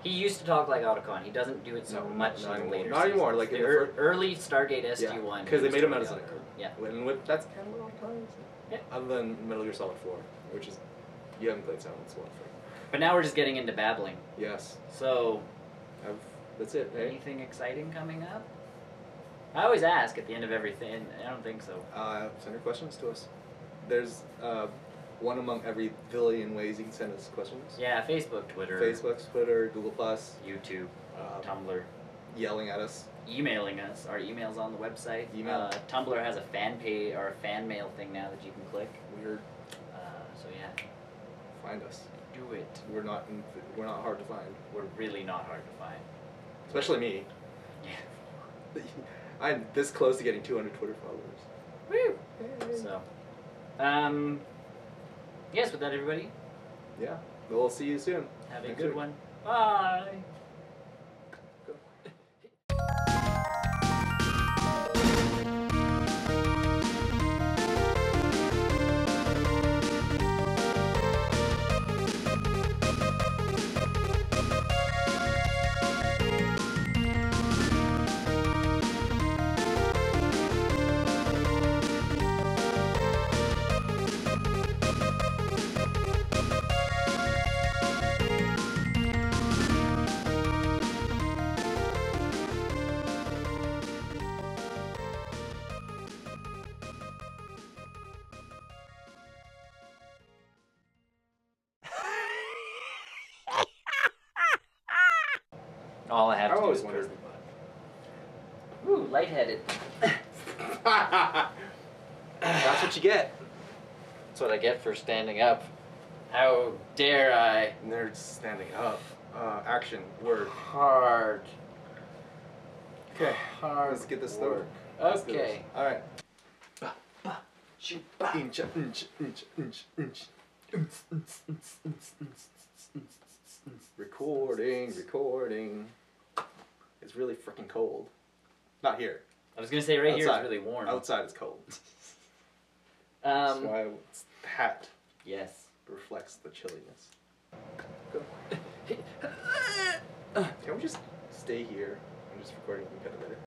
He used to talk like Otacon. He doesn't do it so No, much not in anymore. later Not anymore, seasons. like in the the early Stargate SG-1. because he they was made him totally Medicine. Otacon. Yeah. That's kind of what Otacon is. Yeah. Other than Metal Gear Solid 4, which is you haven't played Silent Sword 4. But now we're just getting into babbling. Yes, So, that's it. Eh? anything exciting coming up? I always ask at the end of everything. I don't think so. Send your questions to us. There's one among every billion ways you can send us questions. Yeah, Facebook, Twitter, Facebook, Twitter, Google+, YouTube, uh, Tumblr, yelling at us. emailing us. Our email's on the website. Email. Tumblr has a fan page or a fan mail thing now that you can click. Weird. So yeah, Find us. do it. We're not hard to find. We're really not hard to find. Especially me. Yeah. I'm this close to getting 200 Twitter followers. Woo! So, yes, with that, everybody, Yeah. We'll see you soon. have a Next good week. one. Bye! All I have I to do always is wondered. press the button. Ooh, lightheaded. That's what you get. That's what I get for standing up. How dare I? Nerds standing up. Action. Word. Hard. Okay. Hard. Let's get this work. started. Okay. All right. Shoot. Bah. Recording. It's really freaking cold. Not here. I was gonna say right here Outside. it's really warm. Outside it's cold. That's Um. why it's the hat Yes. reflects the chilliness. Go. Can we just stay here and just record it and cut it later?